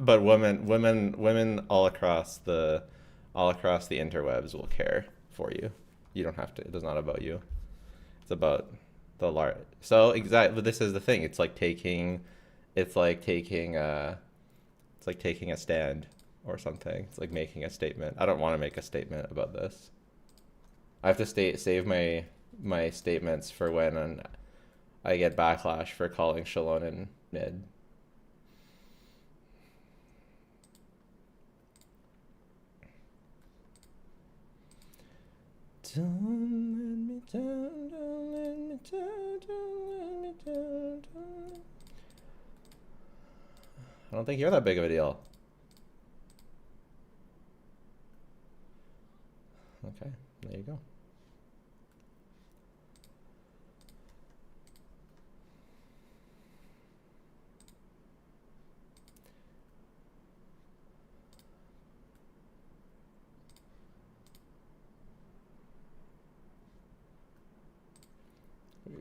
but women all across the interwebs will care for you. You don't have to. It's not about you. It's about the large. So exactly, this is the thing. It's like taking, it's like taking a stand or something. It's like making a statement. I don't want to make a statement about this. I have to save my statements for when I get backlash for calling Shallonen mid. Don't let me down, don't let me down, don't let me down, don't... I don't think you're that big of a deal. Okay, there you go.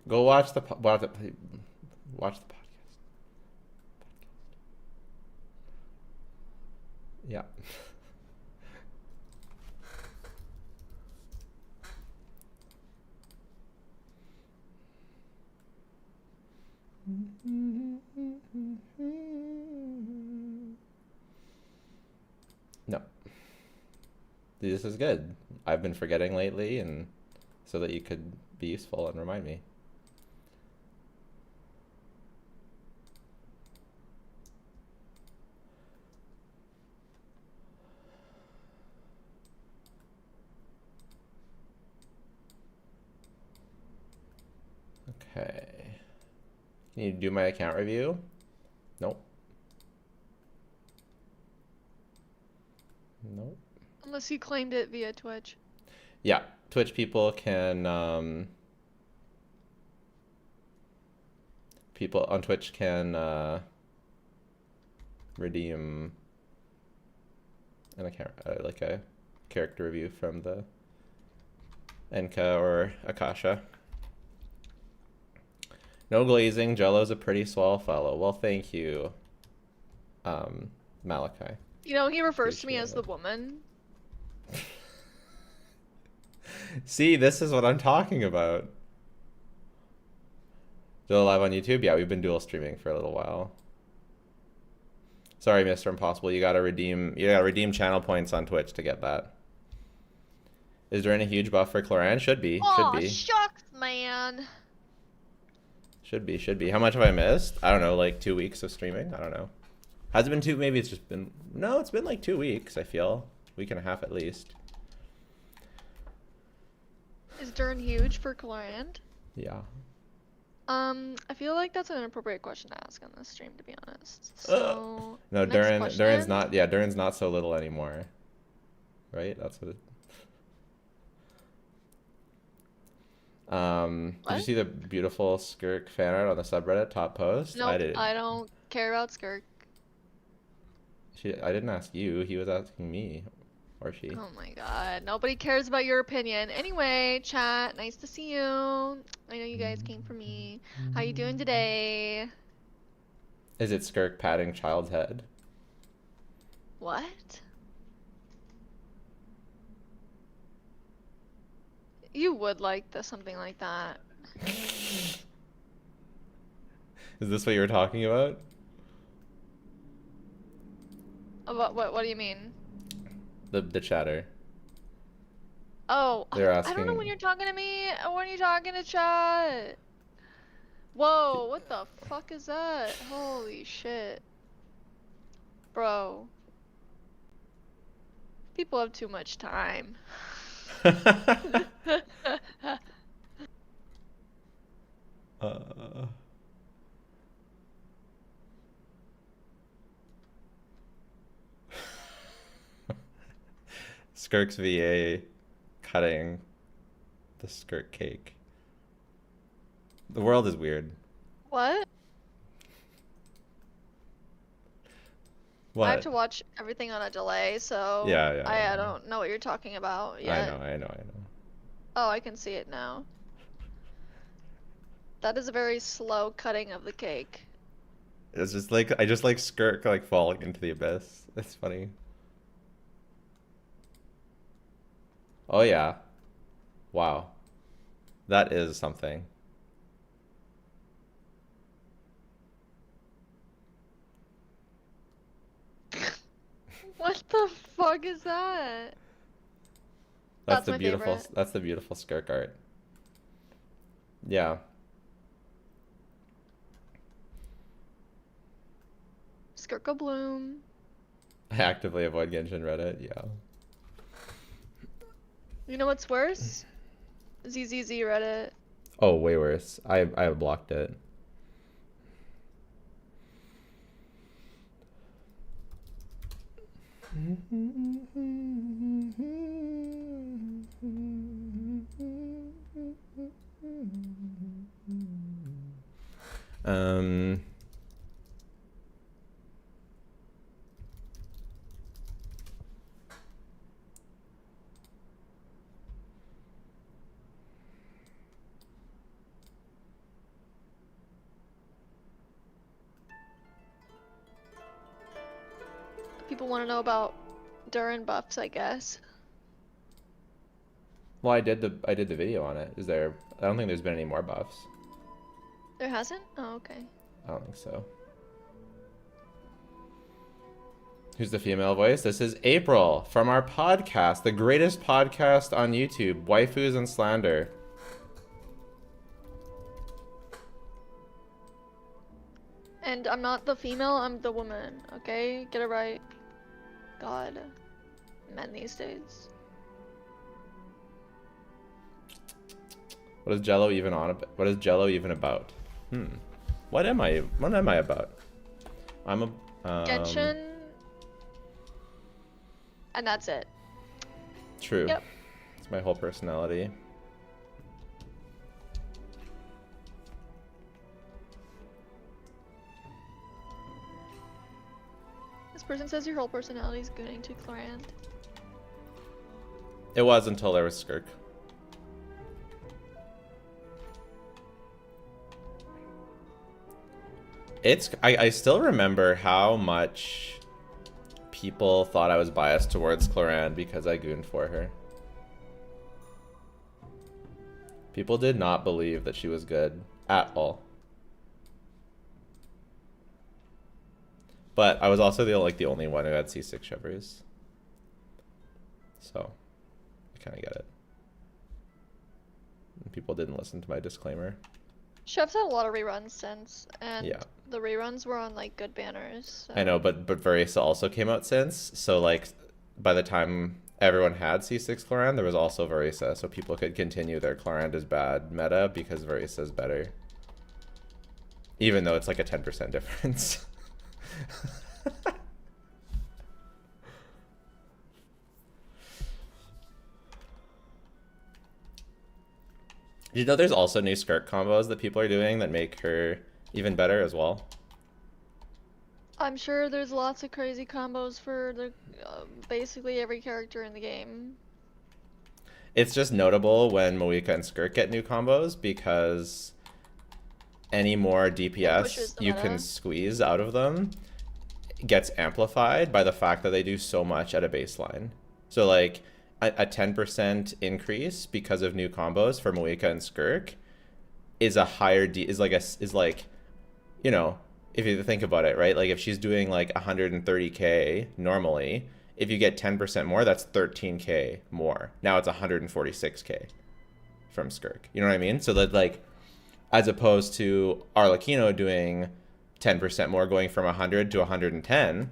Go watch the podcast. Yeah. No. This is good. I've been forgetting lately, and so that you could be useful and remind me. Okay. Can you do my account review? Nope. Nope. Unless you claimed it via Twitch. Yeah, Twitch people can people on Twitch can redeem an account like a character review from the Enka or Akasha. No glazing. Jello's a pretty swell fellow. Well, thank you, Malachi. You know, he refers to me Appreciate as the it. woman. See, this is what I'm talking about. Dual live on YouTube? Yeah, we've been dual streaming for a little while. Sorry, Mr. Impossible. You gotta redeem channel points on Twitch to get that. Is there any huge buff for Cloran? Should be. Should Aw, be. shucks, man. Should be. Should be. How much have I missed? I don't know, like 2 weeks of streaming? I don't know. Has it been two? Maybe it's just been... No, it's been like 2 weeks, I feel. Week and a half at least. Is Dern huge for Cloran? Yeah. I feel like that's an inappropriate question to ask on this stream, to be honest. So, No, next Durin's question. not... Yeah, Durin's not so little anymore. Right? That's what it... Did you What? see the beautiful Skirk fan art on the subreddit top post? I Nope, did. I don't care about Skirk. I didn't ask you. He was asking me, or she. Oh my god, nobody cares about your opinion. Anyway, chat, nice to see you. I know you guys came for me. How you doing today? Is it Skirk patting child's head? What? You would like something like that. Is this what you were talking about? What do you mean? The chatter. Oh, They're I don't know when asking. you're talking to me or when you're talking to chat. Whoa, what the fuck is that? Holy shit. Bro. People have too much time. uh, Skirk's VA cutting the Skirk cake. The world is weird. What? I have What? to watch everything on a delay, so Yeah, I I know. don't know what you're talking about I yet. know, I know, I know. Oh, I can see it now. That is a very slow cutting of the cake. It's just like I just like Skirk like falling into the abyss. It's funny. Oh yeah. Wow. That is something. What the fuck is that? That's my favorite. That's the beautiful Skirk art. Yeah. Skirka Bloom. I actively avoid Genshin Reddit, yeah. You know what's worse? ZZZ Reddit. Oh, way worse. I blocked it. People want to know about Durin buffs, I guess. Well, I did the video on it. Is there? I don't think there's been any more buffs. There hasn't? Oh, okay. I don't think so. Who's the female voice? This is April from our podcast, the greatest podcast on YouTube, Waifus and Slander. And I'm not the female, I'm the woman, okay? Get it right. God. Men these days. What is Jello even on? What is Jello even about? What am I? What am I about? I'm a Genshin. And that's it. True. Yep. It's my whole personality. This person says your whole personality is gooning to Clorand. It was until there was Skirk. I still remember how much people thought I was biased towards Clorand because I gooned for her. People did not believe that she was good at all. But I was also the only one who had C6 shivers. So I kind of get it. And people didn't listen to my disclaimer. Chef's had a lot of reruns since, and Yeah. the reruns were on like good banners. So. I know, but Verisa also came out since, so like by the time everyone had C6 Clorand, there was also Verisa, so people could continue their Clorand is bad meta because Verisa is better. Even though it's like a 10% difference. You know, there's also new skirt combos that people are doing that make her even better as well. I'm sure there's lots of crazy combos for the basically every character in the game. It's just notable when Moika and Skirk get new combos because any more DPS you can squeeze out of them gets amplified by the fact that they do so much at a baseline. So like a 10% increase because of new combos for Moika and Skirk is a higher is like you know, if you think about it, right? Like if she's doing like 130k normally, if you get 10% more, that's 13k more. Now it's 146k from Skirk. You know what I mean? So that like, as opposed to Arlecchino doing 10% more, going from 100 to 110,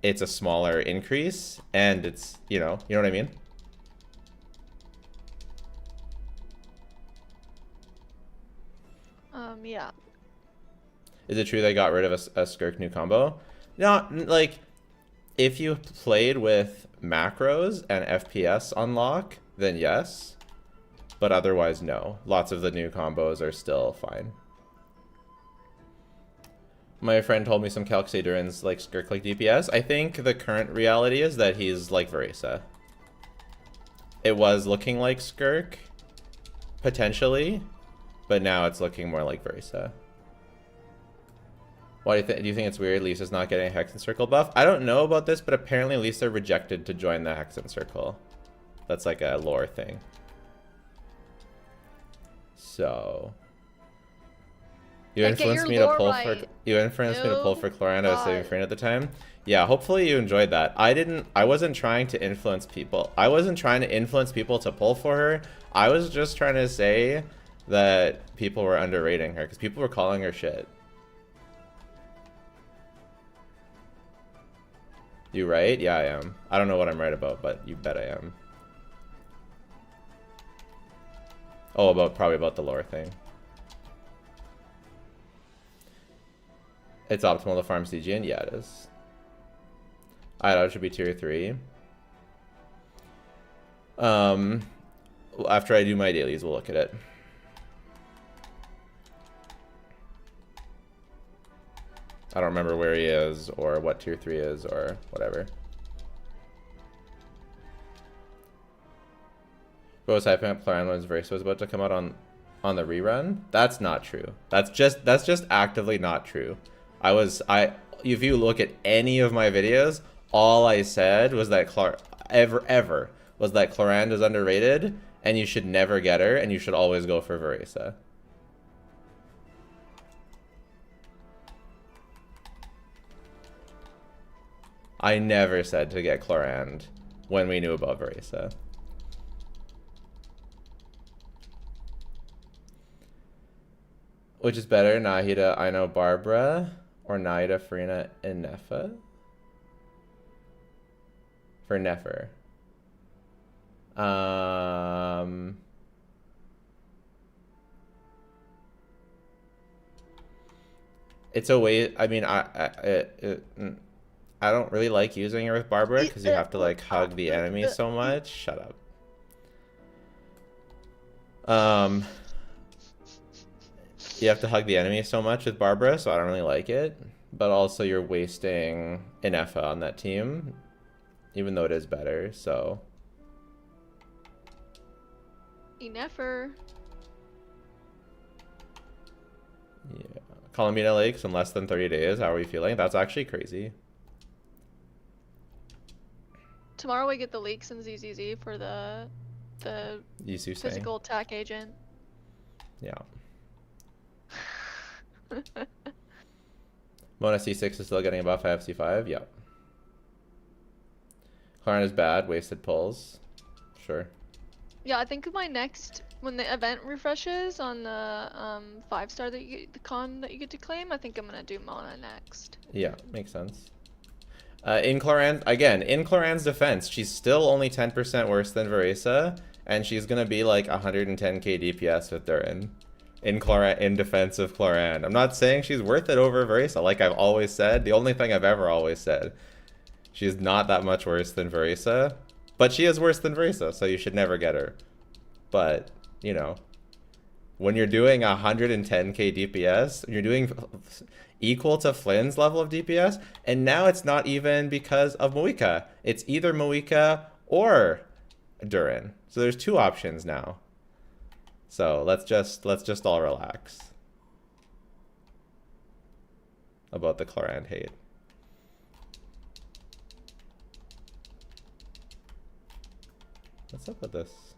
it's a smaller increase, and it's you know what I mean? Yeah. Is it true they got rid of a Skirk new combo? No, like, if you played with macros and FPS unlock, then yes. But otherwise, no. Lots of the new combos are still fine. My friend told me some Calxay Durin's like Skirk like DPS. I think the current reality is that he's like Verisa. It was looking like Skirk, potentially, but now it's looking more like Verisa. Why do you think? Do you think it's weird Lisa's not getting a Hexen Circle buff? I don't know about this, but apparently Lisa rejected to join the Hexen Circle. That's like a lore thing. So you influenced me to pull for Chlorine. I was saving Freen at the time. Yeah, hopefully you enjoyed that. I wasn't trying to influence people. I wasn't trying to influence people to pull for her. I was just trying to say that people were underrating her because people were calling her shit. You right? Yeah, I am. I don't know what I'm right about, but you bet I am. Oh, probably about the lore thing. It's optimal to farm Stygian? Yeah, it is. I thought it should be tier 3. After I do my dailies, we'll look at it. I don't remember where he is or what tier 3 is or whatever. Bro was hyping up Claran when Versa was about to come out on the rerun. That's not true. That's just actively not true. If you look at any of my videos, all I said was that was that Clorand is underrated and you should never get her and you should always go for Versa. I never said to get Clorand when we knew about Versa. Which is better, Nahida, I know Barbara, or Nahida, Farina, and Nefa? For Nefer. It's a way. I mean, I don't really like using her with Barbara because you have to like hug the enemy so much. Shut up. You have to hug the enemy so much with Barbara, so I don't really like it. But also you're wasting Inefa on that team, even though it is better, so. Inefer. Yeah. Columbina Lakes in less than 30 days. How are we feeling? That's actually crazy. Tomorrow we get the leaks in ZZZ for the physical attack agent. Yeah. Mona C6 is still getting a buff. I have C5. Yep. Clarn is bad. Wasted pulls. Sure. Yeah, I think my next, when the event refreshes on the 5-star that you get, the con that you get to claim, I think I'm gonna do Mona next. Yeah, makes sense. In Cloran's defense, she's still only 10% worse than Veresa, and she's gonna be like 110k DPS with Durin. In defense of Cloran. I'm not saying she's worth it over Veresa, like I've always said. The only thing I've ever always said. She's not that much worse than Veresa, but she is worse than Veresa, so you should never get her. But, you know, when you're doing 110k DPS, you're doing equal to Flynn's level of DPS, and now it's not even because of Moika. It's either Moika or Durin. So there's two options now. So let's just all relax about the Cloran hate. What's up with this?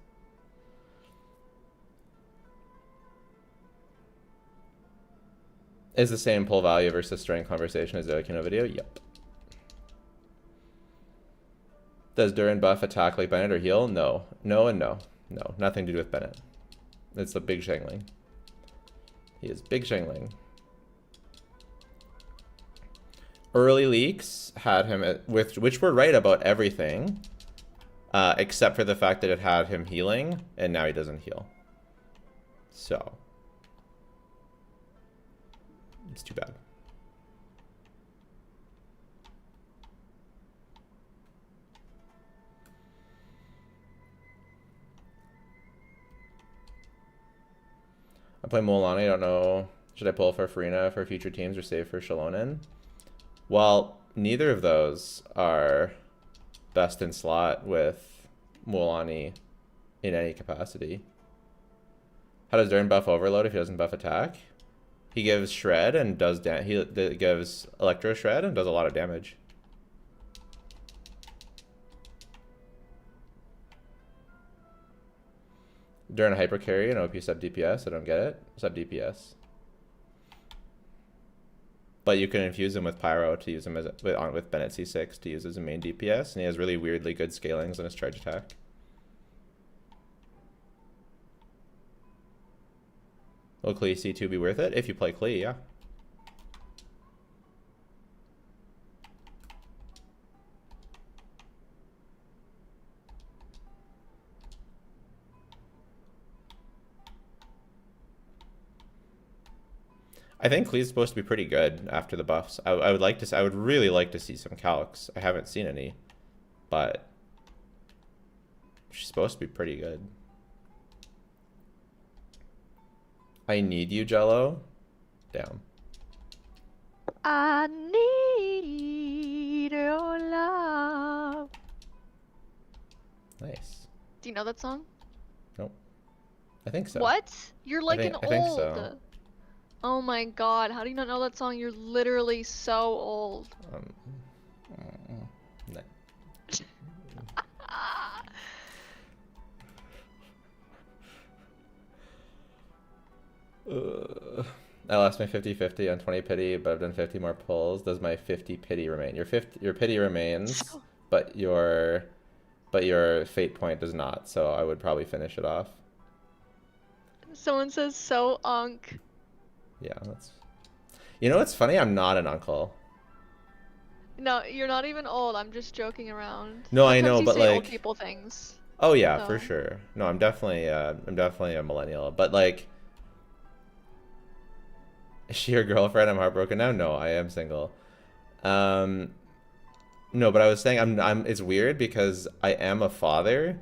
Is the same pull value versus strength conversation as the Okino video? Yep. Does Durin buff attack like Bennett or heal? No. No and no. No. Nothing to do with Bennett. It's the big Shangling. He is big Shangling. Early leaks had him which were right about everything, except for the fact that it had him healing, and now he doesn't heal. So it's too bad. I play Molani, I don't know. Should I pull for Farina for future teams or save for Shalonen? Well, neither of those are best in slot with Molani in any capacity. How does Durin buff overload if he doesn't buff attack? He gives shred and does gives electro shred and does a lot of damage. During a hyper carry and OP sub DPS, I don't get it. Sub DPS. But you can infuse him with Pyro to use him as with Bennett C6 to use as a main DPS, and he has really weirdly good scalings on his charge attack. Will Klee C2 be worth it? If you play Klee, yeah. I think Klee's supposed to be pretty good after the buffs. I would really like to see some calcs. I haven't seen any, but she's supposed to be pretty good. I need you, Jello. Damn. I need your love. Nice. Do you know that song? Nope. I think so. What? You're like I an old. think so. Oh my god, how do you not know that song? You're literally so old. No. I lost my 50-50 on 20 pity, but I've done 50 more pulls. Does my 50 pity remain? Your pity remains, but your fate point does not. So I would probably finish it off. Someone says so unk. Yeah, that's. You know what's funny? I'm not an uncle. No, you're not even old. I'm just joking around. No, I Sometimes know, you but say like old people things. Oh yeah, So. for sure. No, I'm definitely a millennial. But like, is she your girlfriend? I'm heartbroken now. No, I am single. No, but I was saying I'm. It's weird because I am a father,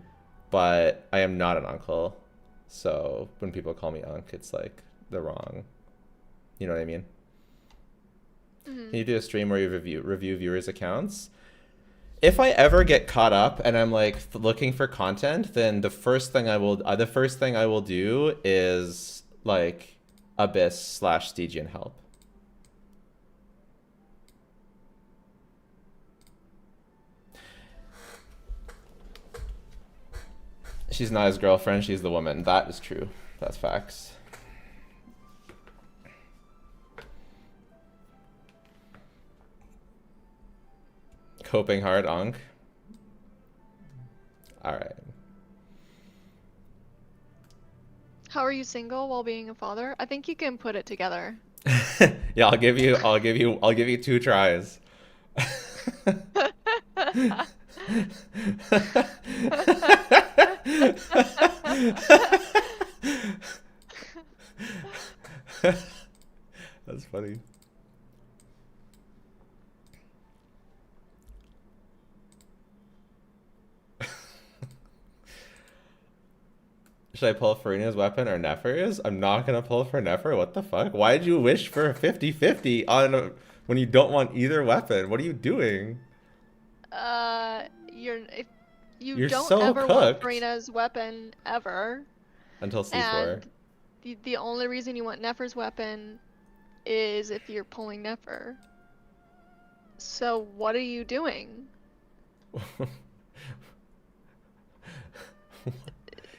but I am not an uncle. So when people call me unk, it's like the wrong. You know what I mean? Mm-hmm. Can you do a stream where you review viewers' accounts? If I ever get caught up and I'm like looking for content, then the first thing I will do is like Abyss/Stygian help. She's not his girlfriend, she's the woman. That is true. That's facts. Coping hard, Ankh. Alright. How are you single while being a father? I think you can put it together. Yeah, I'll give you 2 tries. That's funny. Should I pull Farina's weapon or Nefer's? I'm not gonna pull for Nefer. What the fuck? Why did you wish for a 50-50 on when you don't want either weapon? What are you doing? You're don't so ever cooked. want Farina's weapon ever. Until C4. And the only reason you want Nefer's weapon is if you're pulling Nefer. So what are you doing?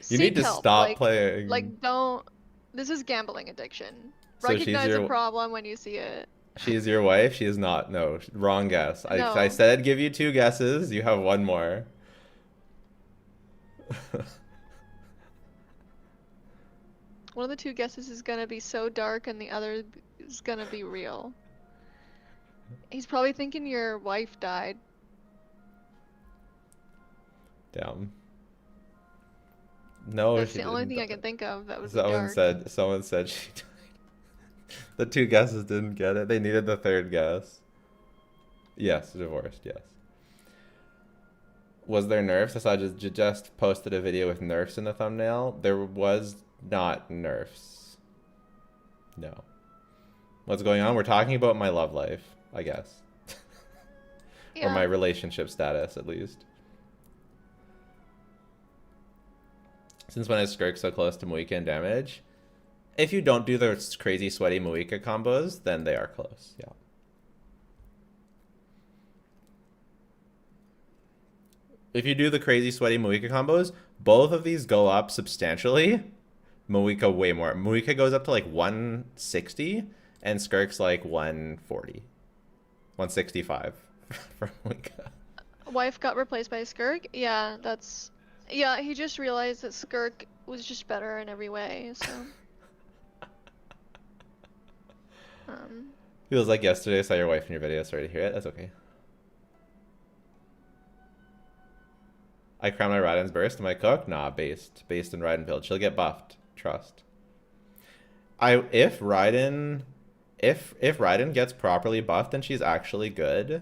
You need to help. stop playing. Like, don't. This is gambling addiction. So Recognize she's a problem when you see it. She's your wife? She is not. No, wrong guess. No. I said I'd give you 2 guesses. You have 1 more. One of the 2 guesses is gonna be so dark and the other is gonna be real. He's probably thinking your wife died. Damn. No, That's she the only didn't thing I die. can think of that was Someone dark. said she died. The 2 guesses didn't get it. They needed the 3rd guess. Yes, divorced, yes. Was there nerfs? I saw just posted a video with nerfs in the thumbnail. There was not nerfs. No. What's going on? We're talking about my love life, I guess. Yeah. Or my relationship status, at least. Since when is Skirk so close to Mohican damage? If you don't do the crazy sweaty Moika combos, then they are close. Yeah. If you do the crazy sweaty Moika combos, both of these go up substantially. Moika way more. Moika goes up to like 160 and Skirk's like 140. 165 for Moika. Wife got replaced by Skirk. Yeah, that's... Yeah, he just realized that Skirk was just better in every way, so... Feels like yesterday I saw your wife in your video. Sorry to hear it. That's okay. I crown my Raiden's burst. Am I cooked? Nah, based in Raiden build. She'll get buffed. Trust. If Raiden gets properly buffed, then she's actually good.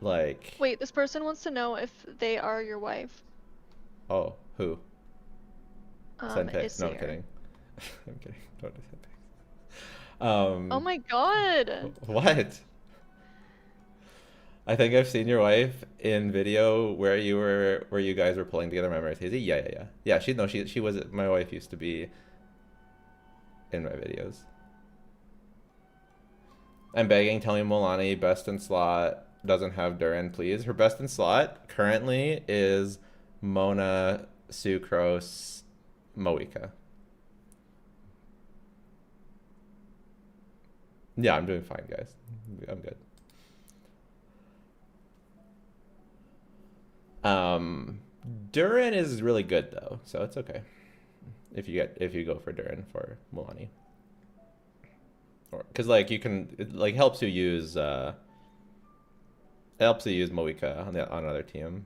Like. Wait, this person wants to know if they are your wife. Oh, who? Send pics. No, I'm Isir. kidding. I'm kidding. Don't send pics. Oh my god. What? I think I've seen your wife in video where you guys were pulling together memories. Hazy? Yeah. Yeah, she was my wife used to be in my videos. I'm begging, tell me Milani best in slot doesn't have Durin, please. Her best in slot currently is Mona, Sucrose, Moika. Yeah, I'm doing fine, guys. I'm good. Durin is really good though, so it's okay. If you go for Durin for Milani. Or cuz like you can it helps you use Moika on another team.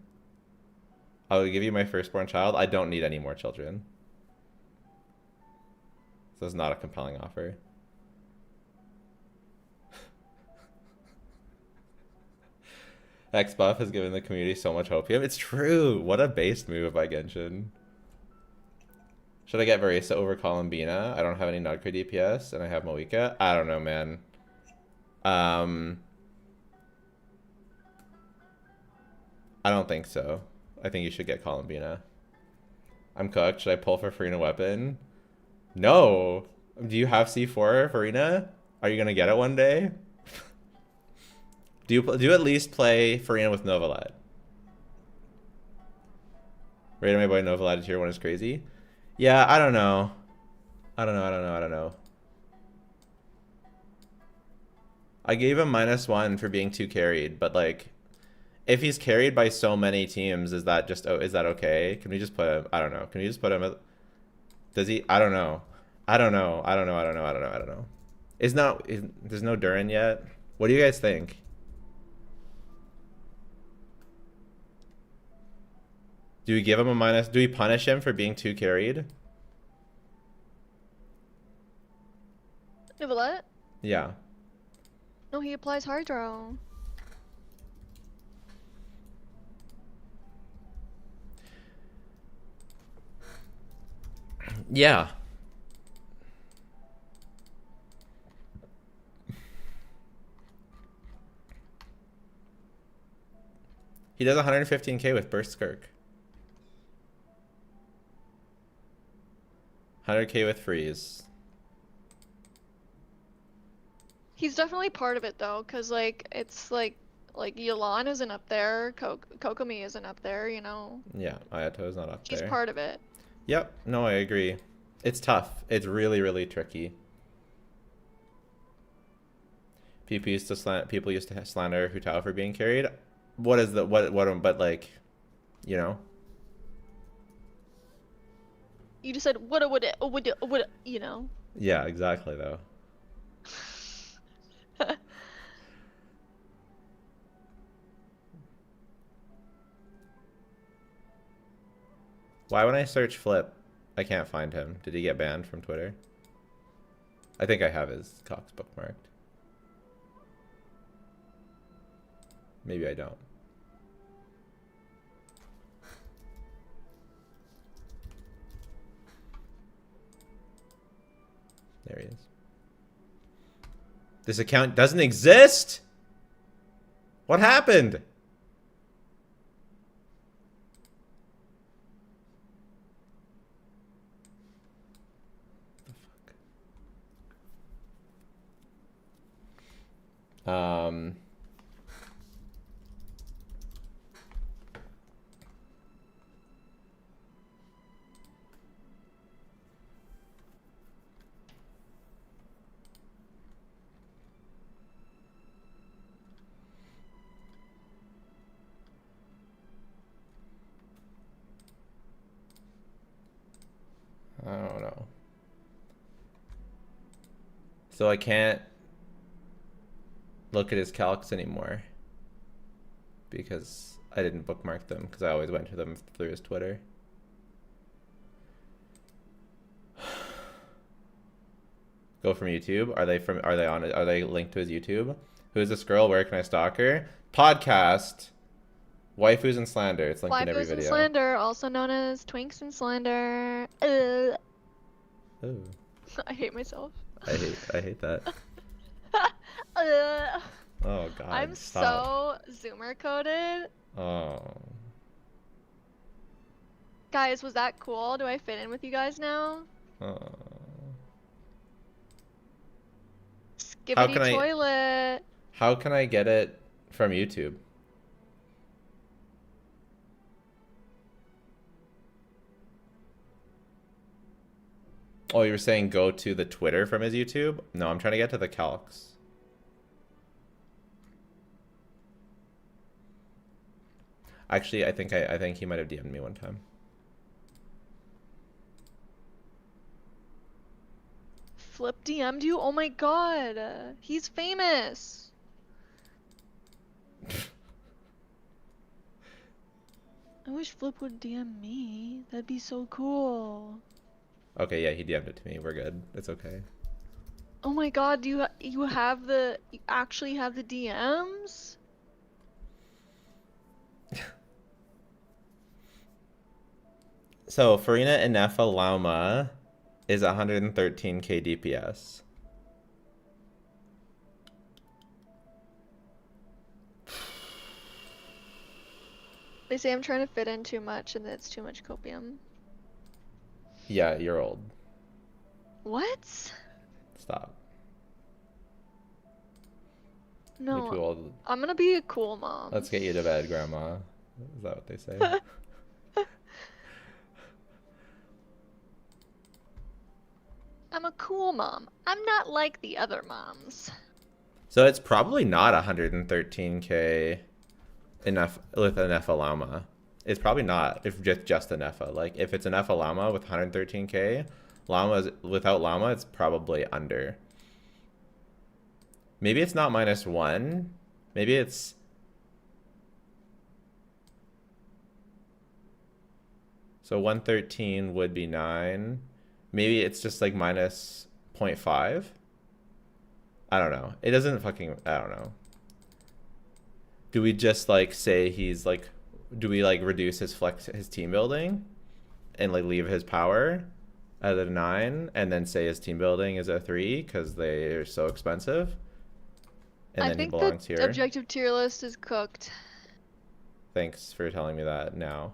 I'll give you my firstborn child. I don't need any more children. So it's not a compelling offer. X buff has given the community so much hopium. It's true. What a based move by Genshin. Should I get Varisa over Columbina? I don't have any Nudcre DPS, and I have Moika. I don't know, man. I don't think so. I think you should get Columbina. I'm cooked. Should I pull for Farina weapon? No. Do you have C4, Farina? Are you gonna get it one day? Do you at least play Farina with Novalad? Rated my boy Novalad tier 1 is crazy. Yeah, I don't know. I don't know. I gave him -1 for being too carried, but like, if he's carried by so many teams, is that okay? Can we just put him? I don't know. Can we just put him? Does he? I don't know. There's no Durin yet. What do you guys think? Do we give him a minus? Do we punish him for being too carried? Nicolette? Yeah. No, he applies Hydro. Yeah. He does 115k with Burst Skirk. 100k with Freeze. He's definitely part of it though, cause like it's like Yelan isn't up there, Kokomi isn't up there, you know. Yeah, Ayato is not up there. He's part of it. Yep. No, I agree. It's tough. It's really, really tricky. People used to slander Hutao for being carried. But like, you know. You just said would you know. Yeah, exactly though. Why when I search Flip, I can't find him? Did he get banned from Twitter? I think I have his Cox bookmarked. Maybe I don't. There he is. This account doesn't exist? What happened? Um, I don't know. So I can't look at his calcs anymore because I didn't bookmark them because I always went to them through his Twitter. Go from YouTube. Are they linked to his YouTube? Who is this girl? Where can I stalk her? Podcast. Waifus and slander. It's linked in every Waifus and video. slander, also known as twinks and slander. Ooh. I hate myself. I hate that. Oh god. I'm stop. so Zoomer coded. Oh. Guys, was that cool? Do I fit in with you guys now? Oh. Skibbity toilet. How can I get it from YouTube? Oh, you were saying go to the Twitter from his YouTube? No, I'm trying to get to the calcs. Actually, I think he might have DM'd me one time. Flip DM'd you? Oh my god. He's famous. I wish Flip would DM me. That'd be so cool. Okay, yeah, he DM'd it to me. We're good. It's okay. Oh my god, you actually have the DMs? So, Farina Inefa Lauma is 113k DPS. They say I'm trying to fit in too much and that it's too much copium. Yeah, you're old. What? Stop. No, You're too old. I'm gonna be a cool mom. Let's get you to bed, Grandma. Is that what they say? I'm a cool mom. I'm not like the other moms. So it's probably not 113k enough with an Efa Llama. It's probably not if just an Efa. Like if it's an Efa Llama with 113k, Llamas without Llama, it's probably under. Maybe it's not -1. Maybe it's so 113 would be 9. Maybe it's just like -0.5. I don't know. It doesn't fucking, I don't know. Do we just like say he's like, do we like reduce his team building and like leave his power at a 9 and then say his team building is a 3 because they are so expensive? And then he belongs here. I think the objective tier list is cooked. Thanks for telling me that now.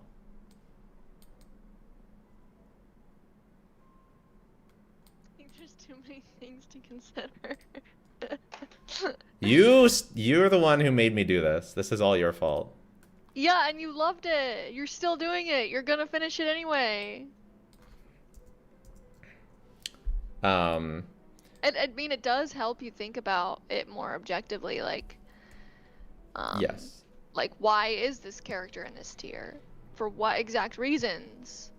I think there's too many things to consider. You're the one who made me do this. This is all your fault. Yeah, and you loved it. You're still doing it. You're gonna finish it anyway. I mean, it does help you think about it more objectively, like, Yes. like why is this character in this tier? For what exact reasons?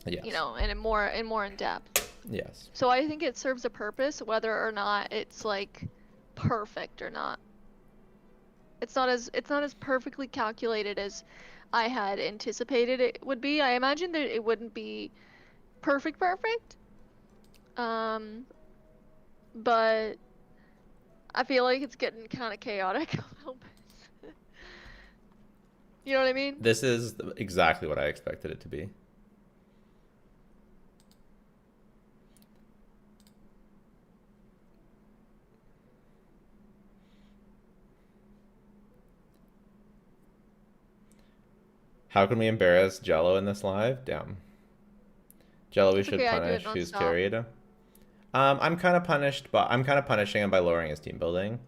Yes. You know, and more in depth. Yes. So I think it serves a purpose, whether or not it's like perfect or not. It's not as perfectly calculated as I had anticipated it would be. I imagine that it wouldn't be perfect. But I feel like it's getting kind of chaotic a little bit. You know what I mean? This is exactly what I expected it to be. How can we embarrass Jello in this live? Damn. Jello, we should punish who's carried. I'm kind of punished, but I'm kind of punishing him by lowering his team building.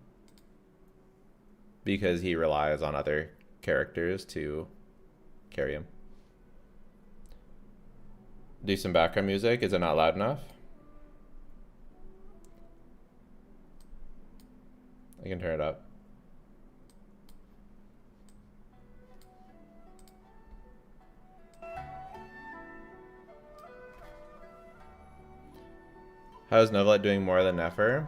because he relies on other characters to carry him. Do some background music. Is it not loud enough? I can turn it up. How's Novelet doing more than Nefer?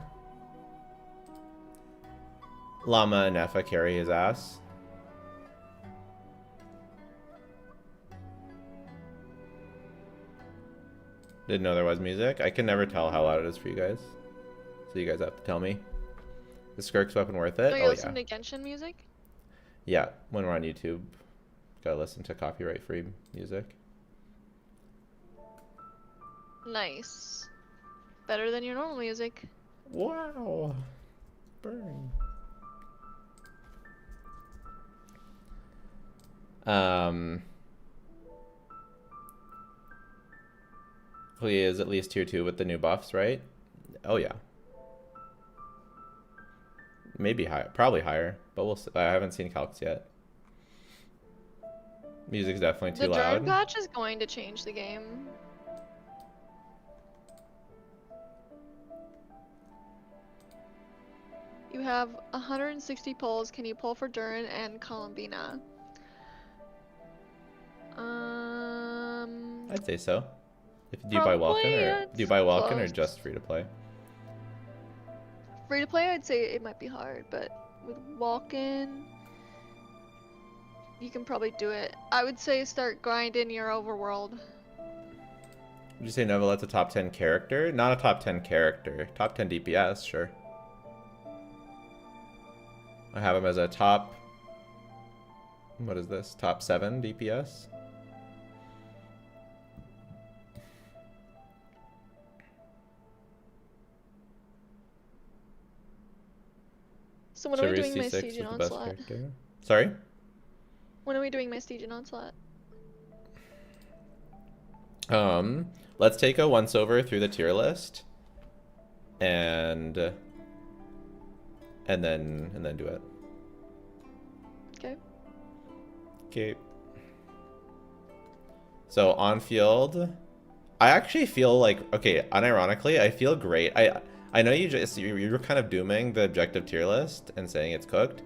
Llama and Nefa carry his ass. Didn't know there was music. I can never tell how loud it is for you guys. So you guys have to tell me. Is Skirk's weapon worth it? Do you Oh listen yeah. to Genshin music? Yeah, when we're on YouTube. Gotta listen to copyright-free music. Nice. Better than your normal music. Wow. Burn. He is at least tier 2 with the new buffs, right? Oh yeah. Maybe higher, probably higher, but we'll see. I haven't seen calcs yet. Music's definitely too The loud. Drone patch is going to change the game. You have 160 pulls. Can you pull for Durin and Columbina? I'd say so. Do you buy Welkin or close. just free to play? Free to play, I'd say it might be hard, but with walk-in, you can probably do it. I would say start grinding your overworld. Would you say Novelet's a top 10 character? Not a top 10 character. Top 10 DPS, sure. I have him as a top... What is this? Top 7 DPS? So when are we doing my Stygian Onslaught? Sorry? When are we doing my Stygian Onslaught? Let's take a once over through the tier list, and then do it. Okay. Okay. So on field, I actually feel like, okay, unironically, I feel great. I know you're kind of dooming the objective tier list and saying it's cooked.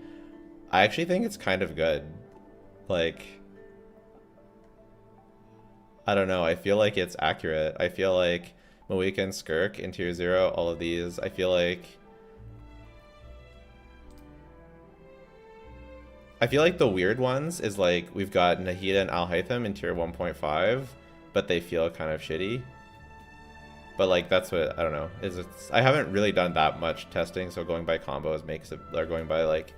I actually think it's kind of good. Like, I don't know. I feel like it's accurate. I feel like Moika and Skirk in tier 0, all of these, I feel like the weird ones is like we've got Nahida and Al-Haytham in tier 1.5, but they feel kind of shitty. But like that's what I don't know. I haven't really done that much testing, so going by combos makes it, or going by like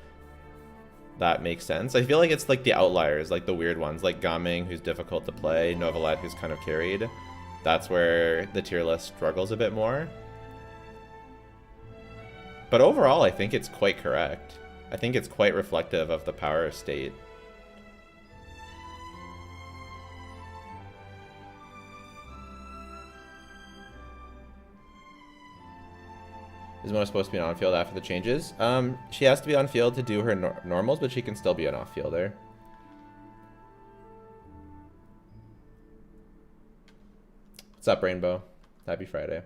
that makes sense. I feel like it's like the outliers, like the weird ones, like Gaming, who's difficult to play, Novelet, who's kind of carried. That's where the tier list struggles a bit more. But overall, I think it's quite correct. I think it's quite reflective of the power state. Is Mona supposed to be on field after the changes? She has to be on field to do her normals, but she can still be an off-fielder. What's up, Rainbow? Happy Friday.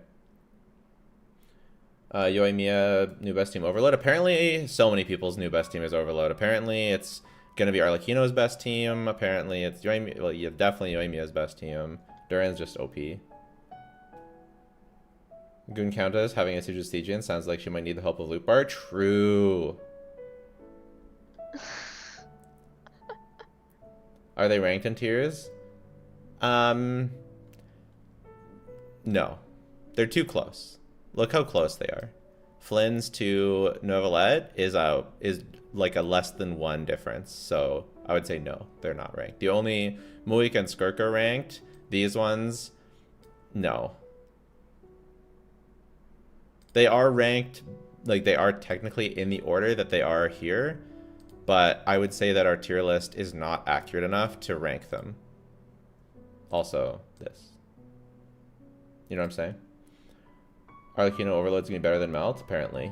Yoimiya, new best team Overload. Apparently, so many people's new best team is Overload. Apparently, it's going to be Arlecchino's best team. Apparently, it's Yoimiya, well, yeah, definitely Yoimiya's best team. Duran's just OP. Goon Countess having a siege with Stygian sounds like she might need the help of Loot Bar. True. Are they ranked in tiers? No. They're too close. Look how close they are. Flynn's to Novelet is like a less than 1 difference. So I would say no, they're not ranked. The only Moika and Skirk are ranked. These ones, no. They are ranked, like they are technically in the order that they are here, but I would say that our tier list is not accurate enough to rank them. Also, this. You know what I'm saying? Arlecchino Overload's gonna be better than Melt, apparently.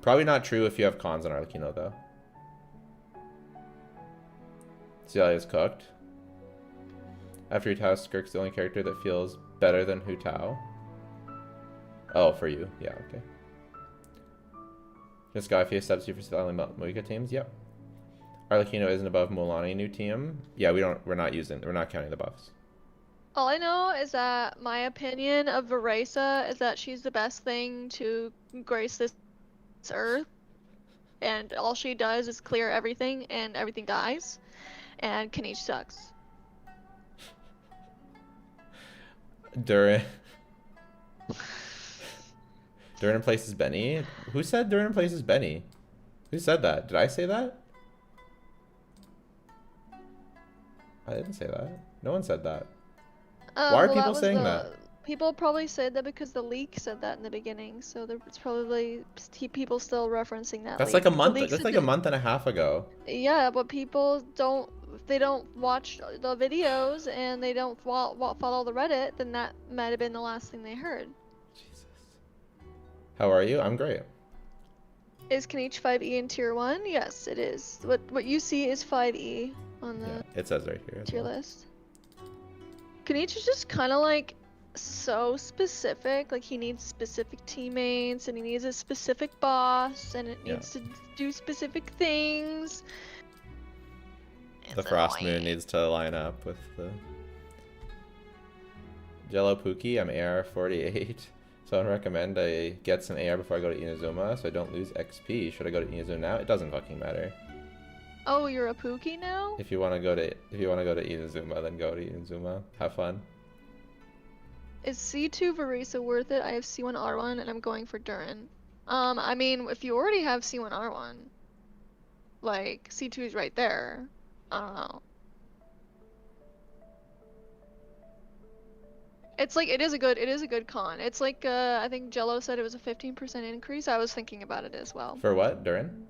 Probably not true if you have cons on Arlecchino, though. Celia is cooked. After Hu Tao, Skirk's the only character that feels better than Hu Tao. Oh, for you. Yeah, okay. This guy, if he accepts you for selling Moika teams, yep. Arlecchino isn't above Mulaney new team. Yeah, we're not counting the buffs. All I know is that my opinion of Veresa is that she's the best thing to grace this earth, and all she does is clear everything, and everything dies, and Kanish sucks. Durin places Benny? Who said Durin places Benny? Who said that? Did I say that? I didn't say that. No one said that. Why are people saying that? People probably said that because the leak said that in the beginning, so it's probably people still referencing that. That's leak. like a month. That's like a month and a half ago. Yeah, but people don't. If they don't watch the videos and they don't follow the Reddit, then that might have been the last thing they heard. Jesus. How are you? I'm great. Is Kanich 5E in tier 1? Yes, it is. What you see is 5E on the it says right here. tier list. Kanich is just kind of like so specific. Like he needs specific teammates and he needs a specific boss and it needs to do specific things. The Frost Moon needs to line up with the Jello Pookie. I'm AR 48. So I'd recommend I get some AR before I go to Inazuma so I don't lose XP. Should I go to Inazuma now? It doesn't fucking matter. Oh, you're a Pookie now? If you want to go to Inazuma, then go to Inazuma. Have fun. Is C2 Veresa worth it? I have C1 R1 and I'm going for Durin. I mean, if you already have C1 R1, like C2 is right there. I don't know. It's like it is a good con. It's like I think Jello said it was a 15% increase. I was thinking about it as well. For what? Durin?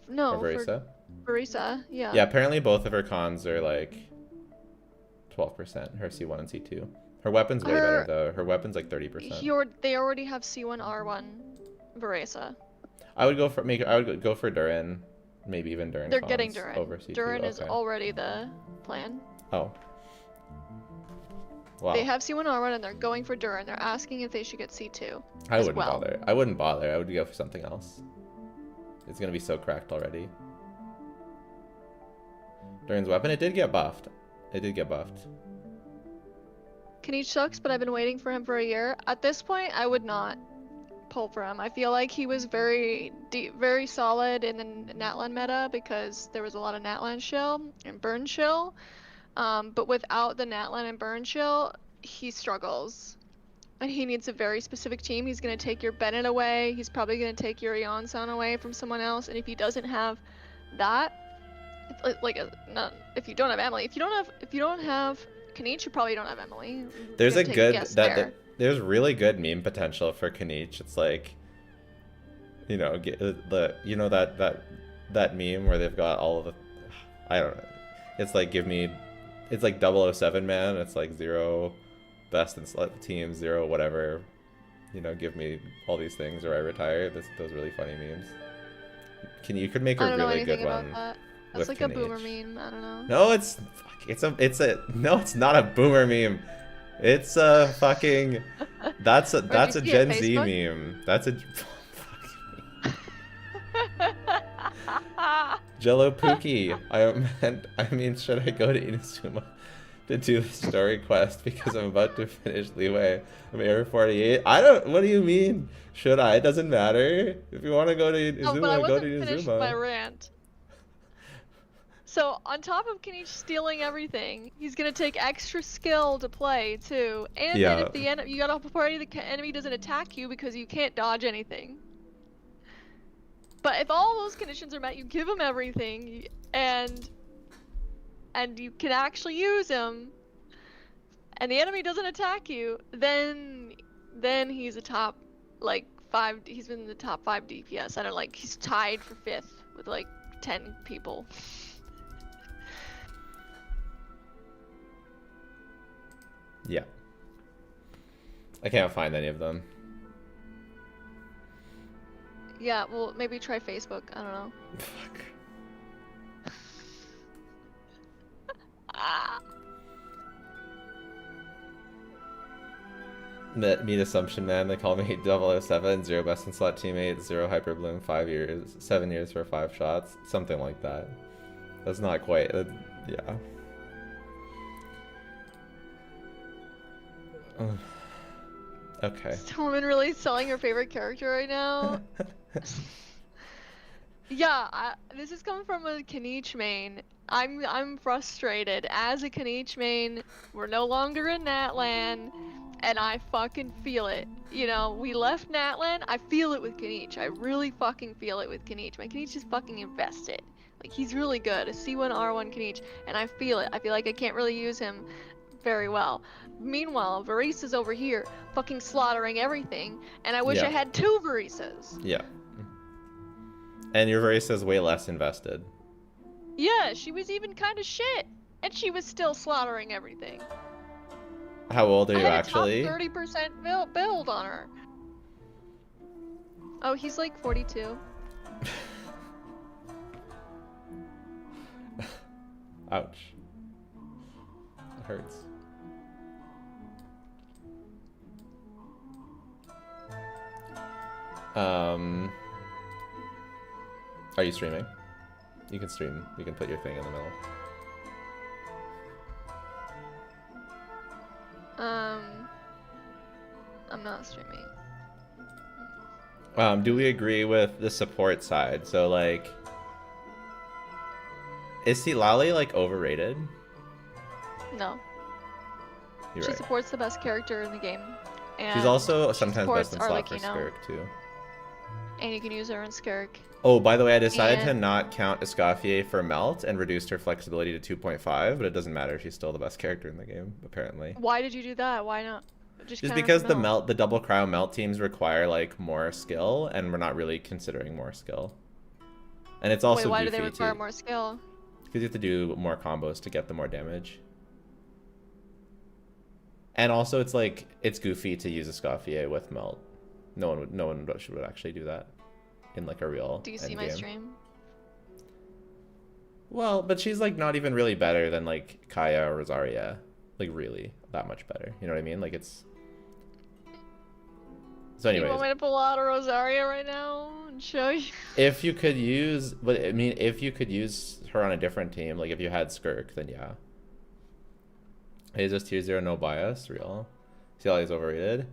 No, or Veresa? For Veresa, yeah. Yeah, apparently both of her cons are like 12%. Her C1 and C2. Her weapon's way better though. Her weapon's like 30%. They already have C1 R1 Veresa. I would go for Durin. Maybe even Durin. They're getting Durin. Over C2. Durin is already the plan. Oh. Wow. They have C1 R1 and they're going for Durin. They're asking if they should get C2. I wouldn't bother. I wouldn't bother. I would go for something else. It's gonna be so cracked already. Durin's weapon, it did get buffed. Kanish sucks, but I've been waiting for him for a year. At this point, I would not pull for him. I feel like he was very solid in the Natlan meta because there was a lot of Natlan shill and burn shill. But without the Natlan and burn shill, he struggles. And he needs a very specific team. He's going to take your Bennett away. He's probably going to take your Eon-san away from someone else. And if he doesn't have that, if you don't have Emily, if you don't have Kanich, you probably don't have Emily. There's there's really good meme potential for Kanich. It's like, that meme where they've got all of the, I don't know. It's like it's like 007 man. It's like 0 best in select team, 0 whatever. Give me all these things or I retire. Those really funny memes. You could make a really good one. That's like Kanich. A boomer meme. I don't know. No, no, it's not a boomer meme. It's a fucking. That's a Gen Z meme. That's a. Jello Pookie. I mean, should I go to Inazuma to do the story quest because I'm about to finish Leeway? I'm AR 48. What do you mean? Should I? It doesn't matter. If you want to go to Inazuma, go to Inazuma. Finished my rant. So on top of Kanish stealing everything, he's gonna take extra skill to play too. And then if you got off a party, the enemy doesn't attack you because you can't dodge anything. But if all those conditions are met, you give him everything, and you can actually use him, and the enemy doesn't attack you, then he's a top, like, 5, he's been in the top 5 DPS. I don't he's tied for 5th with, like, 10 people. Yeah. I can't find any of them. Yeah, well, maybe try Facebook. I don't know. Fuck. Ah. Meet Assumption Man, they call me 007, 0 best in slot teammate, 0 hyper bloom, 7 years for 5 shots, something like that. That's not quite, yeah. Okay. Is Tillman really selling your favorite character right now? Yeah, this is coming from a Kaniche main. I'm frustrated. As a Kaniche main, we're no longer in Natlan, and I fucking feel it. You know, we left Natlan, I feel it with Kaniche. I really fucking feel it with Kaniche. My Kaniche is fucking invested. Like, he's really good. A C1, R1 Kaniche, and I feel it. I feel like I can't really use him very well. Meanwhile, Varisa's over here, fucking slaughtering everything, and I wish Yeah. I had 2 Varisas. Yeah. And your Varisa's way less invested. Yeah, she was even kind of shit, and she was still slaughtering everything. How old are you I had actually? a top 30% build on her. Oh, he's like 42. Ouch. It hurts. Are you streaming? You can stream. You can put your thing in the middle. I'm not streaming. Do we agree with the support side? So, like, is Lali, like, overrated? No. You're She right. supports the best character in the game. And She's also she sometimes best supports in slot for Arlecchino, Skirk, too. and you can use her in Skirk. Oh, by the way, I decided to And- not count Escoffier for Melt and reduced her flexibility to 2.5, but it doesn't matter. She's still the best character in the game, apparently. Why did you do that? Why not? Just count her because for the double cryo Melt teams require, like, more skill, and we're not really considering more skill. And it's also Wait, why do goofy, they require too. more skill? Because you have to do more combos to get the more damage. And also, it's like, it's goofy to use Escoffier with Melt. No one would actually do that in, like, a real Do you see my endgame. stream? Well, but she's, like, not even really better than, like, Kaya or Rosaria. Like, really, that much better. You know what I mean? Like, it's... So You anyways, want me to pull out a Rosaria right now and show you? if you could use... But, I mean, if you could use her on a different team, like, if you had Skirk, then yeah. Jesus tier 0, no bias, real. CLA is overrated.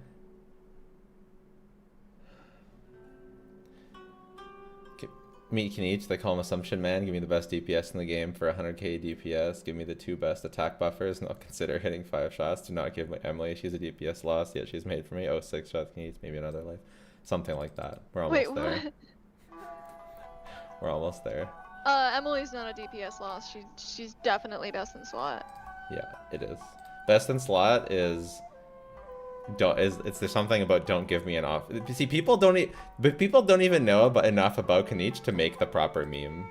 Meet Kaniche, they call him Assumption Man. Give me the best DPS in the game for 100k DPS. Give me the 2 best attack buffers, and I'll consider hitting 5 shots. Do not give my Emily. She's a DPS loss, yet she's made for me. Oh, 6 shots Kaniche, maybe another life. Something like that. We're almost Wait, there. what? We're almost there. Emily's not a DPS loss. She's definitely best in slot. Yeah, it is. Best in slot is... There's something about don't give me an off. See, people don't even know enough about Kaniche to make the proper meme.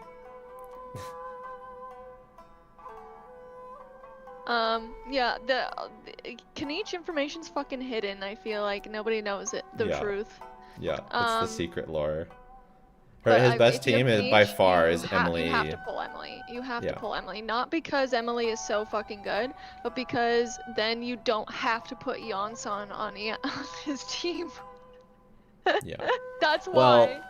Yeah, the Kaniche information's fucking hidden. I feel like nobody knows it. The Yeah. truth. Yeah, it's the secret lore. But His best if you have team is by Kaniche, far you is ha- Emily. You have to pull Emily. You have Yeah. to pull Emily. Not because Emily is so fucking good, but because then you don't have to put Yonsan on his team. Yeah. That's Well, why.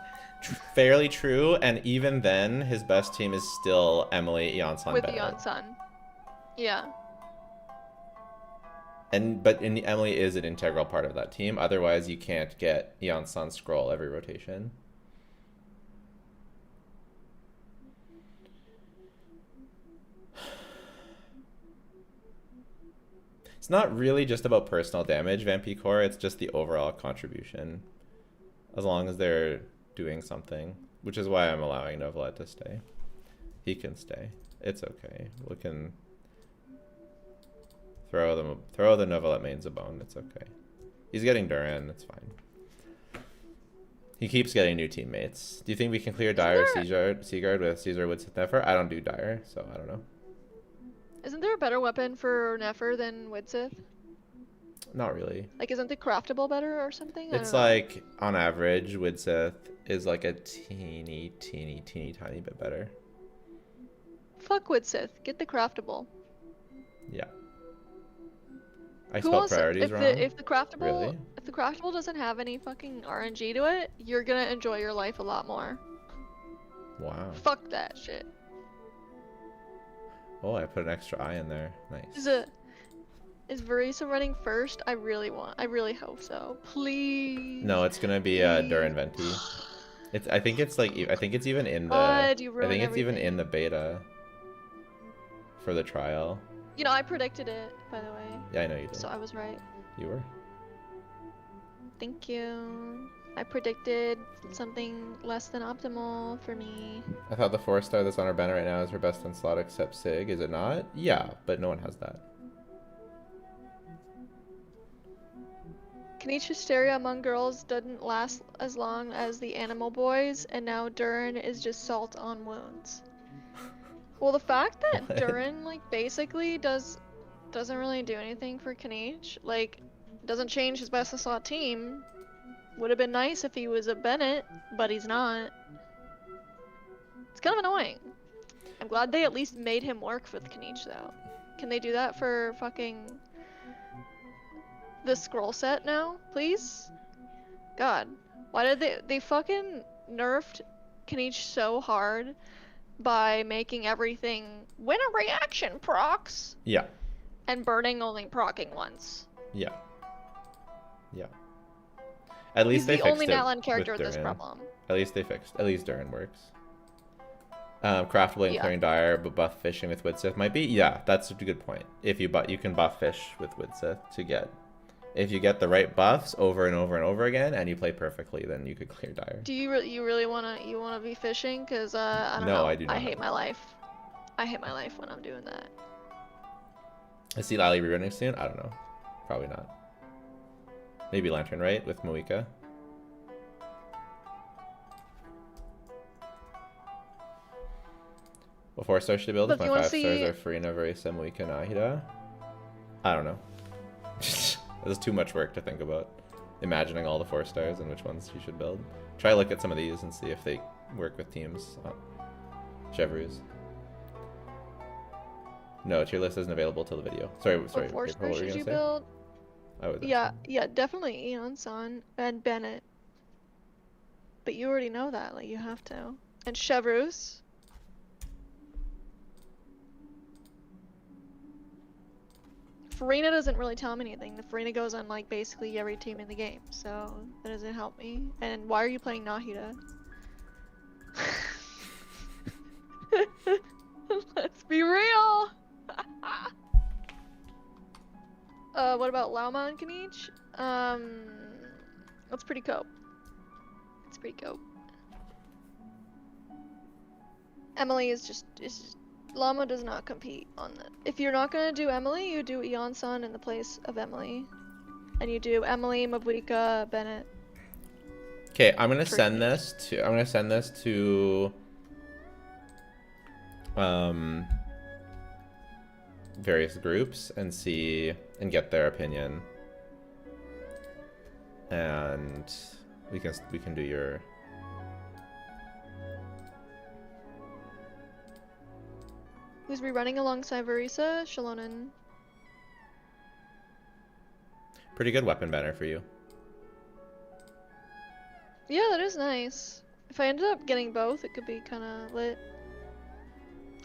fairly true, and even then, his best team is still Emily, Yonsan, With Bennett. Yonsan. Yeah. But Emily is an integral part of that team. Otherwise, you can't get Yonsan scroll every rotation. It's not really just about personal damage, Vampicor. It's just the overall contribution. As long as they're doing something. Which is why I'm allowing Novelet to stay. He can stay. It's okay. We can throw the Novelet mains a bone. It's okay. He's getting Duran. It's fine. He keeps getting new teammates. Do you think we can clear Dire Seaguard with Caesar Woods Nefer? I don't do Dire, so I don't know. Isn't there a better weapon for Nefer than Widsith? Not really. Like, isn't the craftable better or something? I It's don't know. like, on average, Widsith is like a teeny tiny bit better. Fuck with Sith. Get the craftable. Yeah. I Who spelled wants priorities wrong? if the craftable Really? if the craftable doesn't have any fucking RNG to it, you're gonna enjoy your life a lot more. Wow. Fuck that shit. Oh, I put an extra I in there. Nice. Is Verisa running first? I really hope so. Please. No, it's gonna be Durin Venti. I think it's even in the God, you I ruined think it's even everything. in the beta for the trial. You know, I predicted it, by the way. Yeah, I know you did. So I was right. You were. Thank you. I predicted something less than optimal for me. I thought the 4-star that's on our banner right now is her best in slot except Sig. Is it not? Yeah, but no one has that. Kanichi hysteria among girls didn't last as long as the animal boys, and now Durin is just salt on wounds. Well, the fact that What? Durin, like, basically doesn't really do anything for Kanichi, like, doesn't change his best in slot team. Would have been nice if he was a Bennett, but he's not. It's kind of annoying. I'm glad they at least made him work with Kanichi, though. Can they do that for fucking the scroll set now, please? God, why did they fucking nerfed Kanichi so hard by making everything win a reaction procs Yeah. and burning only procking once? Yeah. Yeah. At least He's they the fixed only it Natlan character with with this Durin. problem. At least Durin works. Craftable and Yeah. clearing dire, but buff fishing with Widsith might be. Yeah, that's a good point. If you you can buff fish with Widsith to get. If you get the right buffs over and over and over again, and you play perfectly, then you could clear dire. Do you really wanna be fishing? Cause I don't No, know. I do I not. hate my life. I hate my life when I'm doing that. I see Lally rerunning soon. I don't know. Probably not. Maybe Lantern, right? With Moika. What 4-star should I build? But If if my you wanna 5 stars see- are Farina, Verisa, Moika, Nahida? I don't know. There's too much work to think about. Imagining all the 4-stars and which ones you should build. Try to look at some of these and see if they work with teams. Chevrouz. No, tier list isn't available till the video. Sorry. What April, 4-star what were should you say? build? I would. Yeah, definitely Eon-san and Bennett. But you already know that, like, you have to. And Chevrouz. Farina doesn't really tell me anything. The Farina goes on, like, basically every team in the game, so that doesn't help me. And why are you playing Nahida? Let's be real! What about Lauma and Kanich? That's pretty cool. It's pretty cool. Emily is just Llama does not compete on that. If you're not gonna do Emily, you do Eon-san in the place of Emily. And you do Emily, Mabuika, Bennett. Okay, I'm gonna For send Kanich. this to various groups and get their opinion. And we can do your Who's rerunning alongside Verisa? Shalonen. pretty good weapon banner for you. Yeah, that is nice. If I ended up getting both, it could be kind of lit.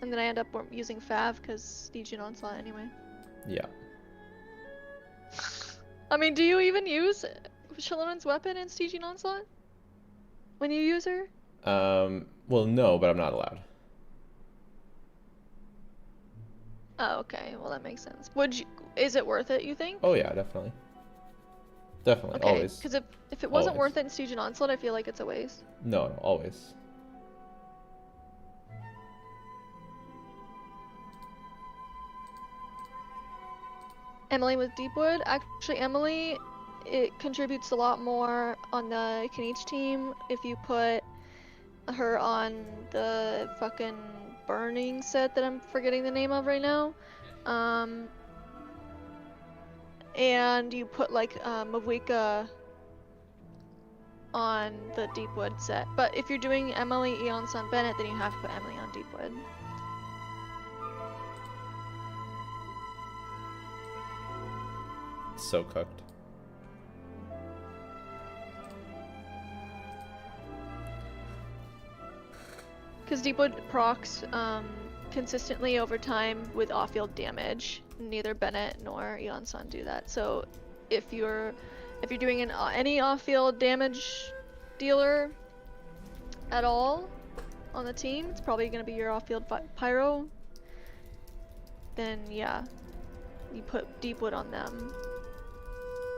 And then I end up using Fav because Stygian Onslaught anyway. Yeah. I mean, do you even use Shalonen's weapon in Stygian Onslaught? When you use her? Well, no, but I'm not allowed. Oh, okay. Well, that makes sense. Is it worth it, you think? Oh yeah, definitely. Definitely, Okay, always. because if it wasn't Always. worth it in Stygian Onslaught, I feel like it's a waste. No, always. Emily with Deepwood. Actually, Emily, it contributes a lot more on the Kanich team if you put her on the fucking burning set that I'm forgetting the name of right now. and you put like Mavwika on the Deepwood set. But if you're doing Emily, Eon, Sun, Bennett, then you have to put Emily on Deepwood. So cooked. Because Deepwood procs consistently over time with off-field damage. Neither Bennett nor Eon Sun do that. So if you're doing any off-field damage dealer at all on the team, it's probably going to be your off-field pyro. Then yeah, you put Deepwood on them.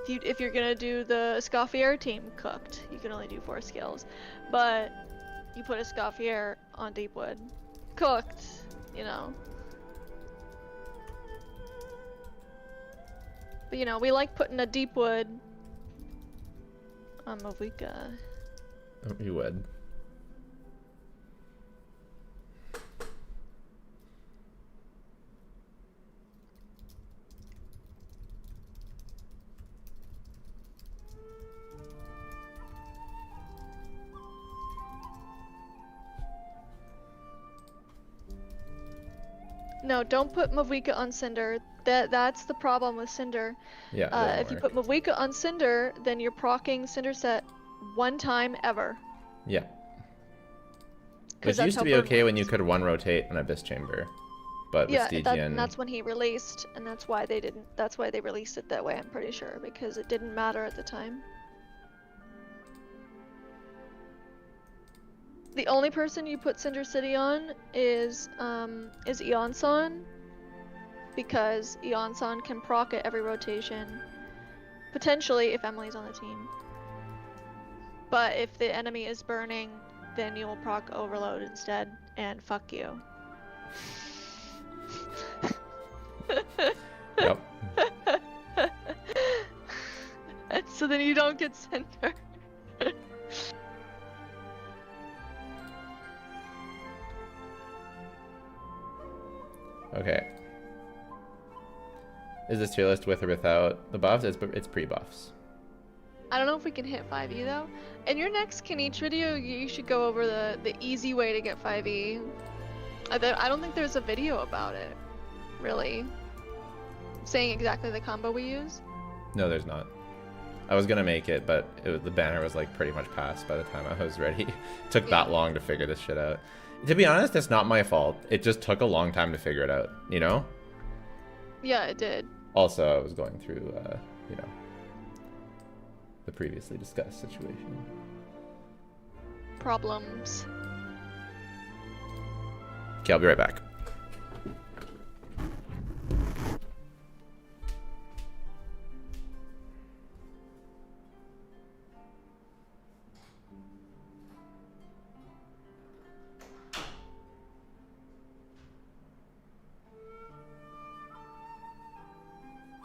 If you're gonna do the Escoffier team cooked, you can only do 4 skills, but you put Escoffier on Deepwood, cooked, you know. But you know, we like putting a Deepwood on Mavwika. You would. No, don't put Mavwika on Cinder. That's the problem with Cinder. Yeah. If you put Mavwika on Cinder, then you're proccing Cinder set 1 time ever. Yeah. Which used to be okay when you could 1 rotate an Abyss Chamber, but with Stygian... that's when he released, and that's why they didn't. That's why they released it that way. I'm pretty sure, because it didn't matter at the time. The only person you put Cinder City on is Eon-san, because Eon-san can proc at every rotation, potentially if Emily's on the team. But if the enemy is burning, then you will proc Overload instead, and fuck you. Yep. So then you don't get Cinder. Okay. Is this tier list with or without the buffs? It's pre-buffs. I don't know if we can hit 5e though. In your next Kaniche video, you should go over the easy way to get 5e. I don't think there's a video about it, really. Saying exactly the combo we use. No, there's not. I was gonna make it, but the banner was like pretty much passed by the time I was ready. It took that long to figure this shit out. To be honest, it's not my fault. It just took a long time to figure it out, you know? Yeah, it did. Also, I was going through, you know, the previously discussed situation. Problems. Okay, I'll be right back.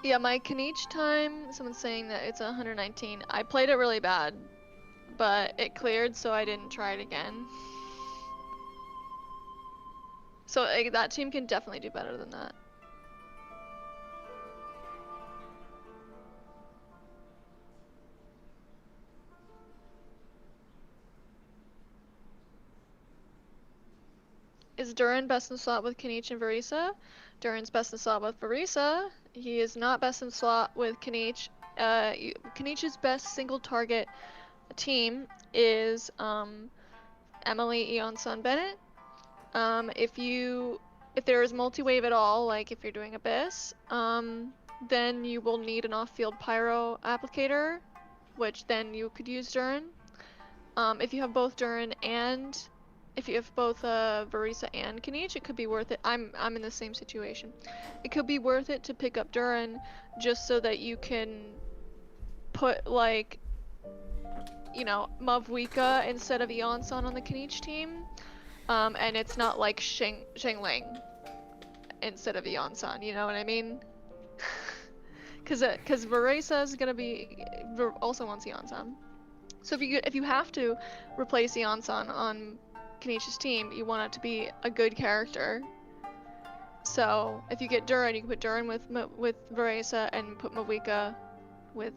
Yeah, my Kaniche time, someone's saying that it's 119. I played it really bad, but it cleared, so I didn't try it again. So that team can definitely do better than that. Is Duran best in slot with Kaniche and Varisa? Duran's best in slot with Varisa. He is not best in slot with Kaniche. Kaniche's best single target team is Emily, Eon, Sun, Bennett. If there is multi-wave at all, like if you're doing Abyss, then you will need an off-field pyro applicator, which then you could use Duran. If you have both Duran and if you have both Varisa and Kaniche, it could be worth it. I'm in the same situation. It could be worth it to pick up Duran just so that you can put like, you know, Mavwika instead of Eon-san on the Kaniche team. And it's not like Shengling instead of Eon-san, you know what I mean? Cause Varisa is gonna be also wants Eon-san. So if you have to replace Eon-san on Kaniche's team, you want it to be a good character. So So if you get Durin, you can put Durin with Varesa and put Mavika with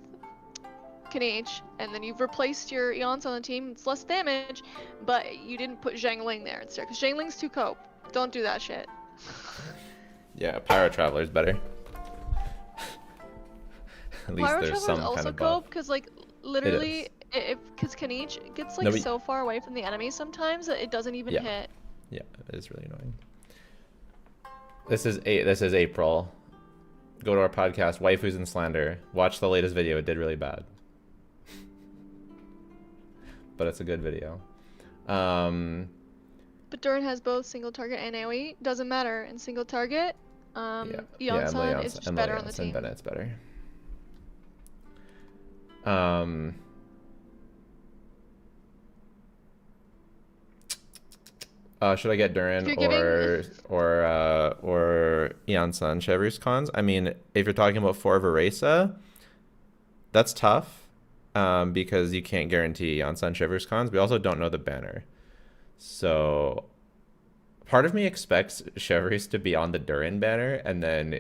Kanich, and then you've replaced your Eons on the team. It's less damage, but you didn't put Zhangling there instead, because Zhangling's too cope. Don't do that shit. Yeah, Pyro Traveler's better. At least Pyro there's Traveler's some also kind of buff. cope, because like literally, because Kanich gets like so far away from the enemy sometimes that it doesn't even hit. Yeah, it is really annoying. This is April. Go to our podcast, Waifus and Slander. Watch the latest video. It did really bad. But it's a good video. But Durin has both single target and AoE. Doesn't matter. In single target, Eonsan is just better on the team. Bennett's better. Should I get Durin or Eonsan Chevrus cons? I mean, if you're talking about 4 Varesa, that's tough. Because you can't guarantee Eonsan Chevrus cons. We also don't know the banner. So part of me expects Chevrus to be on the Durin banner and then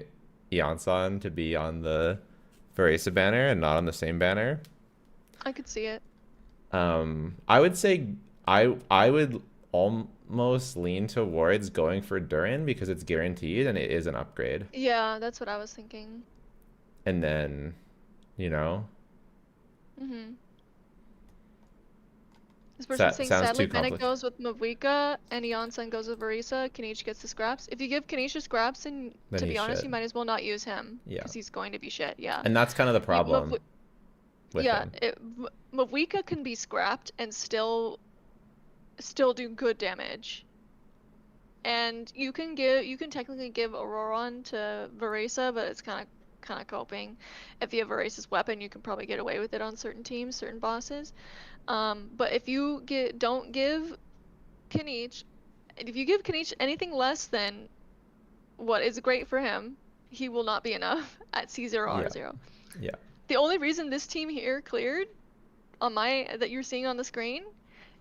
Eonsan to be on the Varesa banner and not on the same banner. I could see it. I would say I would almost lean towards going for Durin because it's guaranteed and it is an upgrade. Yeah, that's what I was thinking. And then, you know. This person's saying sadly Bennett goes with Mavika and Eonsan goes with Varesa. Kanich gets the scraps. If you give Kanich the scraps, and to be honest, you might as well not use him. Yeah. Because he's going to be shit, yeah. And that's kind of the problem. Mavika can be scrapped and still do good damage. And you can technically give Auroron to Varesa, but it's kind of coping. If you have Varesa's weapon, you can probably get away with it on certain teams, certain bosses. But if you don't give Kanich, if you give Kanich anything less than what is great for him, he will not be enough at C0R0. Yeah. The only reason this team here cleared on that you're seeing on the screen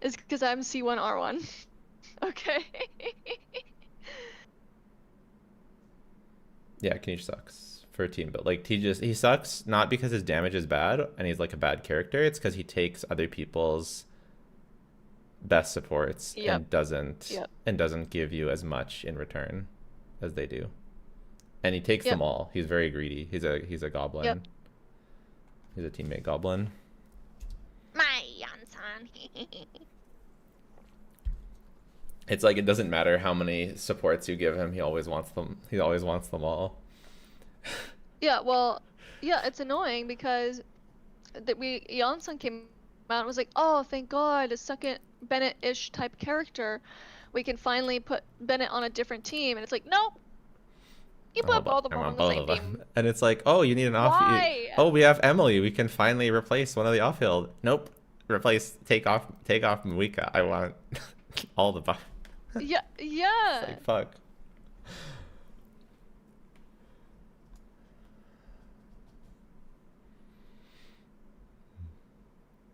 is because I'm C1R1. Okay. Yeah, Kanich sucks for a team, but like he sucks not because his damage is bad and he's like a bad character. It's because he takes other people's best supports and doesn't give you as much in return as they do. And he takes them all. He's very greedy. He's a goblin. Yep. He's a teammate goblin. My Jansan. It's like it doesn't matter how many supports you give him. He always wants them. He always wants them all. It's annoying because Jansan came out and was like, oh, thank God, a second Bennett-ish type character. We can finally put Bennett on a different team. And it's like, nope. You put both of them on the same team. And it's like, oh, you need an off. Oh, we have Emily. We can finally replace one of the off-field. Nope. Take off Mavika. I want all the buff. Yeah. It's like, fuck.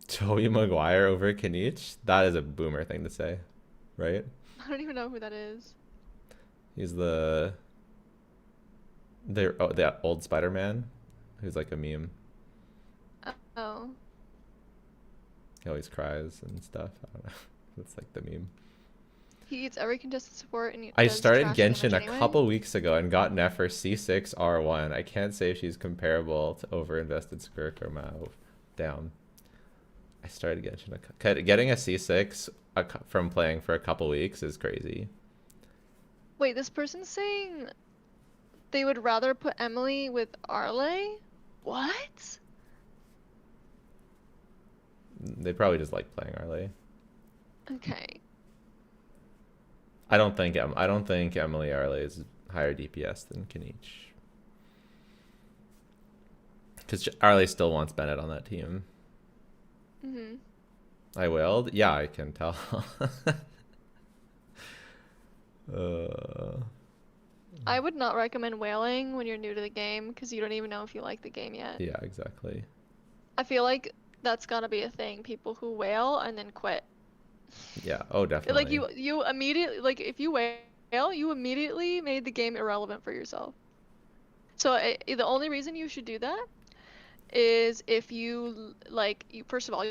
Tobey Maguire over Kanich? That is a boomer thing to say, right? I don't even know who that is. He's the old Spider-Man who's like a meme. Oh. He always cries and stuff. I don't know. That's like the meme. He eats every contested support and I started Genshin a couple weeks ago and got Nefer C6 R1. I can't say if she's comparable to overinvested Skirk or Mao. Down. I started Genshin. Getting a C6 from playing for a couple weeks is crazy. Wait, this person's saying they would rather put Emily with Arley? What? They probably just like playing Arley. Okay. I don't think Emily Arley is higher DPS than Kanich. Because Arley still wants Bennett on that team. I wailed? Yeah, I can tell. I would not recommend wailing when you're new to the game because you don't even know if you like the game yet. Yeah, exactly. I feel like that's gotta be a thing. People who wail and then quit. Yeah. Oh, definitely. Like you immediately, like if you wail you immediately made the game irrelevant for yourself. So the only reason you should do that is if you first of all,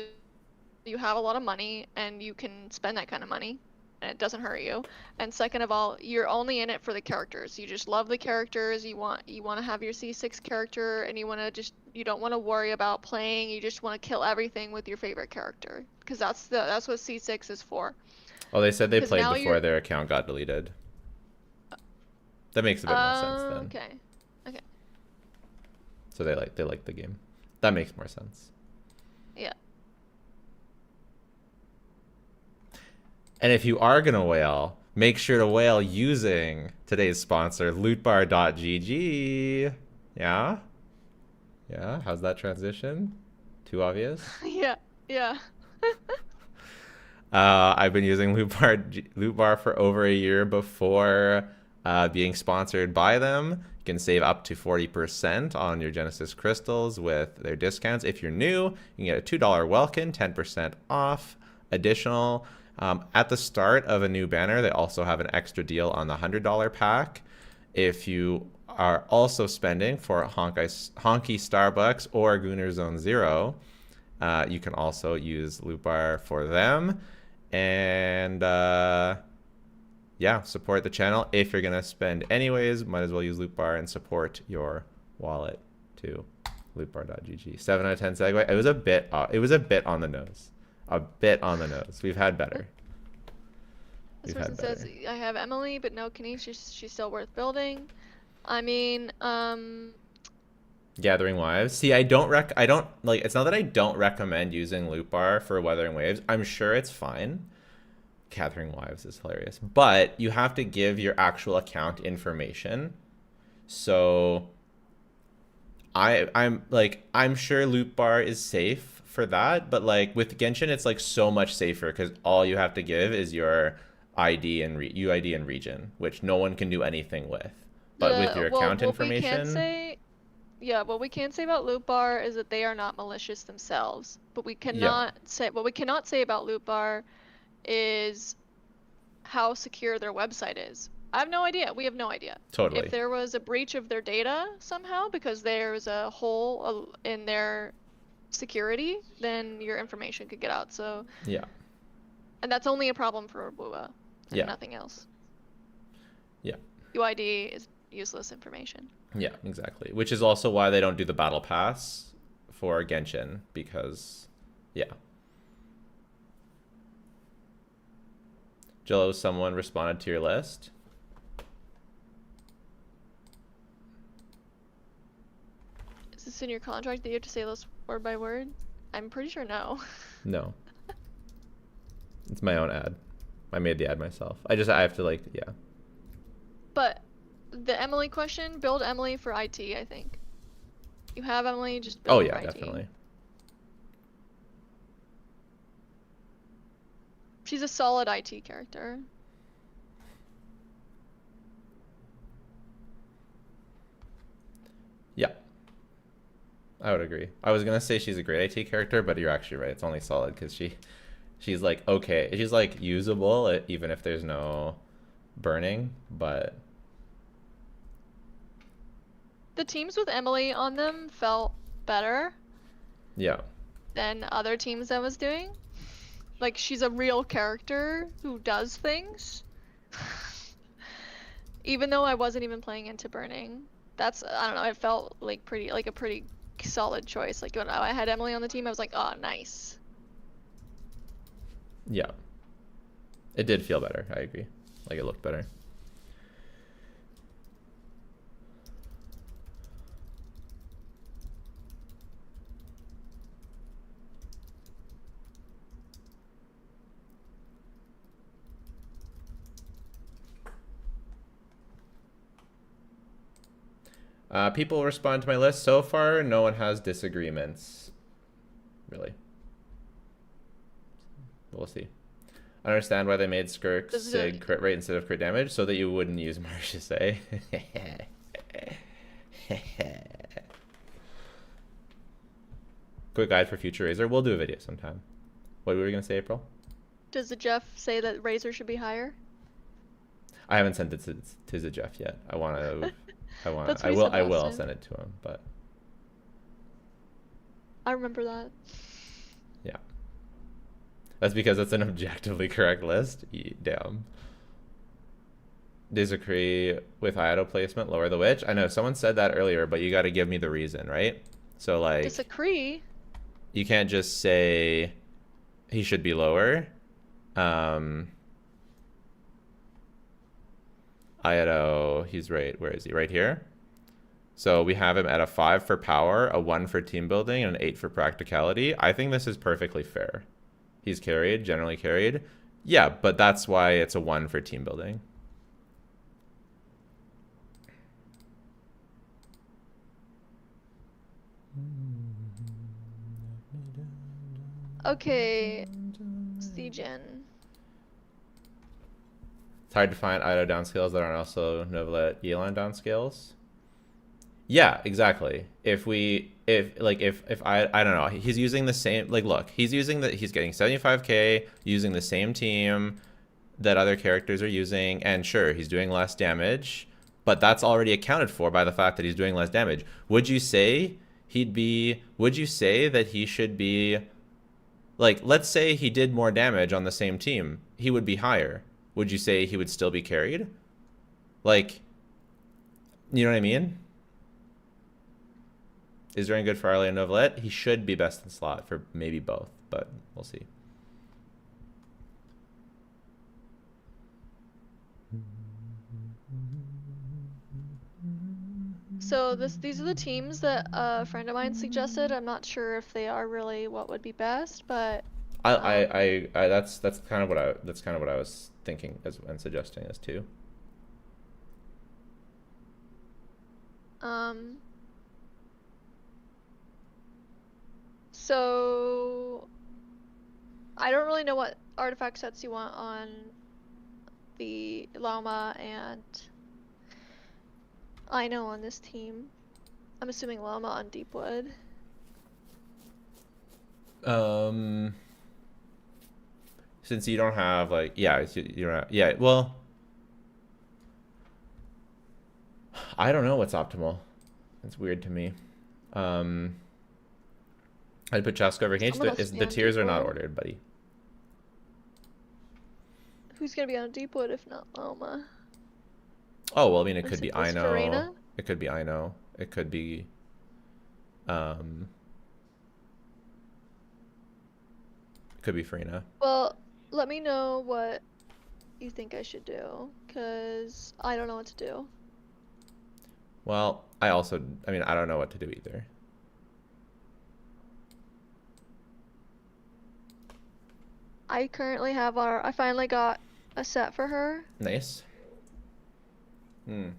you have a lot of money and you can spend that kind of money and it doesn't hurt you. And second of all, you're only in it for the characters. You just love the characters. You want to have your C6 character and you don't want to worry about playing. You just want to kill everything with your favorite character because that's what C6 is for. Oh, they said they 'Cause played now before you're- their account got deleted. That makes a bit more sense then. Okay. Okay. So they like the game. That makes more sense. Yeah. And if you are gonna whale, make sure to whale using today's sponsor, lootbar.gg. Yeah? Yeah? How's that transition? Too obvious? Yeah. Yeah. I've been using Lootbar for over a year before being sponsored by them. You can save up to 40% on your Genesis crystals with their discounts. If you're new, you can get a $2 Welkin, 10% off. Additional, at the start of a new banner, they also have an extra deal on the $100 pack. If you are also spending for Honky Starbucks or Gooner Zone Zero, you can also use Lootbar for them. And yeah, support the channel. If you're gonna spend anyways, might as well use Lootbar and support your wallet too. Lootbar.gg. 7 out of 10 segue. It was a bit on the nose. A bit on the nose. We've had better. This person says, I have Emily, but no Kanish. She's still worth building. I mean, Gathering Wives. See, I don't like, it's not that I don't recommend using Lootbar for Weathering Waves. I'm sure it's fine. Gathering Wives is hilarious. But you have to give your actual account information. So I'm sure Lootbar is safe for that, but like with Genshin it's like so much safer because all you have to give is your ID and UID and region, which no one can do anything with. But with your account information, what we can say about Lootbar is that they are not malicious themselves. But we cannot say what we cannot say about Lootbar is how secure their website is. I have no idea. We have no idea. Totally. If there was a breach of their data somehow because there's a hole in their security, then your information could get out. So yeah. And that's only a problem for WUA and nothing else. Yeah. UID is useless information. Yeah, exactly. Which is also why they don't do the battle pass for Genshin, because Jello, someone responded to your list. Is this in your contract that you have to say this word by word? I'm pretty sure no. No. It's my own ad. I made the ad myself. I have to But the Emily question, build Emily for IT, I think. You have Emily, just build for IT. Definitely. She's a solid IT character. Yeah. I would agree. I was gonna say she's a great IT character, but you're actually right. It's only solid because she's like okay. She's like usable even if there's no burning, but the teams with Emily on them felt better. Yeah. Than other teams I was doing. Like she's a real character who does things. Even though I wasn't even playing into burning. That's I don't know, it felt like a pretty solid choice. Like when I had Emily on the team, I was like, oh nice. Yeah. It did feel better, I agree. Like it looked better. People respond to my list. So far, no one has disagreements. Really. We'll see. I understand why they made Skirk Sig crit rate instead of crit damage, so that you wouldn't use Marcius, eh? Quick guide for future Razor. We'll do a video sometime. What were we going to say, April? Does the Jeff say that Razor should be higher? I haven't sent it to Jeff yet. I want to. That's what he said I last will time. send it to him, but I remember that. yeah. That's because it's an objectively correct list. Damn. Disagree with Iato placement, lower the witch. I know someone said that earlier, but you got to give me the reason, right? So like, Disagree. you can't just say he should be lower. Iato, he's right. Where is he? Right here. So we have him at a 5 for power, a 1 for team building, and an 8 for practicality. I think this is perfectly fair. He's carried, generally carried. Yeah, but that's why it's a 1 for team building. Okay, Stygian. It's hard to find Ido downscales that aren't also Novelet Ley Line downscales. Yeah, exactly. If I don't know, he's using the same, like, look, he's getting 75k using the same team that other characters are using, and sure, he's doing less damage, but that's already accounted for by the fact that he's doing less damage. Would you say that he should be, like, let's say he did more damage on the same team, he would be higher. Would you say he would still be carried? Like, you know what I mean? Is there any good for Arley and Novelet? He should be best in slot for maybe both, but we'll see. So these are the teams that a friend of mine suggested. I'm not sure if they are really what would be best, but that's kind of what I was thinking and suggesting as too. So I don't really know what artifact sets you want on the llama, and I know on this team. I'm assuming llama on Deepwood. Since you don't have, like, yeah, you don't have, yeah, well, I don't know what's optimal. It's weird to me. I'd put Chaska over H. The tiers are not ordered, buddy. Who's gonna be on Deepwood if not llama? Oh, well, I mean, it Or could be Simple Ino. Serena? It could be Ino. It could be, it could be Farina. Well, let me know what you think I should do, cause I don't know what to do. Well, I mean, I don't know what to do either. I currently have I finally got a set for her. Nice. Hmm.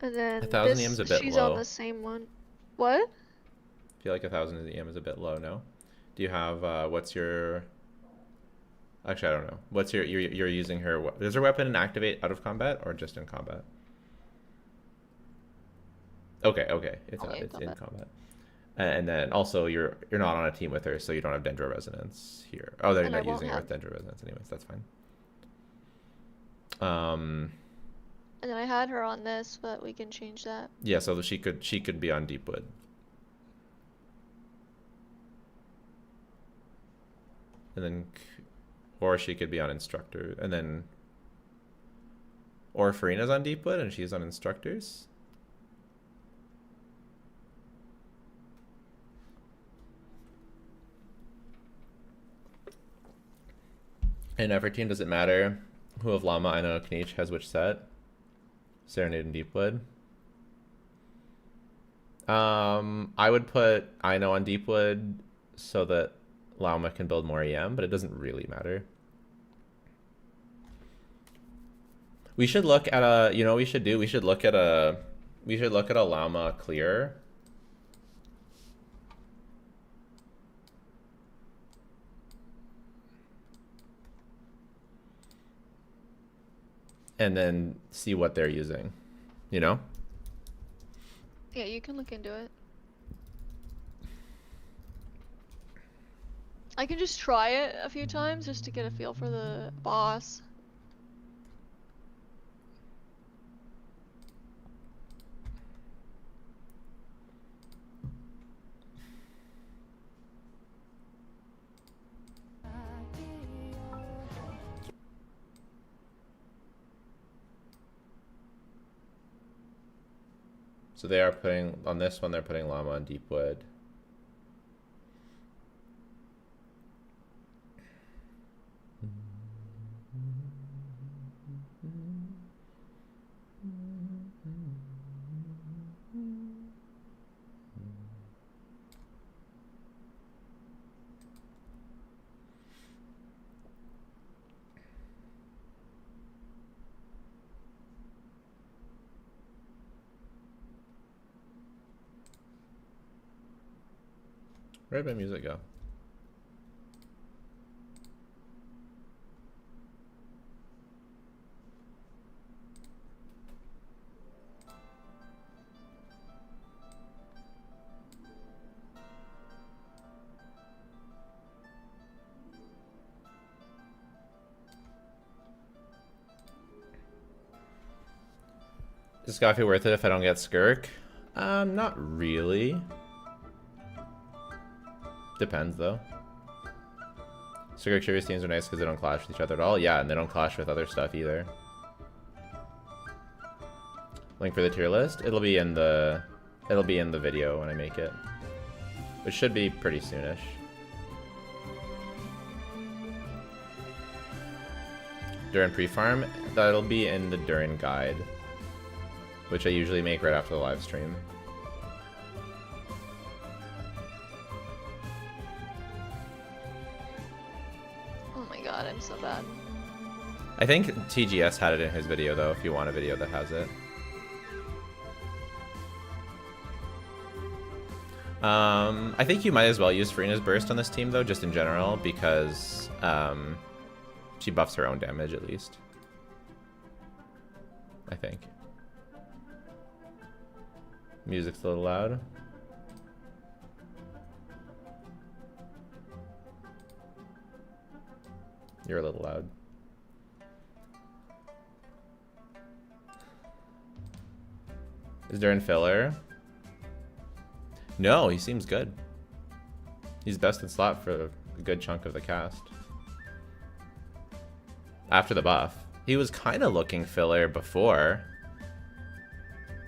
And then 1,000 EM is a bit she's low. on the same one. What? I feel like 1,000 EM is a bit low, no? Do you have, what's your... Actually, I don't know. What's you're using her... Does her weapon activate out of combat or just in combat? Okay. It's in combat. And then also you're not on a team with her, so you don't have Dendro Resonance here. Oh, they're not using her with Dendro Resonance anyways. That's fine. And then I had her on this, but we can change that. Yeah, so she could be on Deepwood. And then, or she could be on Instructor, and then, or Farina's on Deepwood and she's on Instructors. In every team, does it matter who of Llama, Ino, Kniech has which set? Serenade and Deepwood. I would put Ino on Deepwood so that Llama can build more EM, but it doesn't really matter. We should look at a, you know what we should do? We should look at a Llama clear. And then see what they're using, you know? Yeah, you can look into it. I can just try it a few times just to get a feel for the boss. So they are putting, on this one, they're putting llama on deep wood. Where'd my music go? Is coffee worth it if I don't get Skirk? Not really. Depends though. Skirk Trivia teams are nice because they don't clash with each other at all. Yeah, and they don't clash with other stuff either. Link for the tier list. It'll be in the video when I make it. Which should be pretty soonish. During pre-farm, that'll be in the Durin guide, which I usually make right after the live stream. Oh my god, I'm so bad. I think TGS had it in his video though, if you want a video that has it. I think you might as well use Farina's burst on this team though, just in general, because she buffs her own damage at least. I think. Music's a little loud. You're a little loud. Is Durin filler? No, he seems good. He's best in slot for a good chunk of the cast. After the buff. He was kind of looking filler before.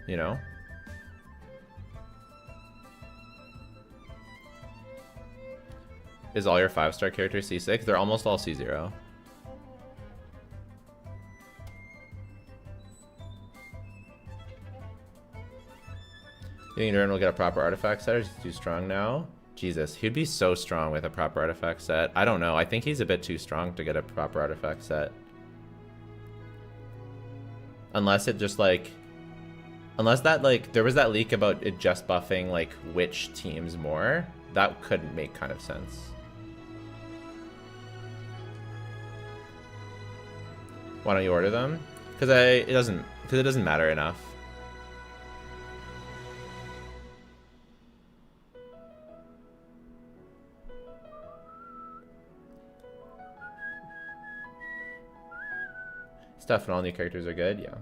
You know? Is all your 5-star characters C6? They're almost all C0. You think Durin will get a proper artifact set, or is he too strong now? Jesus, he'd be so strong with a proper artifact set. I don't know. I think he's a bit too strong to get a proper artifact set. Unless it just like... Unless that like... There was that leak about it just buffing like which teams more. That could make kind of sense. Why don't you order them? Because it doesn't matter enough. Stuff and all new characters are good, yeah.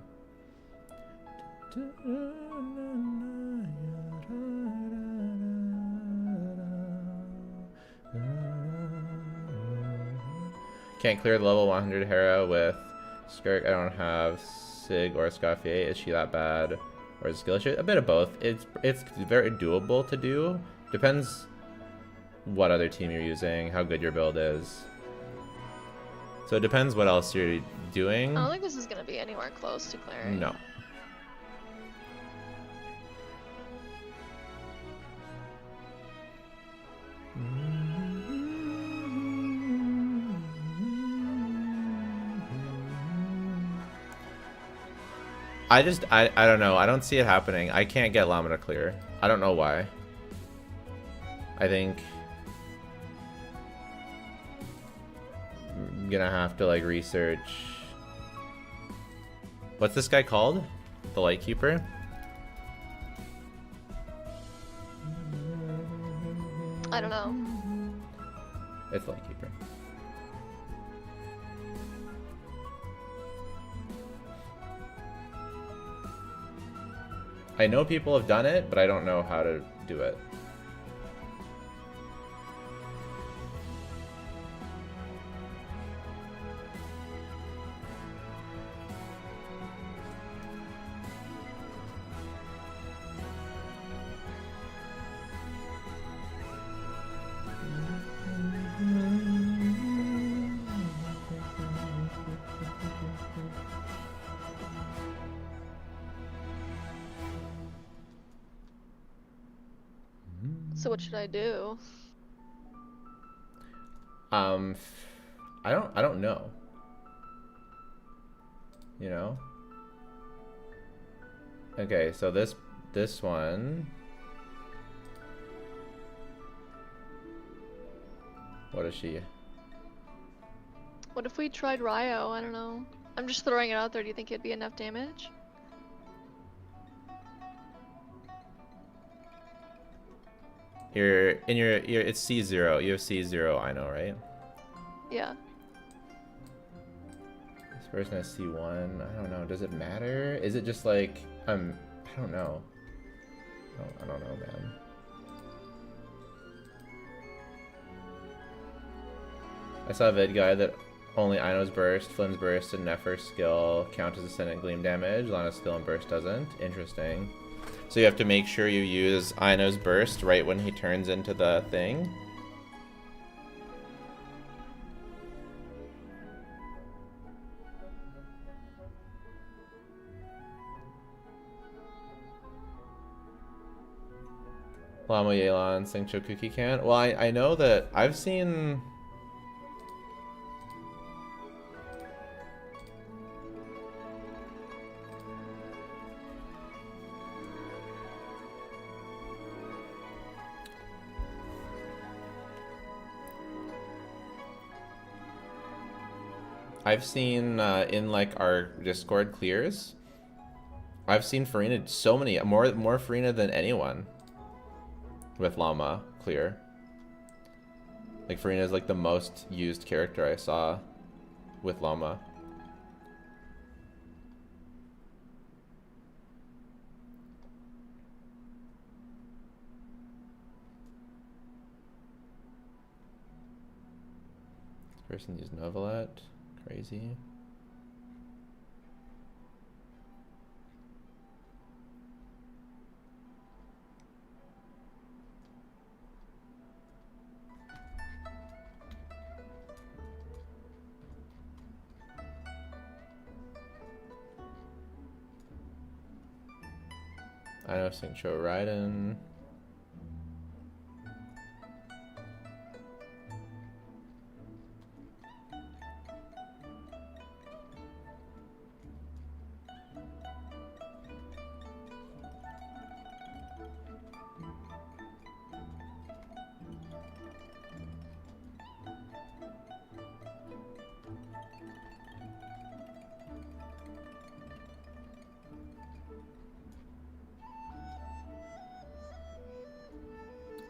Can't clear the level 100 Hera with Skirk. I don't have Sig or Scaffier. Is she that bad? Or is skill issue? A bit of both. It's very doable to do. Depends what other team you're using, how good your build is. So it depends what else you're doing. I don't think this is gonna be anywhere close to clearing. No. I don't know. I don't see it happening. I can't get Llama to clear. I don't know why. I think I'm gonna have to like research. What's this guy called? The Lightkeeper? I don't know. It's Lightkeeper. I know people have done it, but I don't know how to do it. So what should I do? I don't know. You know? Okay, so this one. What is she? What if we tried Ryo? I don't know. I'm just throwing it out there. Do you think it'd be enough damage? You're in your it's C0. You have C0, I know, right? Yeah. This person has C1. I don't know. Does it matter? Is it just like I don't know. I don't know, man. I saw a vid guide that only Ino's burst, Flynn's burst, and Nefer's skill count as ascendant gleam damage. Lana's skill and burst doesn't. Interesting. So you have to make sure you use Ino's burst right when he turns into the thing. Llama Yelan, Singcho Cookie Can. Well, I know that I've seen. I've seen in like our Discord clears, I've seen Farina so many more Farina than anyone with Llama clear. Like Farina is like the most used character I saw with Llama. This person used Novelette. Crazy. I know Singcho Raiden.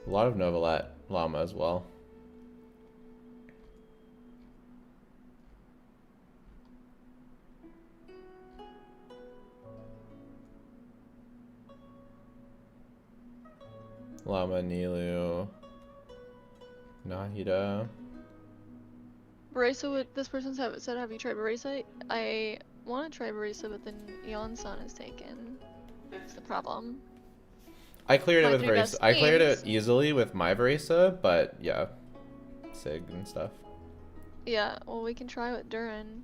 A lot of Novelette Llama as well. Llama, Nilu, Nahida. Barisa, this person's said, have you tried Barisa? I want to try Barisa, but then Yon-san is taken. That's the problem. I cleared it My with three Varisa. best I cleared it teams. easily with my Varisa, but yeah, Sig and stuff. Yeah, well, we can try with Durin.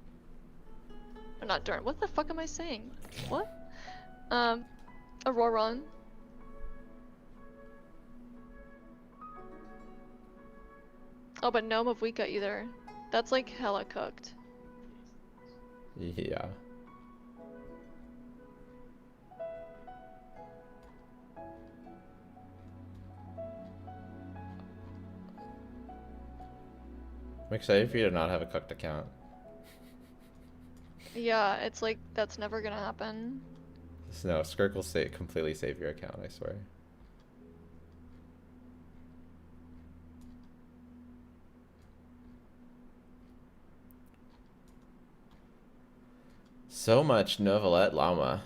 Or not Durin. What the fuck am I saying? What? Auroron. Oh, but no Mavuika either. That's like hella cooked. Yeah. I'm excited for you to not have a cooked account. Yeah, it's like, that's never gonna happen. No, Skirk will completely save your account, I swear. So much Novelette Llama.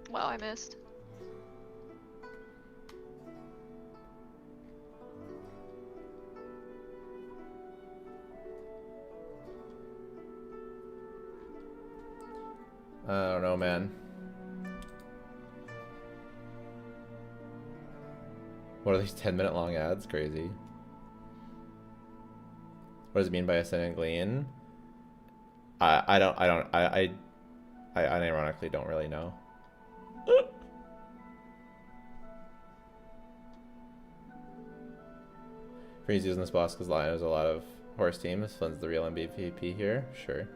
Wow, I missed. I don't know, man. What are these 10-minute long ads? Crazy. What does it mean by ascending lean? I unironically don't really know. Freeze using this boss because Lion has a lot of horse teams. Flynn's the real MVP here. Sure.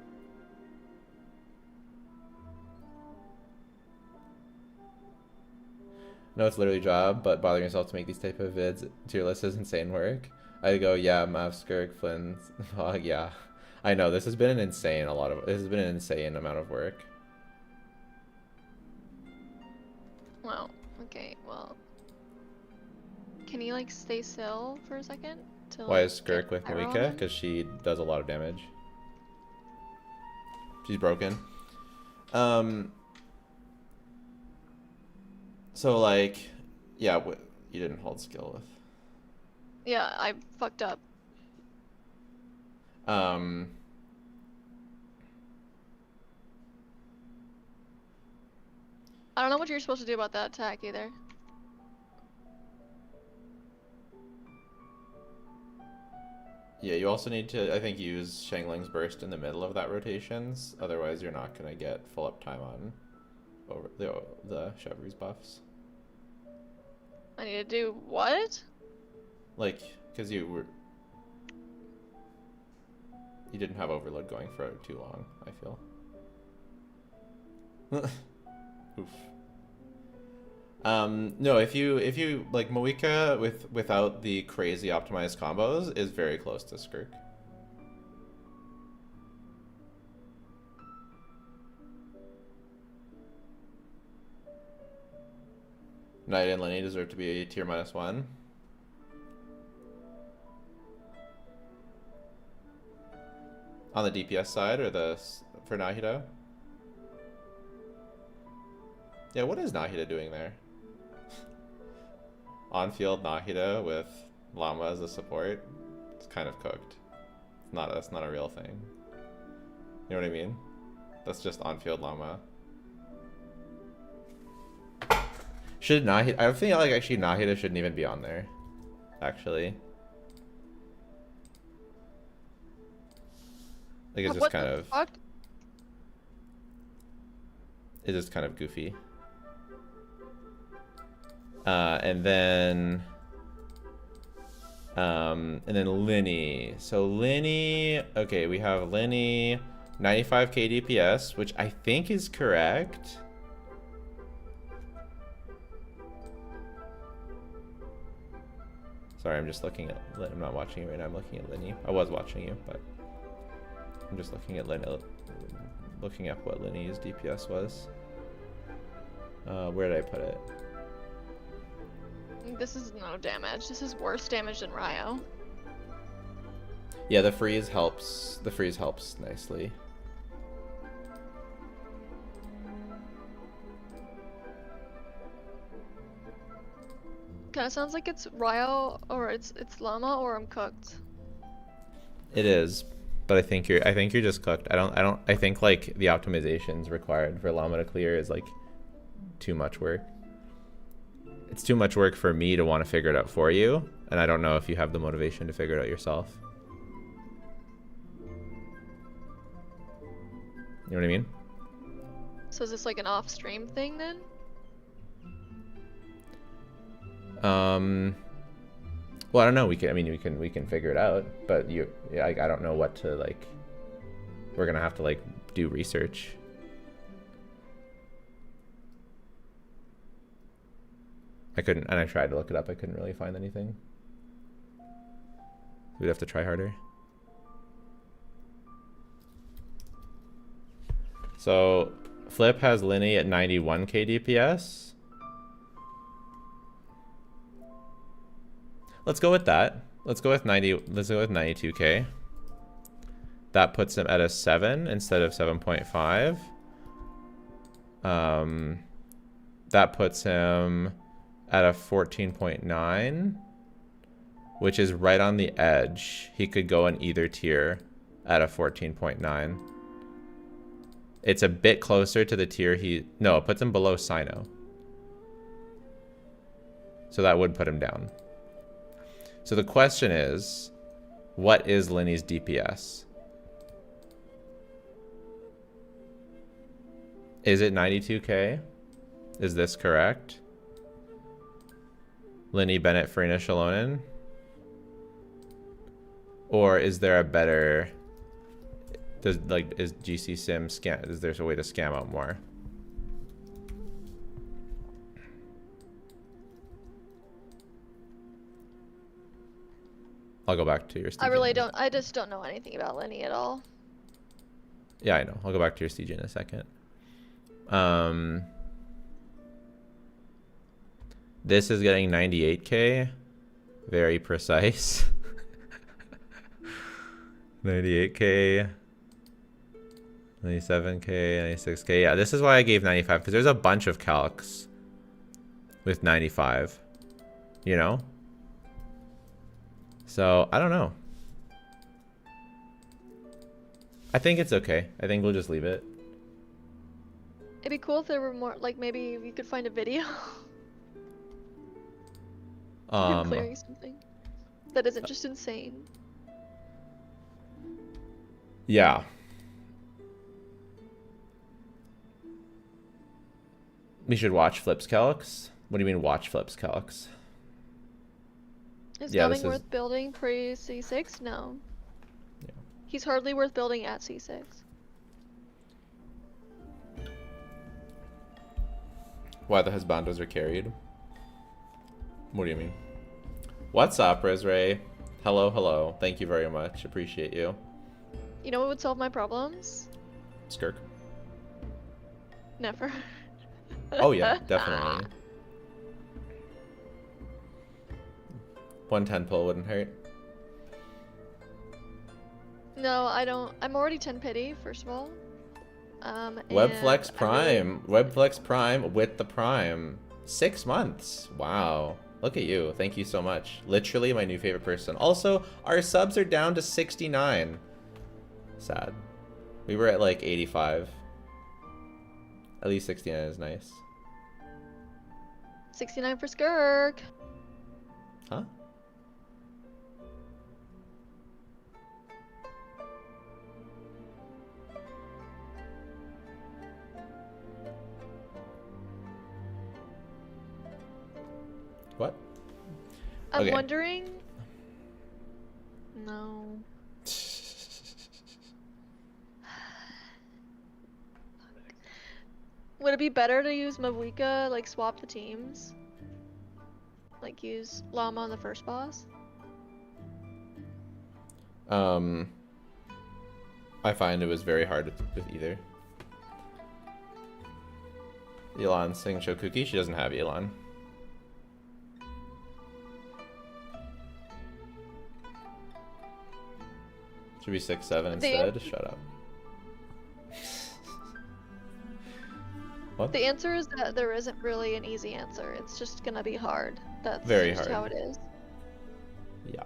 No, it's literally job, but bothering yourself to make these type of vids to your list is insane work. I go, yeah, Mav, Skirk, Flynn's vlog, yeah. I know, this has been an insane amount of work. Wow. Okay, well. Can you like stay still for a second? To, Why like, is Skirk with pyro on Moika? him? Because she does a lot of damage. She's broken. So like, yeah, you didn't hold skill with. Yeah, I fucked up. I don't know what you're supposed to do about that attack either. Yeah, you also need to, I think, use Shangling's Burst in the middle of that rotations. Otherwise, you're not gonna get full uptime on over the Chevrolet's buffs. I need to do what? Like, because you didn't have overload going for too long, I feel. Oof. No, if you like Moika without the crazy optimized combos is very close to Skirk. Knight and Lenny deserve to be a tier -1. On the DPS side or for Nahida? Yeah, what is Nahida doing there? On-field Nahida with Llama as a support? It's kind of cooked. That's not a real thing. You know what I mean? That's just on-field Llama. Should Nahida... I think like actually Nahida shouldn't even be on there. Actually. Like it's just What kind the of... fuck? It's just kind of goofy. And then Linny. So Linny, okay, we have Linny, 95k DPS, which I think is correct. Sorry, I'm just looking at, I'm not watching you right now, I'm looking at Linny. I was watching you, but I'm just looking at Linny, looking at what Linny's DPS was. Where did I put it? This is no damage. This is worse damage than Ryo. Yeah, the freeze helps. The freeze helps nicely. Kinda sounds like it's Ryo or it's Llama or I'm cooked. It is, but I think you're just cooked. I think like the optimizations required for Llama to clear is like too much work. It's too much work for me to want to figure it out for you, and I don't know if you have the motivation to figure it out yourself. You know what I mean? So is this like an off-stream thing then? Well, I don't know. We can figure it out, but I don't know what to like. We're gonna have to like do research. I couldn't, and I tried to look it up. I couldn't really find anything. We'd have to try harder. So, Flip has Linny at 91k DPS. Let's go with that. Let's go with 92k. That puts him at a 7 instead of 7.5. That puts him at a 14.9, which is right on the edge. He could go in either tier at a 14.9. It's a bit closer to the tier no, it puts him below Sino. So that would put him down. So the question is, What is Linny's DPS? Is it 92k? Is this correct? Linny Bennett Farina Shalonen? Or is there a better... is GC Sim scam? Is there a way to scam out more? I'll go back to your Stygian. I just don't know anything about Lenny at all. Yeah, I know. I'll go back to your Stygian in a second. This is getting 98k. Very precise. 98k. 97k, 96k. Yeah, this is why I gave 95, because there's a bunch of calcs with 95. You know? So, I don't know. I think it's okay. I think we'll just leave it. It'd be cool if there were more, like maybe we could find a video. Him clearing something that isn't just insane. Yeah. We should watch Flips Calcs. What do you mean watch Flips Calcs? Is Yeah, Gumming worth building pre C6? No. Yeah. He's hardly worth building at C6. Why the husbandos are carried? What do you mean? What's up, Rizray? Hello, hello. Thank you very much. Appreciate you. You know what would solve my problems? Skirk. Never. Oh yeah, definitely. 110 pull wouldn't hurt. No, I don't. I'm already 10 pity, first of all. Webflex and Prime. Webflex Prime with the Prime. 6 months. Wow. Look at you. Thank you so much. Literally my new favorite person. Also, our subs are down to 69. Sad. We were at like 85. At least 69 is nice. 69 for Skirk. Huh? What? I'm Okay. wondering. No. Would it be better to use Mavuika, like swap the teams? Like use Llama on the first boss? I find it was very hard with either. Elon Singh Shokuki, she doesn't have Elon. Should be 6-7 instead. Shut up. What? The answer is that there isn't really an easy answer. It's just gonna be hard. That's Very just hard. how it is. Yeah.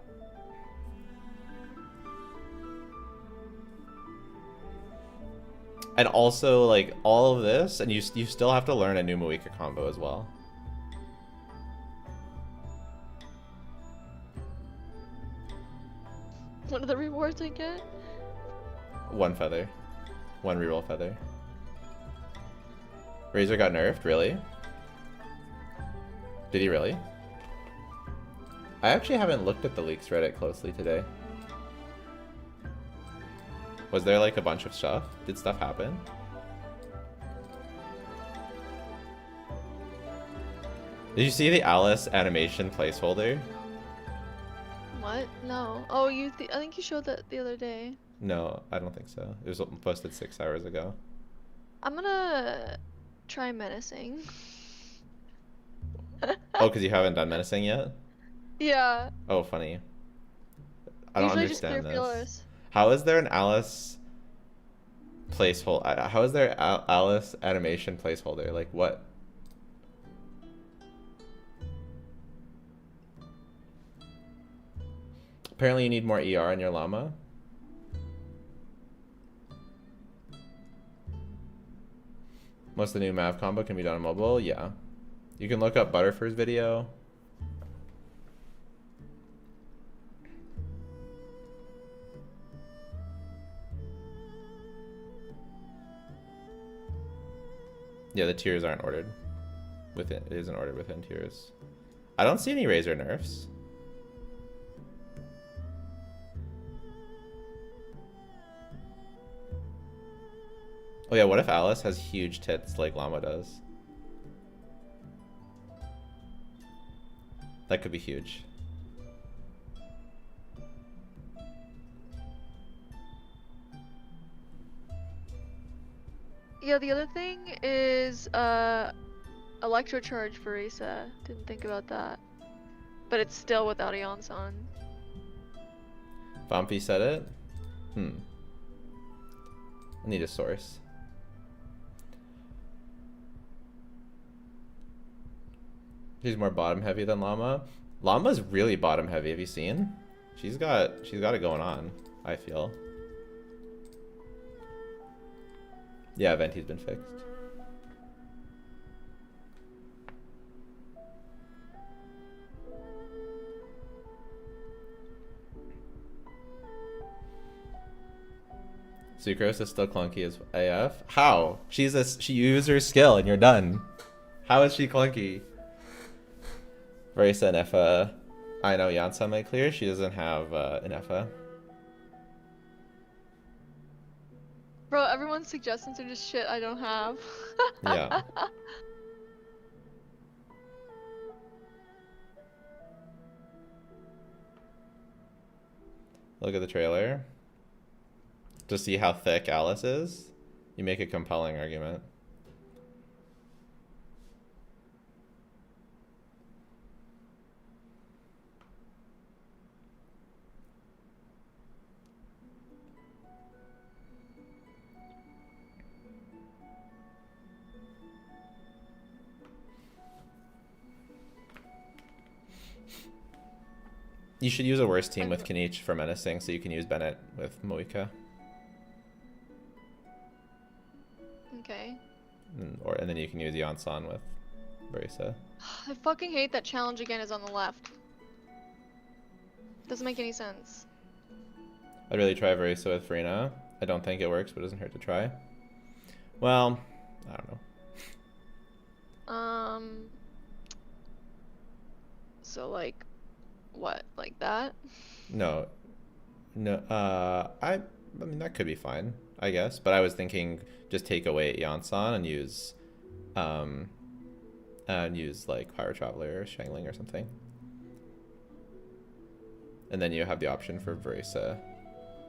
And also, like, all of this, and you still have to learn a new Moika combo as well. What are the rewards I get? 1 feather. 1 reroll feather. Razor got nerfed? Really? Did he really? I actually haven't looked at the leaks Reddit closely today. Was there like a bunch of stuff? Did stuff happen? Did you see the Alice animation placeholder? What? No. Oh, I think you showed that the other day. No, I don't think so. It was posted 6 hours ago. I'm gonna try menacing. Oh, because you haven't done menacing yet? Yeah. Oh, funny. I don't Usually just clear understand this. feelers. How is there an Alice placeholder? How is there Alice animation placeholder? Like what? Apparently you need more ER in your llama. Most of the new Mav combo can be done on mobile. Yeah. You can look up Butterfur's video. Yeah, the tiers aren't ordered within. It isn't ordered within tiers. I don't see any Razor nerfs. Oh yeah, what if Alice has huge tits like Llama does? That could be huge. Yeah, the other thing is electrocharge for Risa. Didn't think about that. But it's still without Eonson. Bumpy said it? I need a source. She's more bottom heavy than Llama. Llama's really bottom heavy, have you seen? She's got it going on, I feel. Yeah, Venti's been fixed. Sucrose is still clunky as AF. How? She used her skill and you're done. How is she clunky? Marisa and Effa. I know Yansa might clear. She doesn't have an Effa. Bro, everyone's suggestions are just shit I don't have. Yeah. Look at the trailer. To see how thick Alice is, you make a compelling argument. You should use a worse team with Kaniche for menacing, so you can use Bennett with Moika. Okay. And then you can use Yansan with Marisa. I fucking hate that challenge again is on the left. Doesn't make any sense. I'd really try Marisa with Farina. I don't think it works, but it doesn't hurt to try. Well, I don't know. So like, what? Like that? No. I mean that could be fine, I guess. But I was thinking just take away Yansan and use like Power Traveler or Shangling or something. And then you have the option for Verisa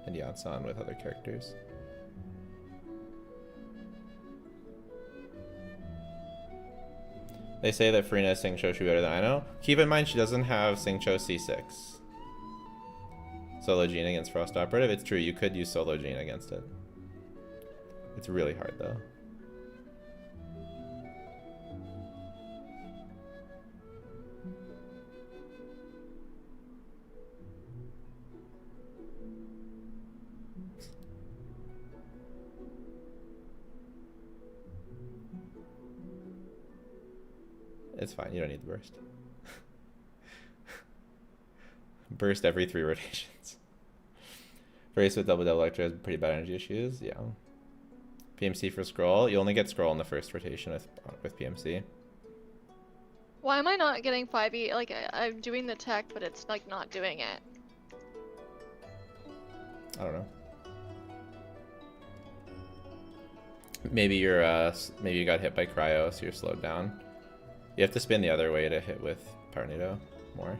and Yansan with other characters. They say that Farina Sing Cho should be better than I know. Keep in mind she doesn't have Sing Cho C6. Solo Gene against Frost Operative. It's true, you could use Solo Gene against it. It's really hard though. It's fine, you don't need the burst. Burst every 3 rotations. Race with double Electro has pretty bad energy issues, yeah. PMC for scroll. You only get scroll in the first rotation with PMC. Why am I not getting 5e? Like, I'm doing the tech, but it's like not doing it. I don't know. Maybe maybe you got hit by cryo, so you're slowed down. You have to spin the other way to hit with Tornado more.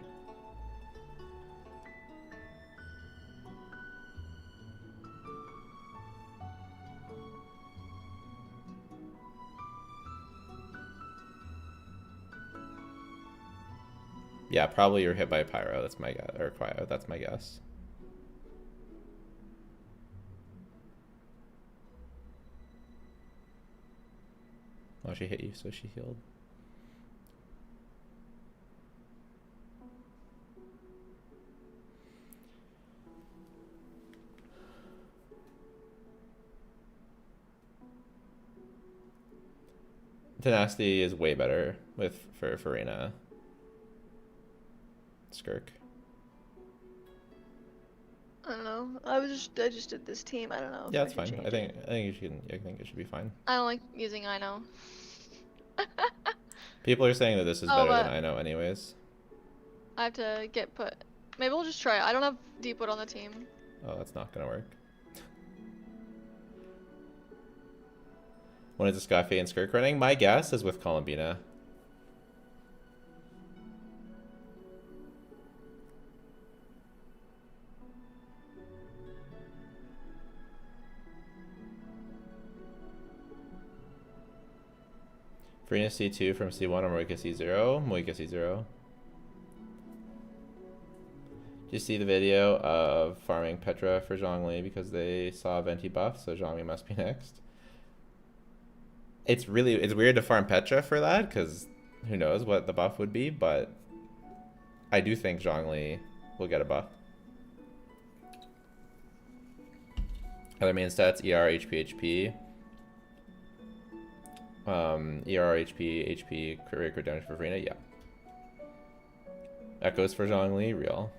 Yeah, probably you're hit by Pyro. That's my guess, or Cryo. That's my guess. Well, she hit you, so she healed. Tenacity is way better for Farina. Skirk. I don't know. I just did this team. I don't know. If Yeah, I it's should fine. change I think it. I think you should. I think it should be fine. I don't like using I know. People are saying that this is Oh, better than but I know, anyways. I have to get put. Maybe we'll just try it. I don't have Deepwood on the team. Oh, that's not gonna work. When is the Scoffy and Skirk running? My guess is with Columbina. Farina C2 from C1 or Moika C0? Moika C0. Did you see the video of farming Petra for Zhongli because they saw Venti buff, so Zhongli must be next? It's weird to farm Petra for that, because who knows what the buff would be, but I do think Zhongli will get a buff. Other main stats, ER, HP, HP. ER, HP, crit rate, crit damage for Farina, yeah. Echoes for Zhongli, real.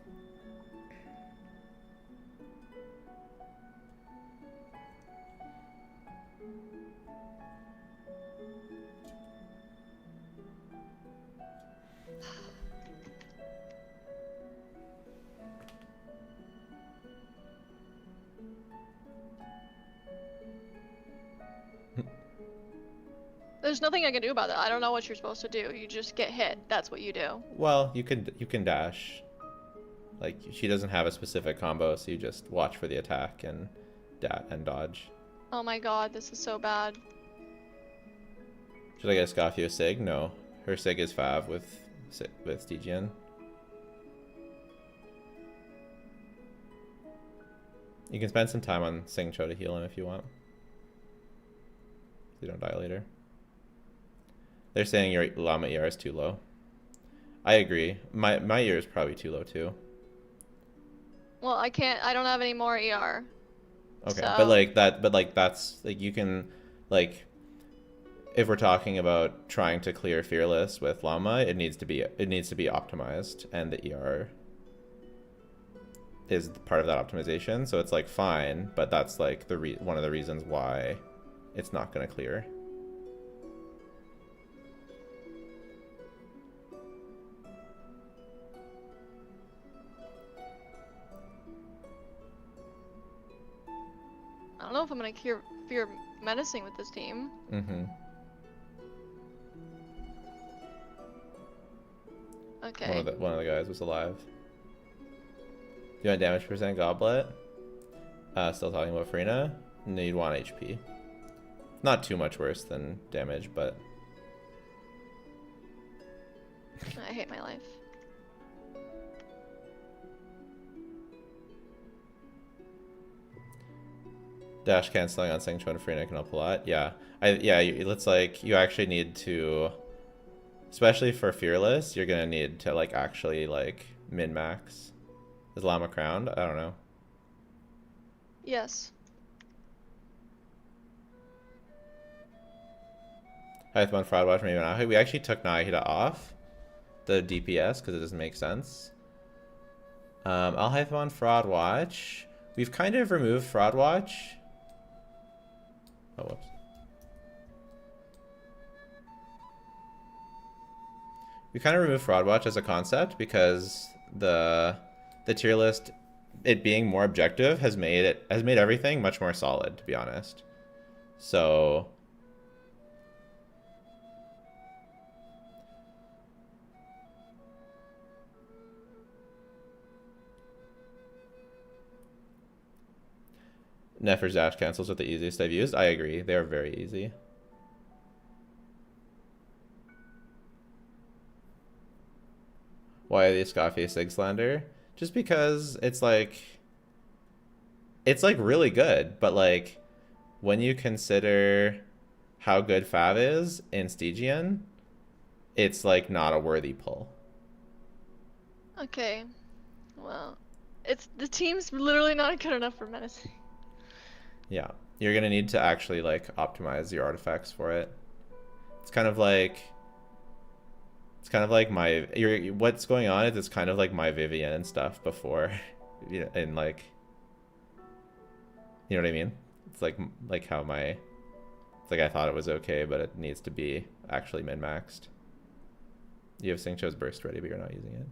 There's nothing I can do about that. I don't know what you're supposed to do. You just get hit. That's what you do. Well, you can dash. Like, she doesn't have a specific combo, so you just watch for the attack and dodge. Oh my god, this is so bad. Should I get a Scoffio Sig? No. Her Sig is Fav with Stygian. You can spend some time on Sing Cho to heal him if you want. So you don't die later. They're saying your Llama ER is too low. I agree. My ER is probably too low too. Well, I don't have any more ER. Okay, So... but that's like you can like if we're talking about trying to clear Fearless with Llama, it needs to be optimized, and the ER is part of that optimization. So it's like fine, but that's like one of the reasons why it's not going to clear. I don't know if I'm gonna fear menacing with this team. Mm-hmm. Okay. One of the guys was alive. You want damage percent Goblet? Still talking about Farina? No, you'd want HP. Not too much worse than damage, but... I hate my life. Dash canceling on Sang Cho and Farina can help a lot. Yeah. It's like, you actually need to... Especially for Fearless, you're gonna need to, like, actually, like, min-max. Is Llama crowned? I don't know. Yes. Hythmon Fraud Watch, maybe not. We actually took Nahida off the DPS because it doesn't make sense. I'll Hythmon Fraud Watch. We've kind of removed Fraud Watch. Oh, whoops. We kind of removed Fraud Watch as a concept because the tier list, it being more objective, has made everything much more solid, to be honest. So Nefer's dash cancels are the easiest I've used. I agree. They're very easy. Why the Scoffy Sig slander? Just because it's like really good, but like when you consider how good Fav is in Stygian, it's like not a worthy pull. Okay. Well, the team's literally not good enough for menacing. Yeah, you're gonna need to actually like optimize your artifacts for it. It's kind of like what's going on is it's kind of like my Vivian and stuff before, in like You know what I mean? It's like how my, it's like I thought it was okay, but it needs to be actually min-maxed. You have Singcho's burst ready, but you're not using it.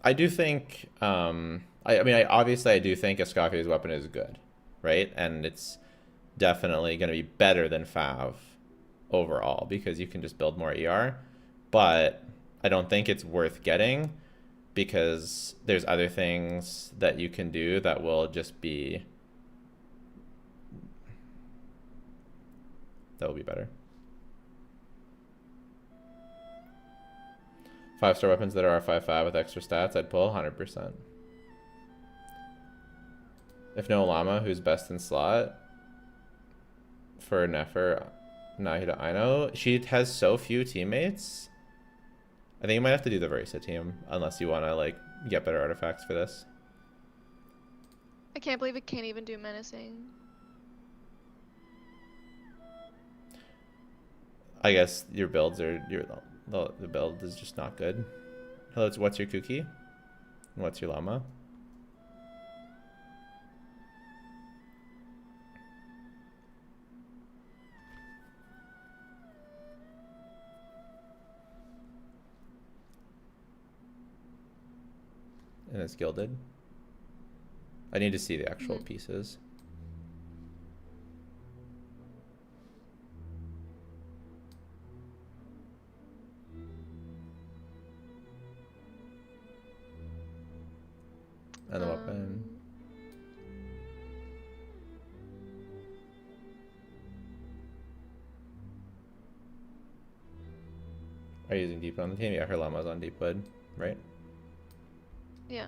I do think, I mean, obviously I do think Escoffier's weapon is good, right? And it's definitely going to be better than Fav overall because you can just build more ER. But I don't think it's worth getting because there's other things that you can do that will just be, that will be better. 5-star weapons that are R5/5 with extra stats, I'd pull 100%. If no Llama, who's best in slot for Nefer, Nahida Aino? She has so few teammates. I think you might have to do the Versa team unless you want to like get better artifacts for this. I can't believe it can't even do menacing. I guess your builds are the build is just not good. Hello, what's your Kuki? And what's your Llama? And it's gilded. I need to see the actual pieces. And the weapon. Are you using Deepwood on the team? Yeah, her Llama's on Deepwood, right? Yeah.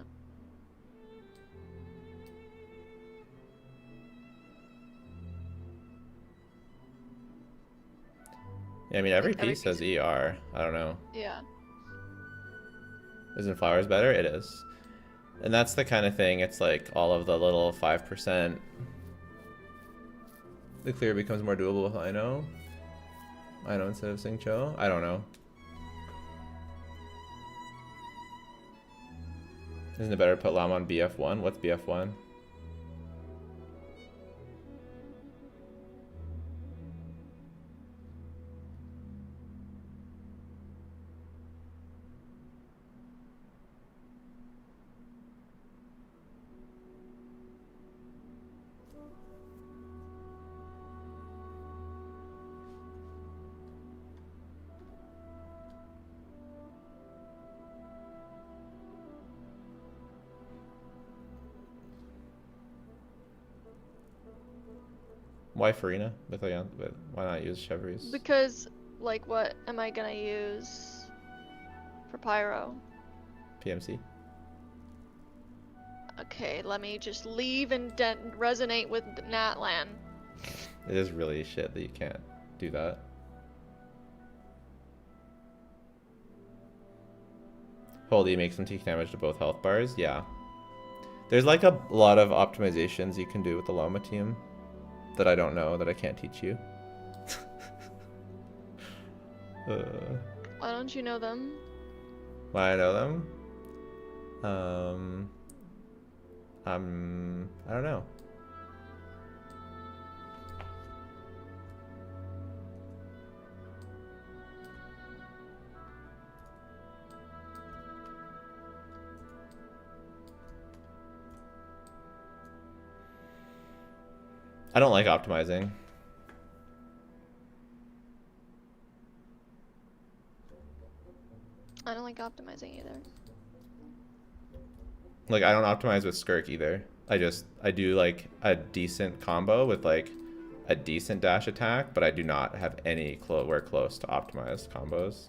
Yeah, I mean, every Like, every piece has piece- ER. I don't know. Yeah. Isn't Flowers better? It is. And that's the kind of thing, it's like all of the little 5%. The clear becomes more doable with Ino. Ino instead of Singcho. I don't know. Isn't it better to put Llama on BF1? What's BF1? Why Farina? Why not use Chevry's? Because, like, what am I gonna use for Pyro? PMC? Okay, let me just leave and resonate with Natlan. It is really shit that you can't do that. Holy makes them take damage to both health bars? Yeah. There's like a lot of optimizations you can do with the Llama team that I don't know, that I can't teach you. Why don't you know them? Why I know them? I don't know. I don't like optimizing. I don't like optimizing either. Like, I don't optimize with Skirk either. I do like a decent combo with like a decent dash attack, but I do not have anywhere close to optimized combos.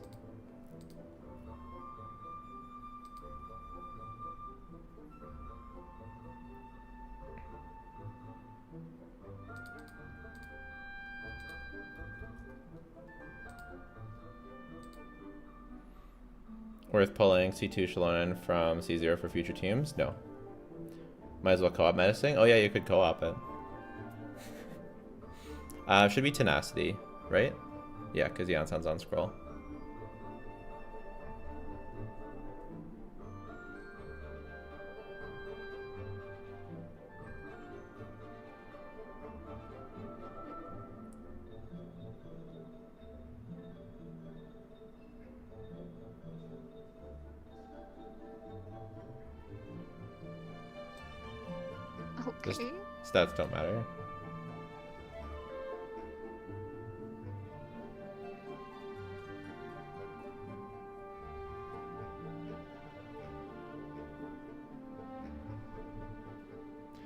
Worth pulling C2 Shallonen from C0 for future teams? No. Might as well co-op menacing? Oh yeah, you could co-op it. Should be tenacity, right? Yeah, because Janssen's on scroll. Just Okay. stats don't matter.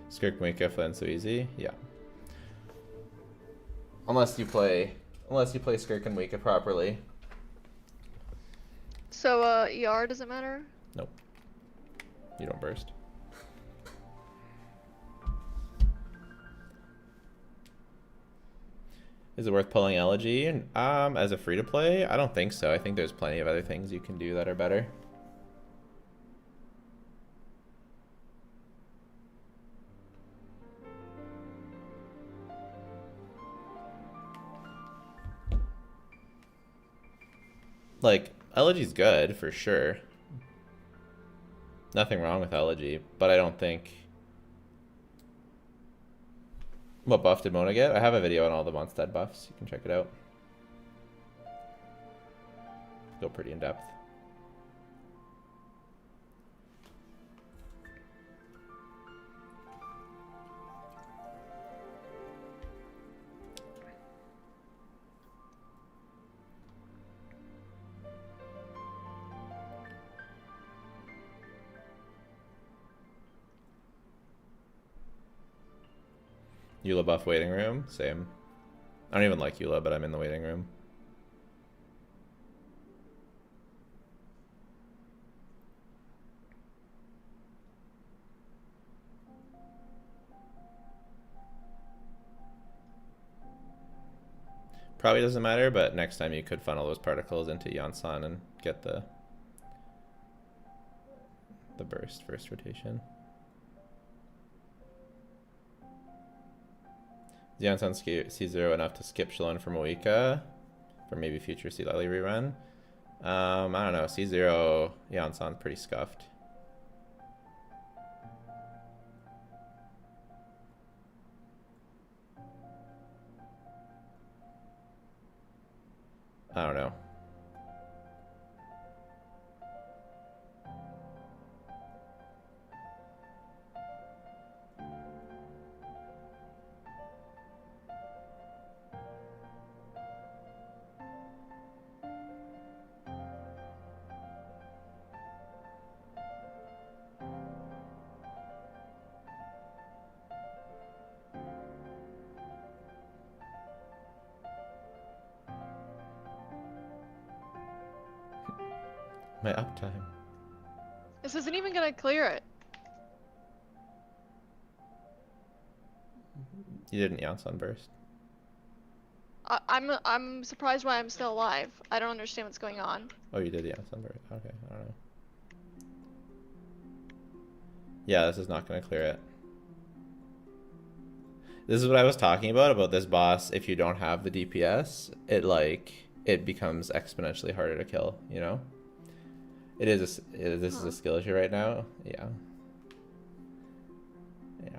Skirk Mika Flynn so easy? Yeah. Unless you play Skirk and Wika properly. So ER doesn't matter? Nope. You don't burst. Is it worth pulling Elegy? As a free to play? I don't think so. I think there's plenty of other things you can do that are better. Like, Elegy's good for sure. Nothing wrong with Elegy, but I don't think. What buff did Mona get? I have a video on all the Mondstadt buffs. You can check it out. Go pretty in depth. Eula buff waiting room, same. I don't even like Eula, but I'm in the waiting room. Probably doesn't matter, but next time you could funnel those particles into Janssen and get the burst first rotation. Janssen C0 enough to skip Shalon for Moika for maybe future C Lely rerun. I don't know. C0 Janssen's pretty scuffed. I don't know. My uptime. This isn't even gonna clear it. You didn't Janssen burst. I'm surprised why I'm still alive. I don't understand what's going on. Oh, you did Janssen burst. Okay, I don't know. Yeah, this is not going to clear it. This is what I was talking about this boss. If you don't have the DPS, it becomes exponentially harder to kill, you know? This is a skill issue right now. Yeah. Yeah.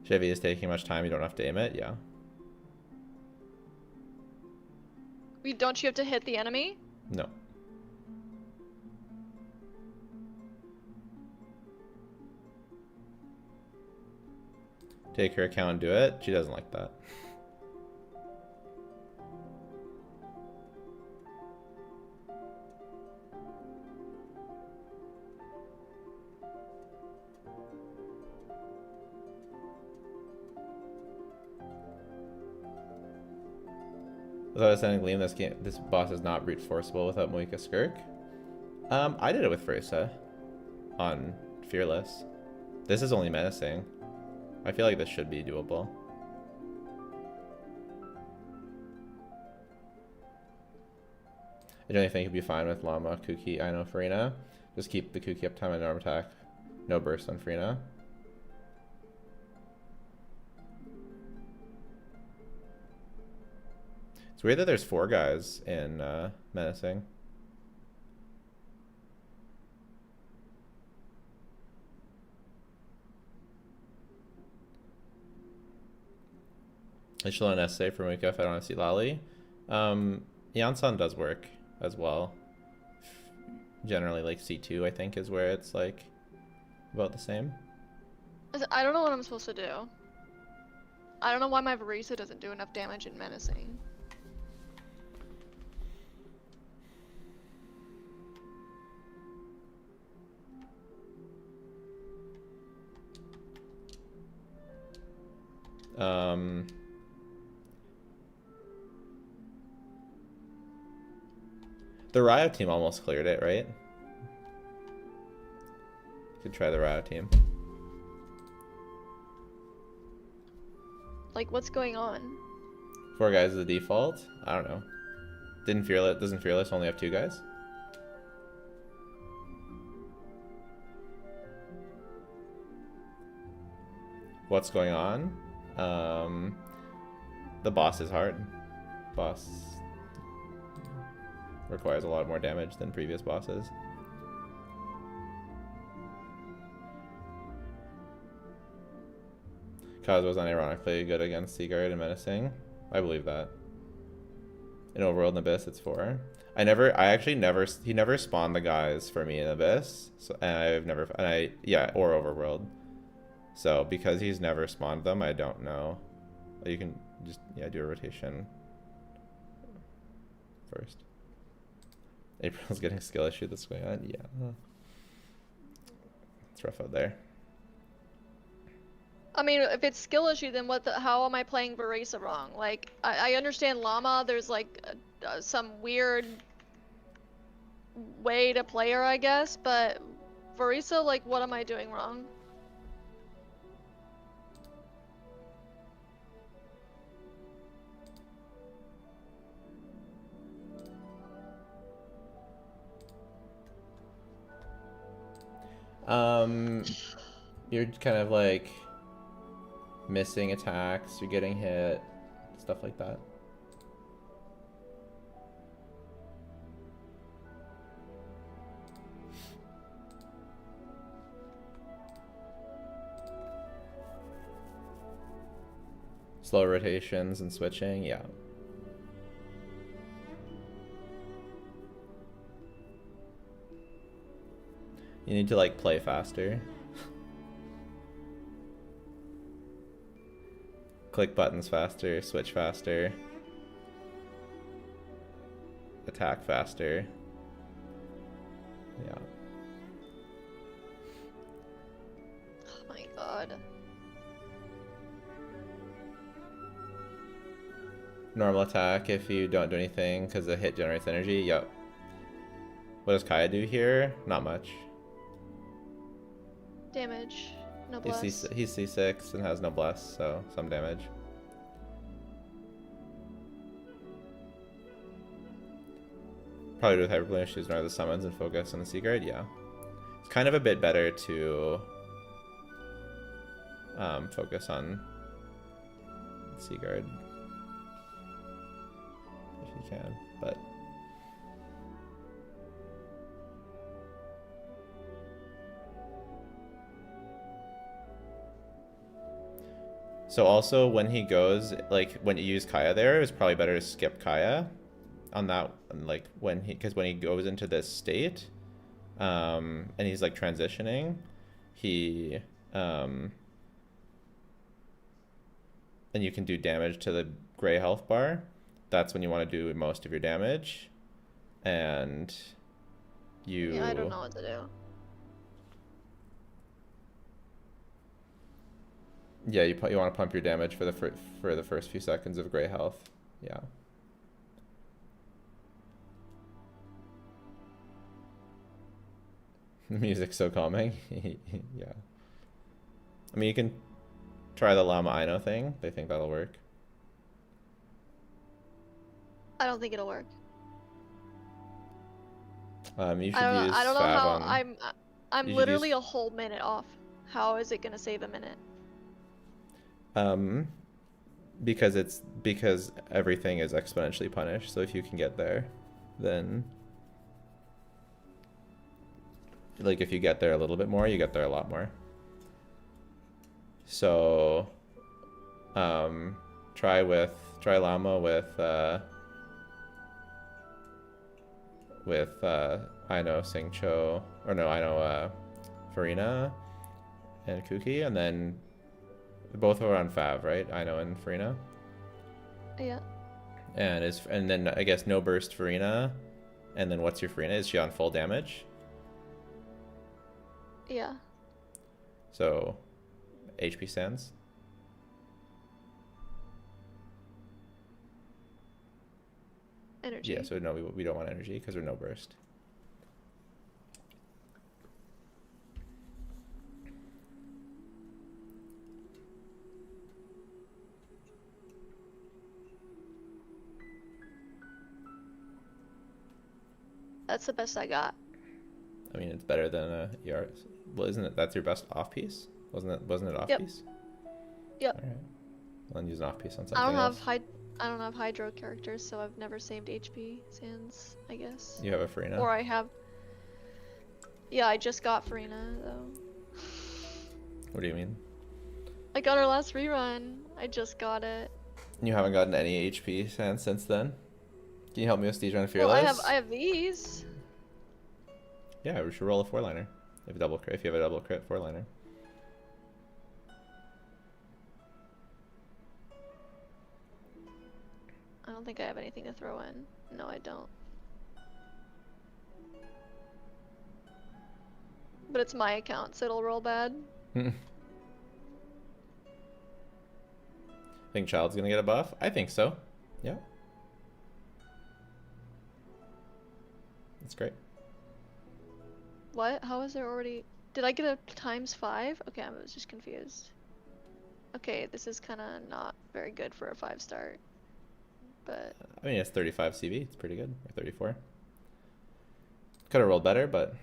Chevy is taking much time. You don't have to aim it. Yeah. Don't you have to hit the enemy? No. Take her account and do it. She doesn't like that. Without ascending Gleam, this boss is not brute forceable without Moika Skirk. I did it with Versa on Fearless. This is only menacing. I feel like this should be doable. I generally think you'd be fine with Llama, Kuki, Ino, Farina. Just keep the Kuki uptime and norm attack. No burst on Farina. It's weird that there's 4 guys in menacing. I should learn an essay for Mika if I don't want to see Lali. Yansan does work as well. Generally, like C2, I think, is where it's like about the same. I don't know what I'm supposed to do. I don't know why my Verisa doesn't do enough damage in menacing. The Ryo team almost cleared it, right? Could try the Ryo team. Like, what's going on? 4 guys is the default? I don't know. Doesn't Fearless only have 2 guys? What's going on? The boss is hard. Boss requires a lot more damage than previous bosses. Kaz was unironically good against Seaguard and Menacing. I believe that. In Overworld and Abyss, it's 4. He never spawned the guys for me in Abyss, so, or Overworld. So because he's never spawned them, I don't know. You can just do a rotation first. April's getting skill issue that's going on. Yeah, it's rough out there. I mean, if it's skill issue, then how am I playing Verisa wrong? Like, I understand Llama, there's like some weird way to play her, I guess, but Verisa, like, what am I doing wrong? You're kind of like missing attacks, you're getting hit, stuff like that. Slow rotations and switching, yeah. You need to like play faster. Click buttons faster, switch faster. Attack faster. Yeah. Oh my god. Normal attack if you don't do anything because the hit generates energy. Yep. What does Kaya do here? Not much. Damage. No bless. He's C6 and has no bless, so some damage. Probably with Hyperplane issues, ignore the summons and focus on the Seaguard, yeah. It's kind of a bit better to focus on Seaguard if you can, but so also when he goes, like when you use Kaya there, it's probably better to skip Kaya on that, like because when he goes into this state, and he's like transitioning, he and you can do damage to the gray health bar. That's when you want to do most of your damage, and Yeah, I don't know what to do. Yeah, you want to pump your damage for the first few seconds of gray health. Yeah. The music's so calming. Yeah. I mean, you can try the Llama Ino thing. They think that'll work. I don't think it'll work. You should I use don't know Fav how on. I'm You should literally use- a whole minute off. How is it gonna save a minute? Because everything is exponentially punished. So if you can get there, then like if you get there a little bit more, you get there a lot more. So try Llama with Ino Singcho, or no, Ino Farina and Kuki, and then both are on Fav, right? Ino and Farina. Yeah. And then I guess no burst Farina, and then what's your Farina? Is she on full damage? Yeah. So HP stands. Energy. Yeah, so no, we don't want energy because we're no burst. That's the best I got. I mean, it's better than a ER. Well, isn't it? That's your best off piece. Wasn't it off Yep. piece? Yep. All right. Well, then use an off piece on something I don't else. have hydro characters, so I've never saved HP sands, I guess. You have a Farina. Or I have. Yeah, I just got Farina though. What do you mean? I got her last rerun. I just got it. You haven't gotten any HP sands since then. Can you help me with Stygian Fearless? Well, I have these. Yeah, we should roll a 4-liner. If you have a double crit 4-liner. I don't think I have anything to throw in. No, I don't. But it's my account, so it'll roll bad. Think Child's gonna get a buff? I think so. Yeah. That's great. What? How is there already? Did I get a ×5? Okay, I was just confused. Okay, this is kind of not very good for a 5-star. But I mean, it's 35 CV. It's pretty good. Or 34. Could have rolled better, but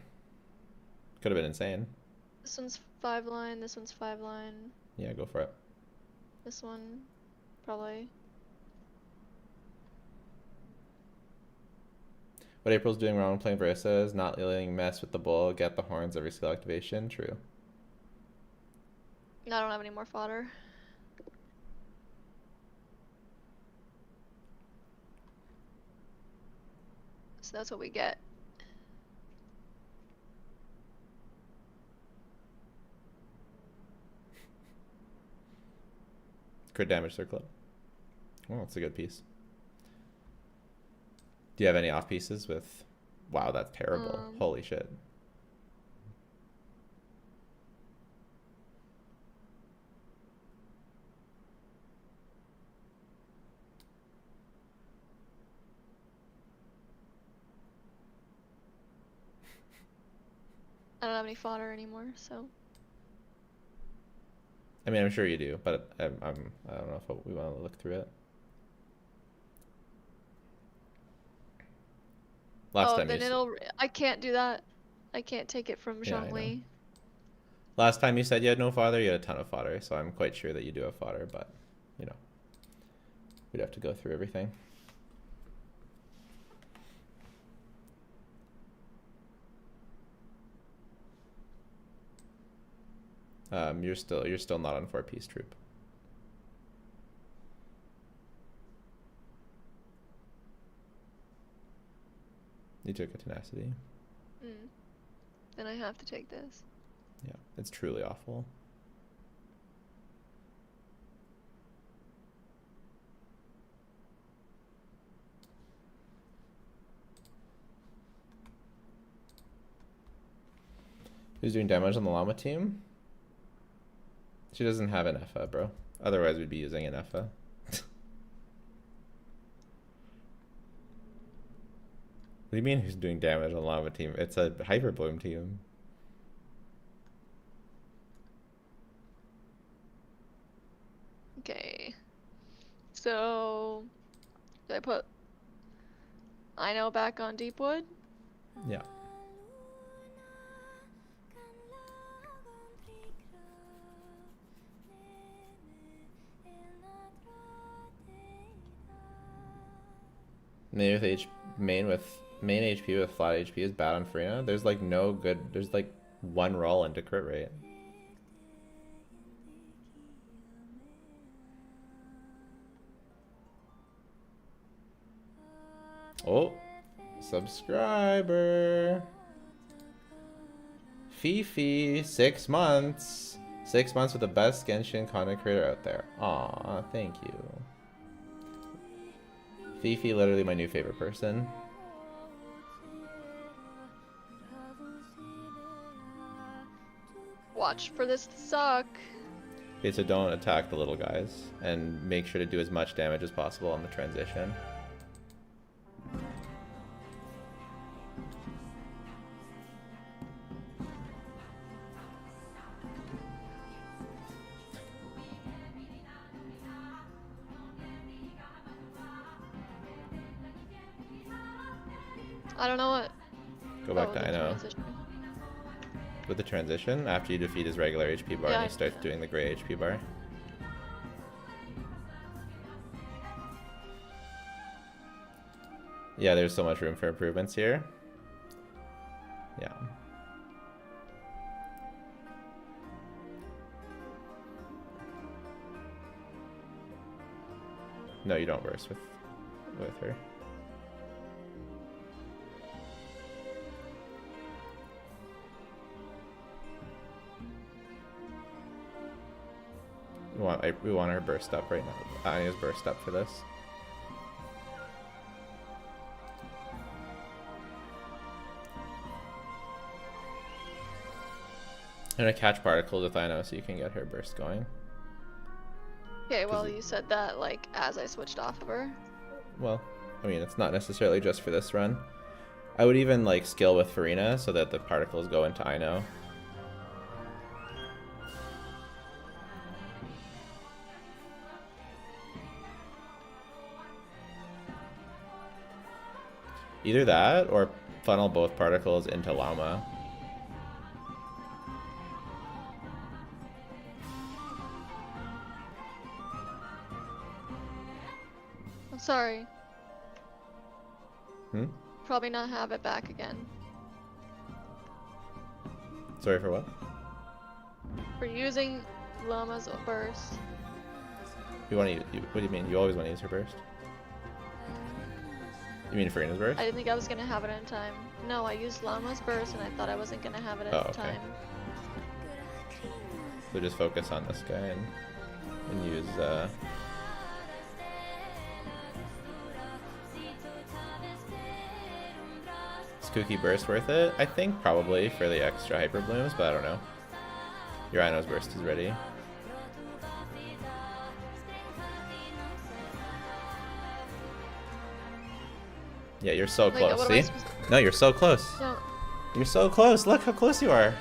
could have been insane. this one's 5-line, this one's 5-line, Yeah, go for it. this one probably. What April's doing wrong when playing Versa is not letting mess with the bull, get the horns every skill activation. True. No, I don't have any more fodder. So that's what we get. Crit damage circlet. Oh, that's a good piece. Do you have any off pieces with... Wow, that's terrible. Holy shit. I don't have any fodder anymore, so. I mean, I'm sure you do, but I don't know if we want to look through it. Last time then I can't do that. I can't take it from Yeah, I know. Zhongli. Last time you said you had no fodder, you had a ton of fodder, so I'm quite sure that you do have fodder, but, you know, we'd have to go through everything. You're still not on 4-piece troop. You took a tenacity. Then I have to take this. Yeah, it's truly awful. Who's doing damage on the llama team? She doesn't have an Effa, bro. Otherwise, we'd be using an Effa. What do you mean who's doing damage on the llama team? It's a hyper bloom team. So, do I put I know back on Deepwood? Yeah. Main HP with flat HP is bad on Farina. There's like no good. There's like one roll into crit rate. Oh, subscriber. Fifi, 6 months. 6 months with the best Genshin content creator out there. Aw, thank you. Fifi, literally my new favorite person. Watch for this to suck. Okay, so don't attack the little guys. And make sure to do as much damage as possible on the transition. I don't know what. Go back oh, to the Ino. transition. With the transition, after you defeat his regular HP bar, Yeah, and he starts doing the gray HP bar. Yeah, there's so much room for improvements here. Yeah. No, you don't burst with her. We want her burst up right now. Anya's burst up for this. I'm gonna catch particles with Ino so you can get her burst going. Okay, well, you said that like as I switched off of her. Well, I mean, it's not necessarily just for this run. I would even like skill with Farina so that the particles go into Ino. Either that or funnel both particles into Llama. I'm sorry. Hmm? Probably not have it back again. Sorry for what? For using Llama's burst. You want to use? What do you mean? You always want to use her burst? You mean Farina's burst? I didn't think I was gonna have it in time. No, I used Llama's burst and I thought I wasn't gonna have it at Oh, the okay. time. So just focus on this guy and use Is Kooky burst worth it? I think probably for the extra hyper blooms, but I don't know. Your Ino's burst is ready. Yeah, you're so Like, close. what am I See? supposed No, you're so close. No. You're so close. Look how close you are.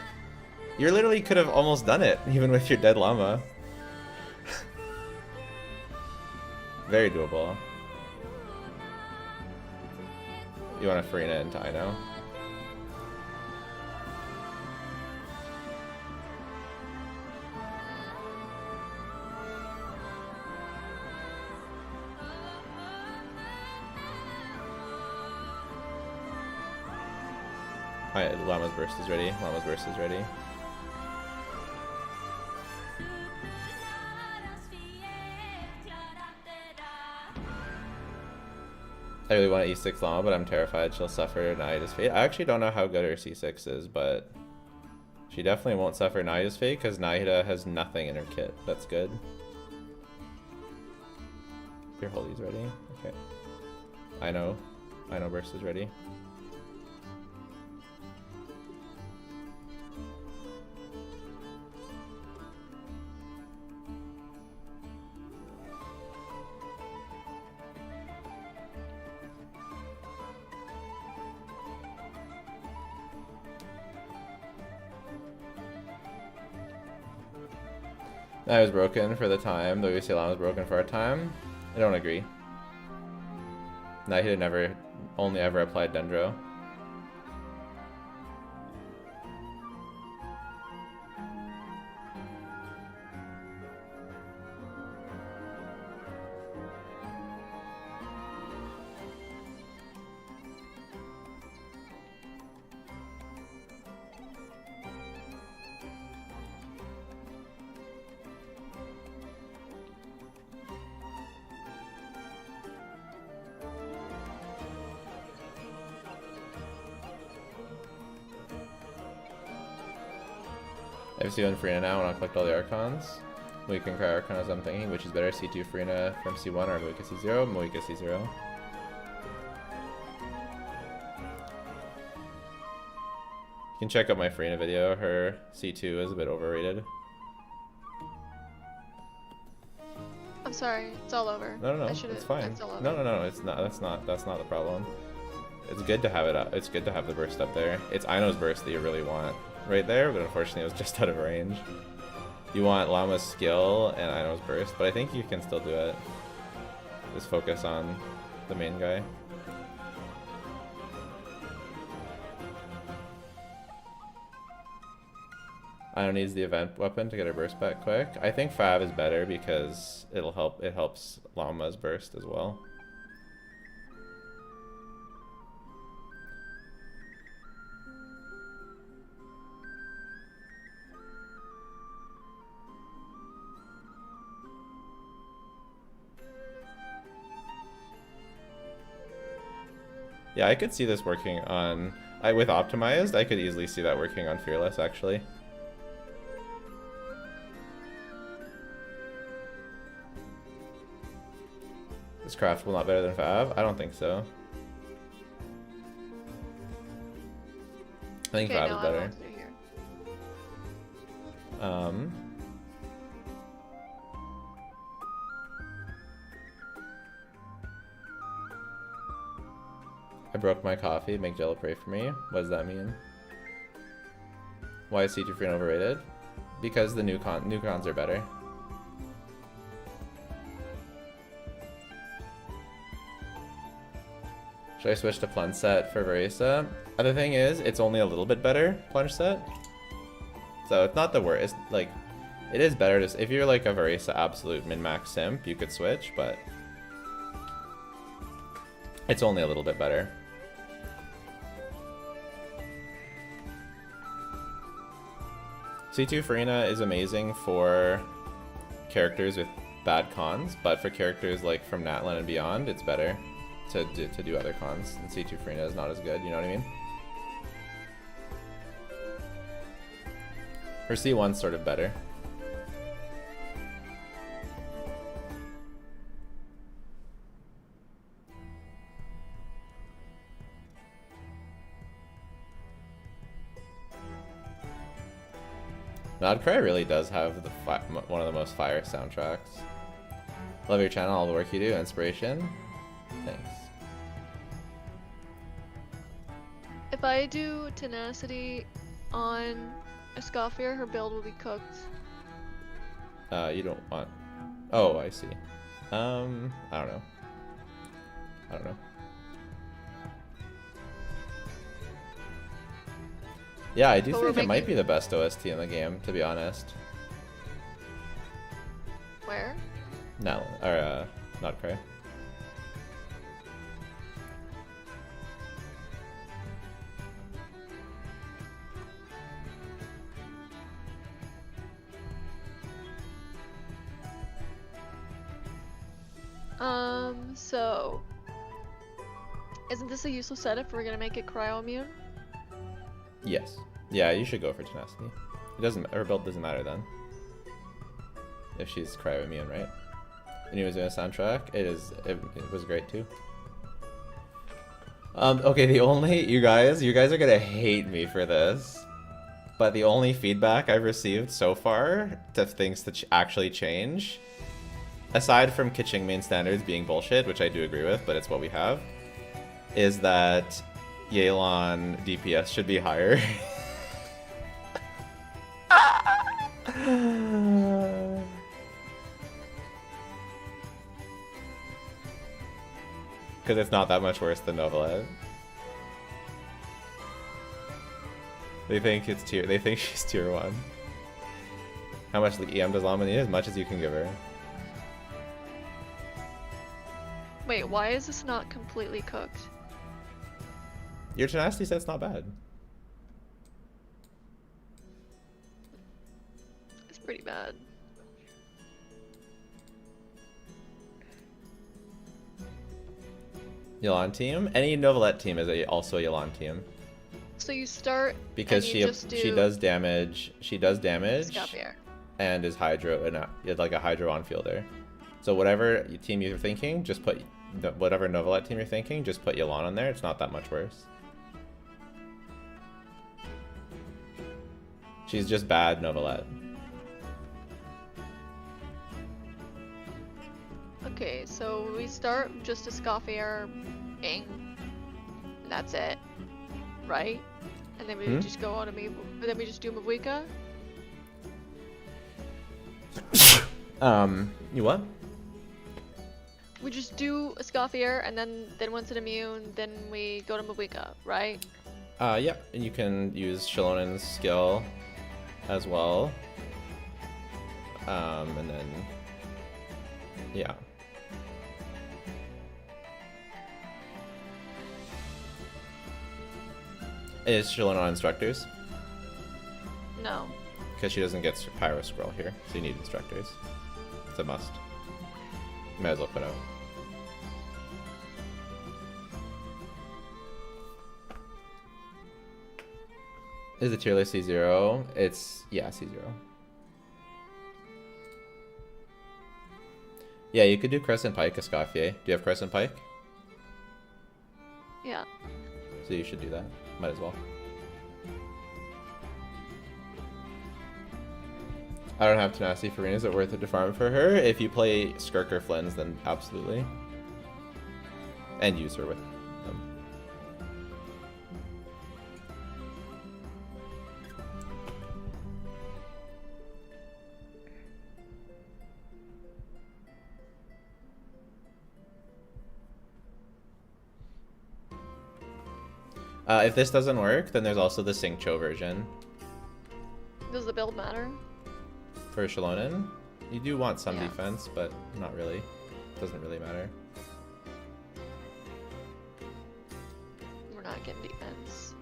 You literally could have almost done it, even with your dead llama. Very doable. You want to Farina into Ino? Llama's burst is ready. Llama's burst is ready. I really want to E6 Llama, but I'm terrified she'll suffer Naida's fate. I actually don't know how good her C6 is, but she definitely won't suffer Naida's fate because Naida has nothing in her kit. That's good. Your holy's ready. Okay. I know burst is ready. I was broken for the time. The UC Llama was broken for our time. I don't agree. Night had never, only ever applied Dendro. FC1 Farina now, and I'll collect all the Archons. Moika and Cry Archon as I'm thinking, which is better, C2 Farina from C1 or Moika C0? Moika C0. You can check out my Farina video, her C2 is a bit overrated. I'm sorry, it's all over. No, I should've- it's fine. it's all over. No, it's not, that's not the problem. It's good to have it up, it's good to have the burst up there. It's Ino's burst that you really want right there, but unfortunately it was just out of range. You want Llama's skill and Ino's burst, but I think you can still do it. Just focus on the main guy. Ino needs the event weapon to get her burst back quick. I think Fav is better because it helps Llama's burst as well. Yeah, I could see this working on... with Optimized, I could easily see that working on Fearless, actually. Is Craftable not better than Fav? I don't think so. I think Okay, Fav no, is I better. won't do it here. I broke my coffee. Make Jello pray for me. What does that mean? Why is C2 Free overrated? Because the new cons are better. Should I switch to plunge set for Varisa? The thing is, it's only a little bit better plunge set. So it's not the worst. Like, it is better to, if you're like a Varisa absolute min-max simp, you could switch, but it's only a little bit better. C2 Farina is amazing for characters with bad cons, but for characters like from Natlan and beyond, it's better to do other cons. And C2 Farina is not as good, you know what I mean? Her C1's sort of better. Nodcry really does have the one of the most fire soundtracks. Love your channel, all the work you do, inspiration. Thanks. If I do Tenacity on a Scoffier, her build will be cooked. You don't want... Oh, I see. I don't know. I don't know. Yeah, I do But we're think it might making- be the best OST in the game, to be honest. Where? No, or Nodcry. So isn't this a useless set if we're gonna make it cryo immune? Yes. Yeah, you should go for Tenacity. It doesn't. Her build doesn't matter then. If she's cryo immune, right? And he was in a soundtrack. It was great too. Okay, the only you guys are gonna hate me for this, but the only feedback I've received so far to things to actually change, aside from Kitching main standards being bullshit, which I do agree with, but it's what we have, is that Yelan DPS should be higher. Because it's not that much worse than Novelette. They think it's tier. They think she's tier 1. How much EM does Llama need? As much as you can give her. Wait, why is this not completely cooked? Your tenacity set's not bad. It's pretty bad. Yelan team? Any Novelette team is also a Yelan team. So you start Because and she you just do does damage. She does damage. Scavier. And is Hydro and like a Hydro on fielder. So whatever team you're thinking, just put whatever Novelette team you're thinking, just put Yelan on there. It's not that much worse. She's just bad Novelette. Okay, so we start just a Scavier Ing. And that's it. Right? And then we just go on a then we just do Mavuika. You what? We just do a Scavier and then once it immune, then we go to Mavuika, right? Yeah, and you can use Shalonen's skill as well. And then yeah. Is Shalona on instructors? No. Because she doesn't get Pyro Scroll here, so you need instructors. It's a must. Might as well put out. Is the tier list C0? It's, yeah, C0. Yeah, you could do Crescent Pike, Escoffier. Do you have Crescent Pike? Yeah. So you should do that. Might as well. I don't have Tenacity for Rena. Is it worth it to farm for her? If you play Skirk or Flens, then absolutely. And use her with them. If this doesn't work, then there's also the Synccho version. Does the build matter? For Shalonen, you do want some Yeah. defense, but not really. Doesn't really matter. We're not getting defense.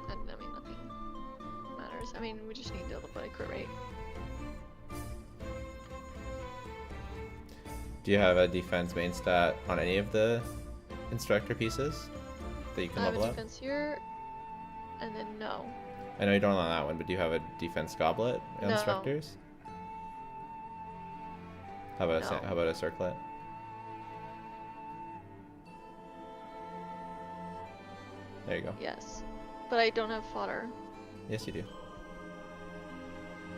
I mean, nothing matters. I mean, we just need to look at crit rate. Do you have a defense main stat on any of the instructor pieces that you can I have level a up? defense here, and then no. I know you don't on that one, but do you have a defense goblet No. instructors? How about No. how about a circlet? There you go. Yes. But I don't have fodder. Yes, you do.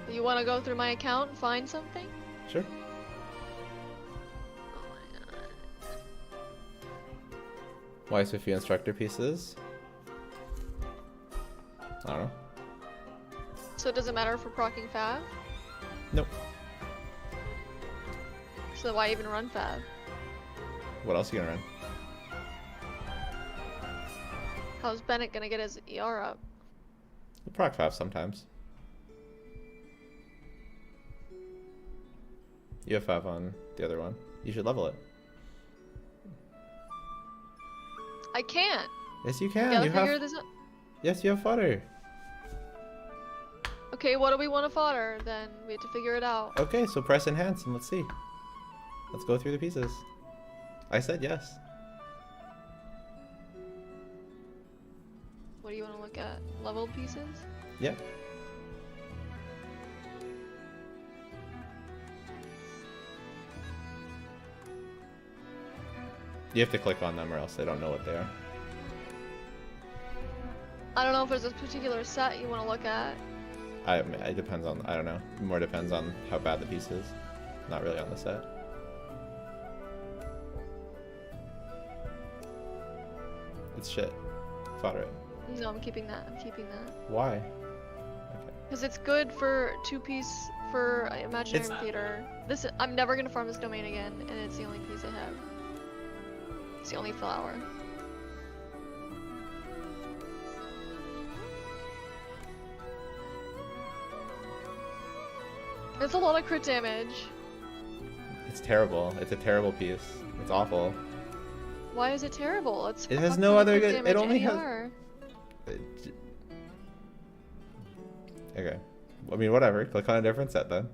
You want to go through my account and find something? Sure. Oh my god. Why so few instructor pieces? I don't know. So it doesn't matter for proccing Fav? Nope. So why even run Fav? What else are you gonna run? How's Bennett gonna get his ER up? You proc 5 sometimes. You have 5 on the other one. You should level it. I can't! Yes, you You can. gotta You figure have. this out. Yes, you have fodder. Okay, what do we want to fodder then? We have to figure it out. Okay, so press enhance and let's see. Let's go through the pieces. I said yes. What do you want to look at? Leveled pieces? Yeah. You have to click on them or else they don't know what they are. I don't know if there's a particular set you want to look at. It depends on, I don't know. More depends on how bad the piece is. Not really on the set. It's shit. Fodder it. No, I'm keeping that. I'm keeping that. Why? Because it's good for 2-piece for Imaginary It's- Theater. This I'm never gonna farm this domain again, and it's the only piece I have. It's the only flower. It's a lot of crit damage. It's terrible. It's a terrible piece. It's awful. Why is it terrible? It's It has fuck no ton of other crit good- it damage only has- AR. Okay. I mean, whatever. Click on a different set then.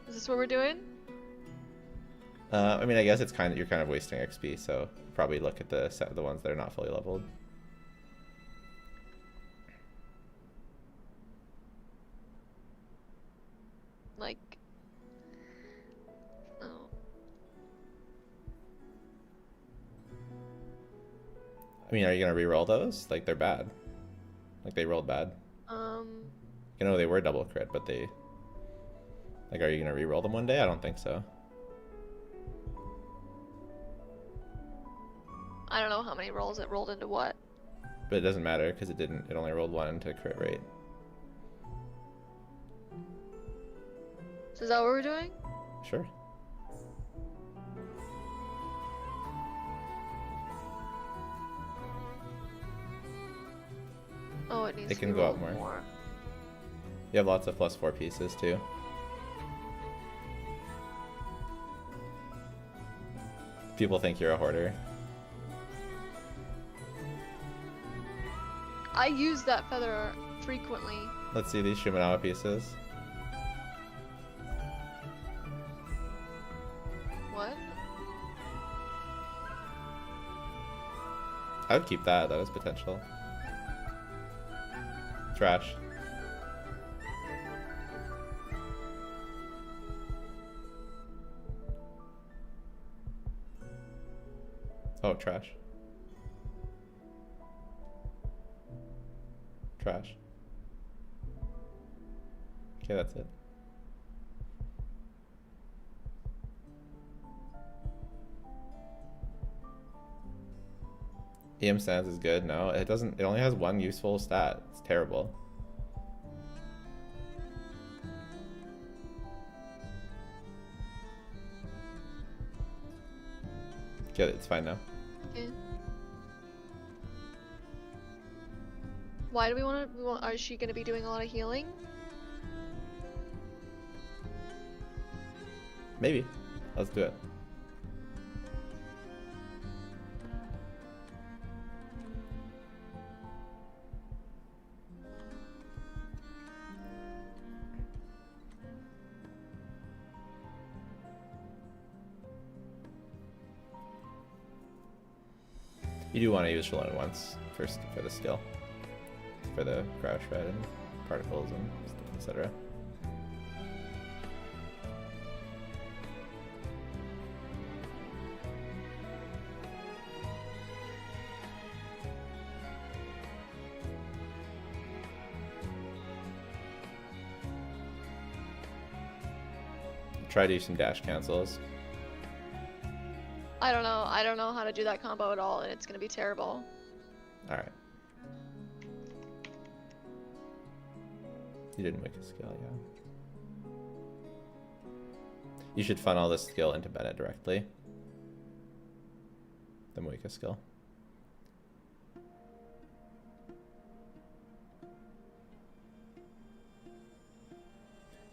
Is this what we're doing? I mean, I guess it's you're kind of wasting XP, so probably look at the ones that are not fully leveled. Like, oh, I mean, are you gonna re-roll those? Like, they're bad. Like, they rolled bad. You know, they were double crit, but they... Like, are you gonna re-roll them one day? I don't think so. I don't know how many rolls it rolled into what. But it doesn't matter, because it didn't. It only rolled one into crit rate. So is that what we're doing? Sure. Oh, it needs It to can be go up rolled more. You have lots of +4 pieces, too. People think you're a hoarder. I use that feather frequently. Let's see these Shumanawa pieces. What? I would keep that. That has potential. Trash. Oh, trash. Trash. Okay, that's it. EM Sands is good. No, it doesn't. It only has one useful stat. It's terrible. Get it. It's fine now. Okay. Why do we want to? Is she going to be doing a lot of healing? Maybe. Let's do it. You do want to use Shalom once first for the skill, for the crowd shred and particles and etc. Try to do some dash cancels. I don't know. I don't know how to do that combo at all, and it's going to be terrible. All right. You didn't make a skill, yeah. You should funnel this skill into Bennett directly. The Moika skill.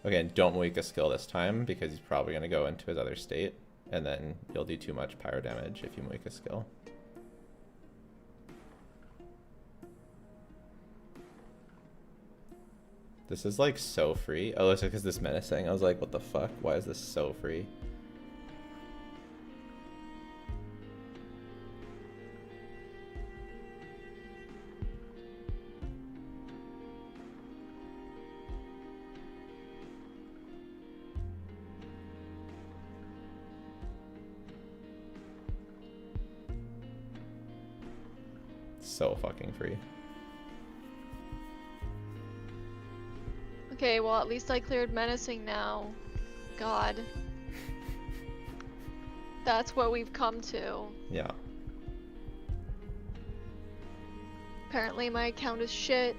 Okay, and don't Moika skill this time because he's probably going to go into his other state, and then you'll do too much pyro damage if you Moika skill. This is like so free. Oh, it's because this menacing. I was like, what the fuck? Why is this so free? So fucking free. Okay, well at least I cleared menacing now. God. That's what we've come to. Yeah. Apparently my account is shit.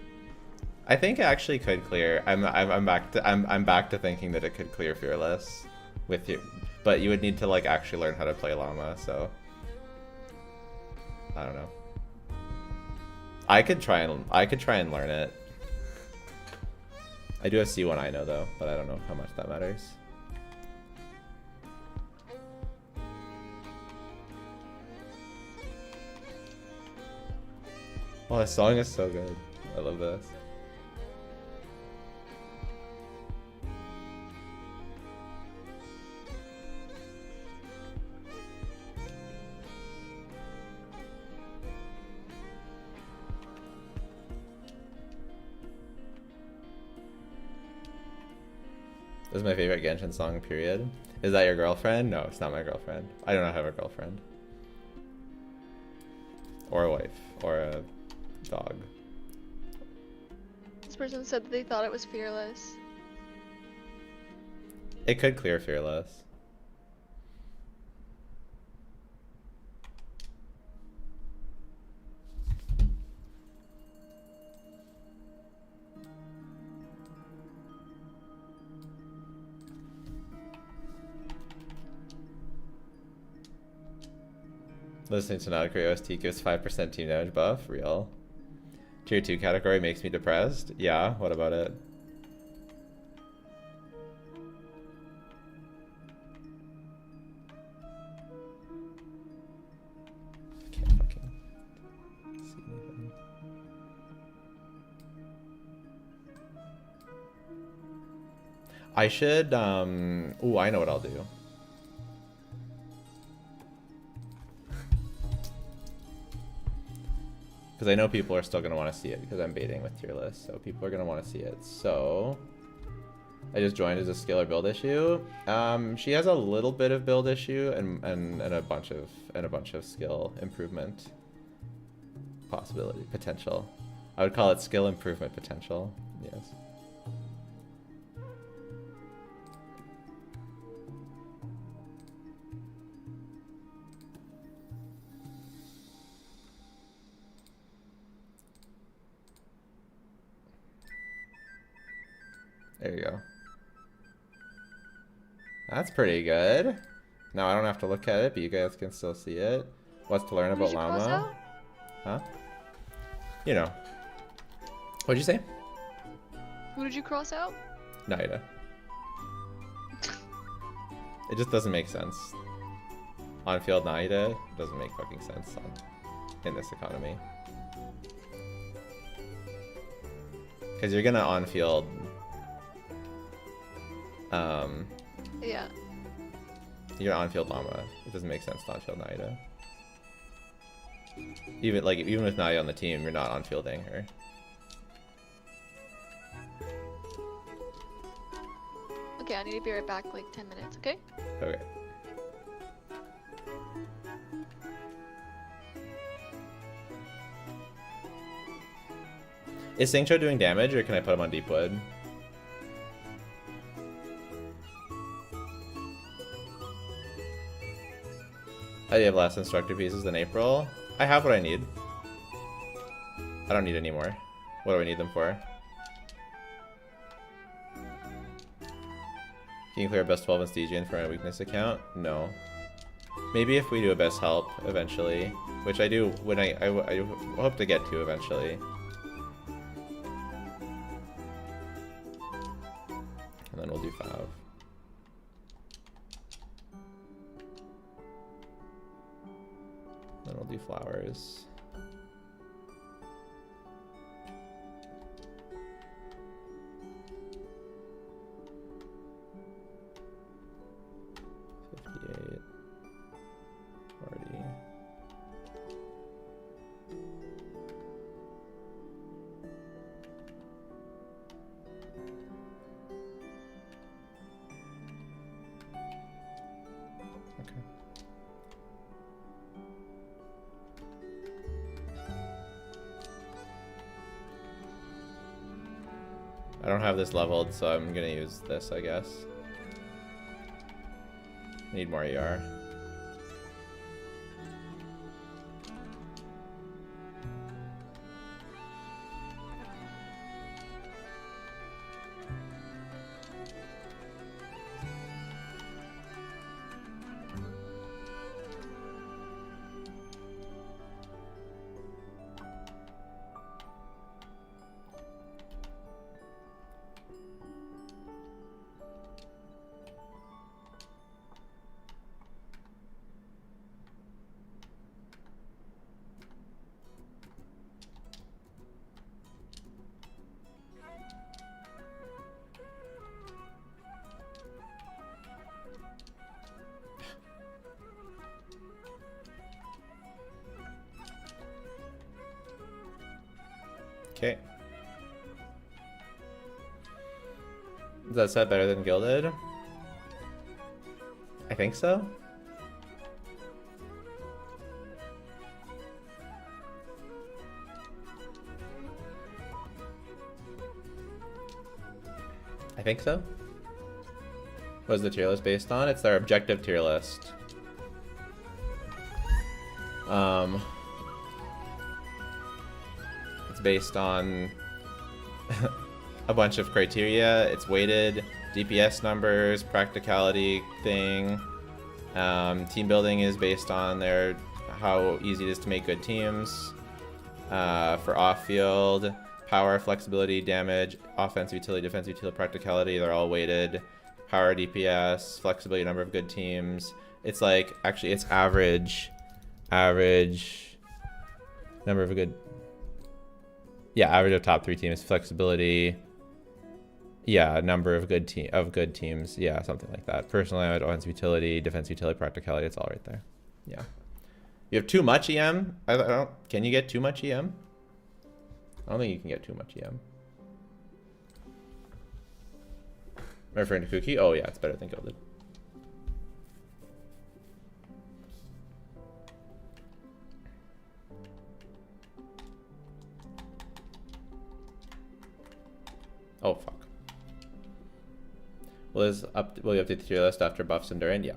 I think it actually could clear. I'm back to thinking that it could clear fearless with you, but you would need to like actually learn how to play llama. So I don't know. I could try and learn it. I do have C1 I know though, but I don't know how much that matters. Oh, this song is so good. I love this. This is my favorite Genshin song, period. Is that your girlfriend? No, it's not my girlfriend. I do not have a girlfriend. Or a wife. Or a dog. This person said that they thought it was fearless. It could clear fearless. Listening to Nautica OST gives 5% team damage buff. Real. Tier 2 category makes me depressed. Yeah, what about it? Can't fucking see anything. I should, ooh, I know what I'll do. Because I know people are still going to want to see it because I'm baiting with tier list, so people are going to want to see it. So I just joined as a skill or build issue. She has a little bit of build issue and a bunch of skill improvement potential. I would call it skill improvement potential. Yes. There you go. That's pretty good. Now I don't have to look at it, but you guys can still see it. What's to learn Who about did you cross llama? out? Huh? You know. What'd you say? Who did you cross out? Naida. It just doesn't make sense. On-field Naida doesn't make fucking sense in this economy. Because you're gonna on-field... Yeah. You're on-field llama. It doesn't make sense to on-field Naida. Even with Naida on the team, you're not on-fielding her. Okay, I need to be right back, like 10 minutes, okay? Okay. Is Singcho doing damage, or can I put him on deep wood? I have less instructor pieces than April. I have what I need. I don't need any more. What do I need them for? Can you clear best 12 in Stygian for my weakness account? No. Maybe if we do a best help eventually, which I do when I hope to get to eventually. And then we'll do 5. Then we'll do flowers. I don't have this leveled, so I'm gonna use this, I guess. Need more ER. Okay. Is that set better than Gilded? I think so. I think so. What is the tier list based on? It's their objective tier list. It's based on a bunch of criteria. It's weighted, DPS numbers, practicality thing. Team building is based on their how easy it is to make good teams. For off-field, power, flexibility, damage, offensive utility, defensive utility, practicality, they're all weighted. Power, DPS, flexibility, number of good teams. It's like, actually, it's average number of good, yeah, average of top 3 teams, flexibility, yeah, number of good teams, yeah, something like that. Personal damage, offensive utility, defensive utility, practicality, it's all right there. Yeah. You have too much EM? I don't, can you get too much EM? I don't think you can get too much EM. Am I referring to Kuki? Oh yeah, it's better than Gilded. Oh fuck. Will you update the tier list after buffs and Durin? Yeah.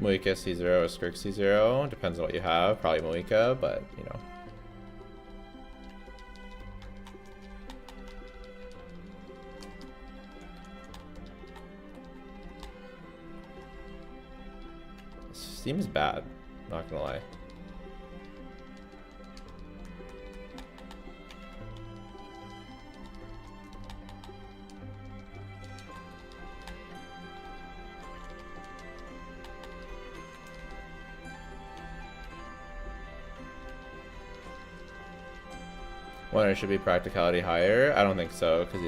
Moika C0 or Skirk C0. Depends on what you have. Probably Moika, but you know. Seems bad, not gonna lie. Winner should be practicality higher. I don't think so, because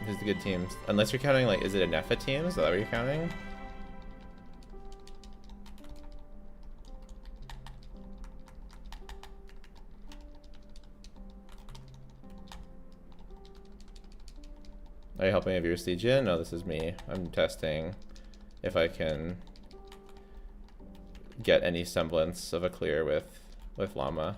he's the good teams. Unless you're counting, like, is it a Nefa team? Is that what you're counting? Are you helping if you're Stygian? No, this is me. I'm testing if I can get any semblance of a clear with Llama.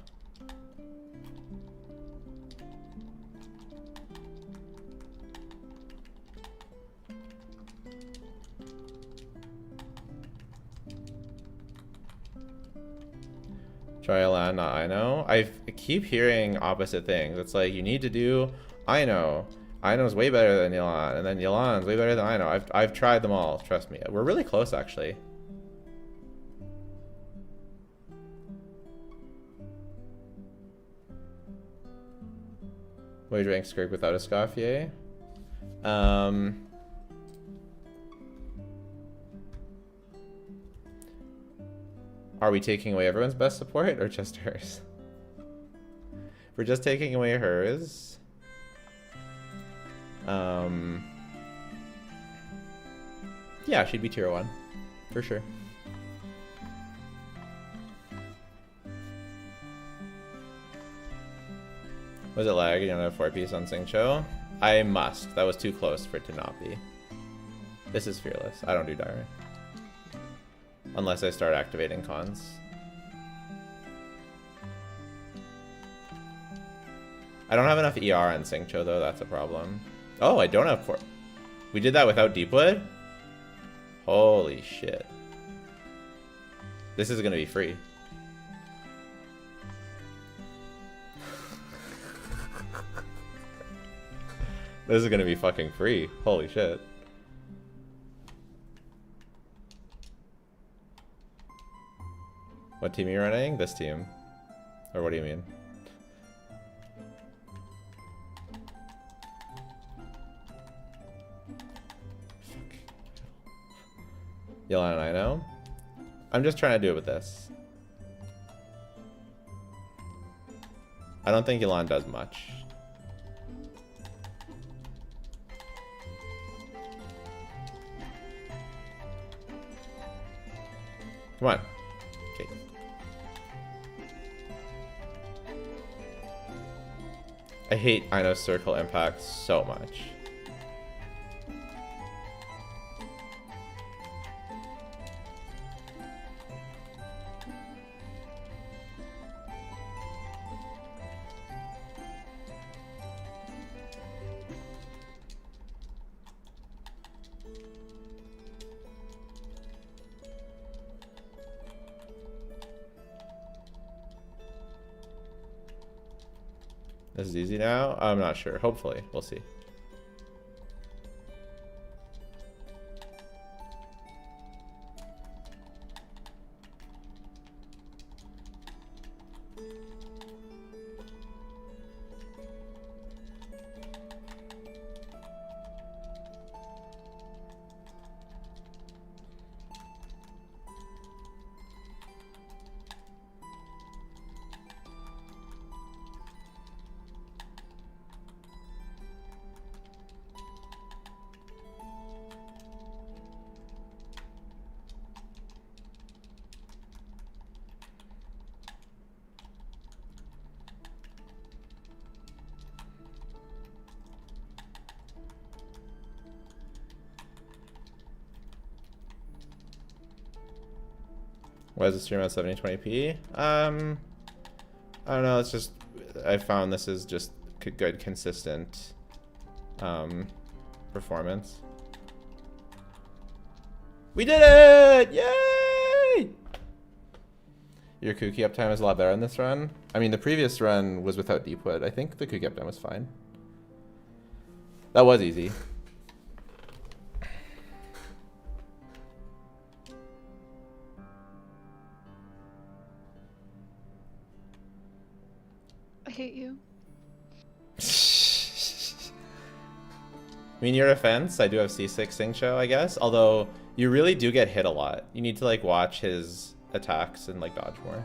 Try Elan, not I know. I keep hearing opposite things. It's like you need to do I know. I know's way better than Yelan, and then Yelan's way better than I know. I've tried them all. Trust me. We're really close actually. Would you rank Skirk without a Scoffier? Are we taking away everyone's best support or just hers? If we're just taking away hers, yeah, she'd be tier 1 for sure. Was it lag? You don't have 4-piece on Singcho? I must. That was too close for it to not be. This is fearless. I don't do diary. Unless I start activating cons. I don't have enough ER on Singcho though, that's a problem. Oh, I don't have 4. We did that without Deepwood? Holy shit. This is gonna be free. This is gonna be fucking free. Holy shit. What team are you running? This team. Or what do you mean? Yelena, I know. I'm just trying to do it with this. I don't think Yelena does much. Come on. Okay. I hate Ino's circle impact so much. This is easy now? I'm not sure. Hopefully. We'll see. Why is the stream at 7020p? I don't know. It's just I found this is just good, consistent performance. We did it! Yay! Your kooky uptime is a lot better in this run. I mean, the previous run was without Deepwood. I think the kooky uptime was fine. That was easy. I hate you. I mean, your offense, I do have C6 Sing Show, I guess. Although, you really do get hit a lot. You need to, like, watch his attacks and, like, dodge more.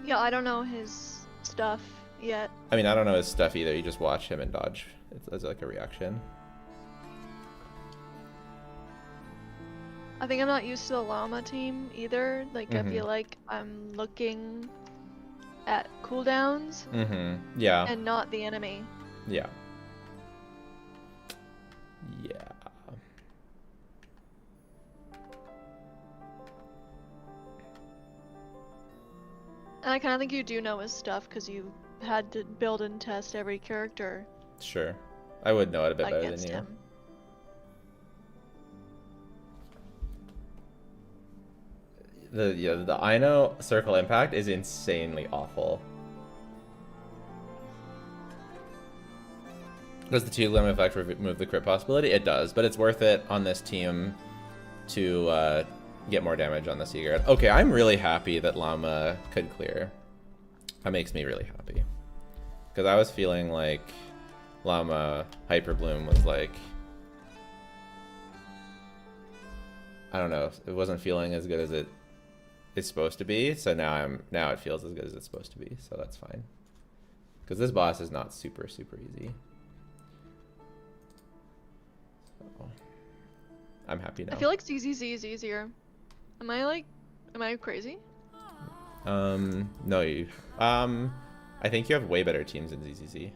Yeah, I don't know his stuff yet. I mean, I don't know his stuff either. You just watch him and dodge. It's like a reaction. I think I'm not used to the llama team either. Like, I feel like I'm looking at cooldowns Yeah. and not the enemy. Yeah. Yeah. And I kind of think you do know his stuff because you had to build and test every character Sure. I would know it a bit better than against you. him. The Ino circle impact is insanely awful. Does the 2 limit effect remove the crit possibility? It does, but it's worth it on this team to get more damage on the Seaguard. Okay, I'm really happy that Llama could clear. That makes me really happy. Because I was feeling like Llama Hyper Bloom was like, I don't know, it wasn't feeling as good as it is supposed to be. So now it feels as good as it's supposed to be. So that's fine. Because this boss is not super easy. So, I'm happy now. I feel like ZZZ is easier. Am I crazy? No, you. I think you have way better teams than ZZZ.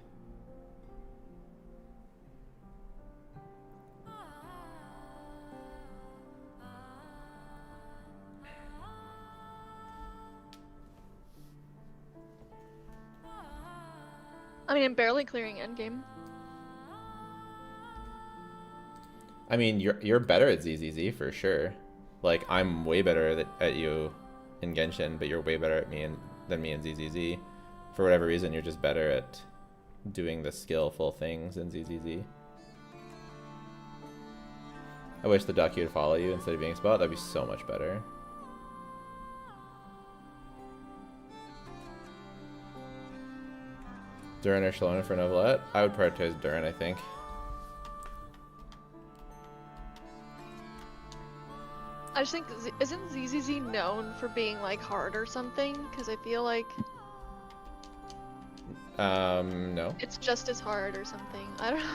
I mean, I'm barely clearing Endgame. I mean, you're better at ZZZ for sure. Like, I'm way better at you in Genshin, but you're way better at me than me in ZZZ. For whatever reason, you're just better at doing the skillful things in ZZZ. I wish the Ducky would follow you instead of being spot. That'd be so much better. Durin or Shalona for Novelette? I would prioritize Durin, I think. I just think, isn't ZZZ known for being like hard or something? Because I feel like No. it's just as hard or something. I don't know.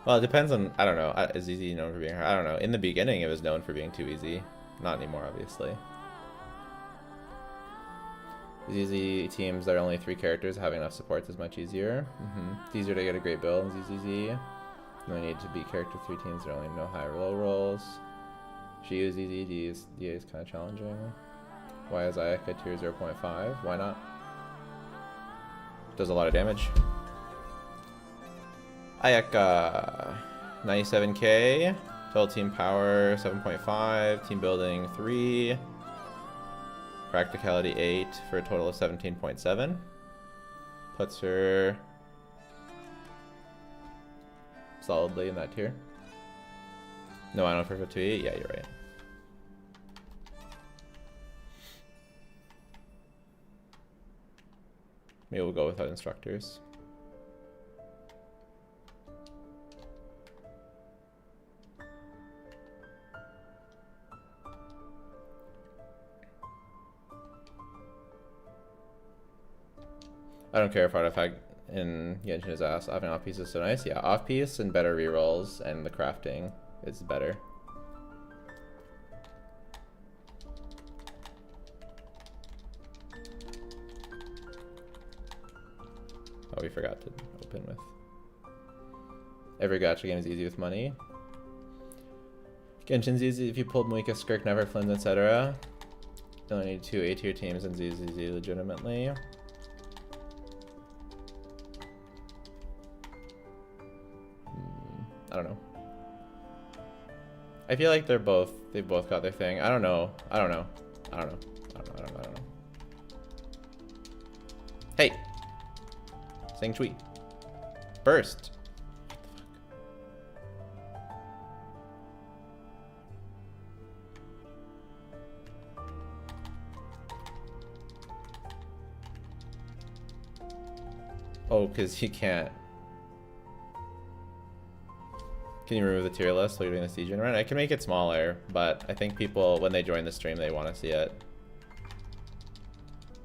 Well, it depends on, I don't know. Is ZZ known for being hard? I don't know. In the beginning, it was known for being too easy. Not anymore, obviously. ZZ teams that are only 3 characters, having enough supports is much easier. It's easier to get a great build in ZZZ. No need to be character 3 teams that only no high or low rolls. Shiyu ZZ DA is kind of challenging. Why is Ayaka tier 0.5? Why not? Does a lot of damage. Ayaka 97k. Total team power 7.5. Team building 3. Practicality 8 for a total of 17.7. Puts her solidly in that tier. No, I don't prefer to eat. Yeah, you're right. Maybe we'll go without instructors. I don't care if artifact in Genshin is ass. Having off piece is so nice. Yeah, off piece and better rerolls, and the crafting is better. Oh, we forgot to open with. Every gacha game is easy with money. Genshin's easy if you pulled Muika, Skirk, Never, Flins, etc. You only need 2 A-tier teams and ZZZ legitimately. I don't know. I feel like they've both got their thing. I don't know. Hey! Saying tweet. Burst! Oh, because you can't. Can you remove the tier list while you're doing the Stygian run? I can make it smaller, but I think people, when they join the stream, they want to see it.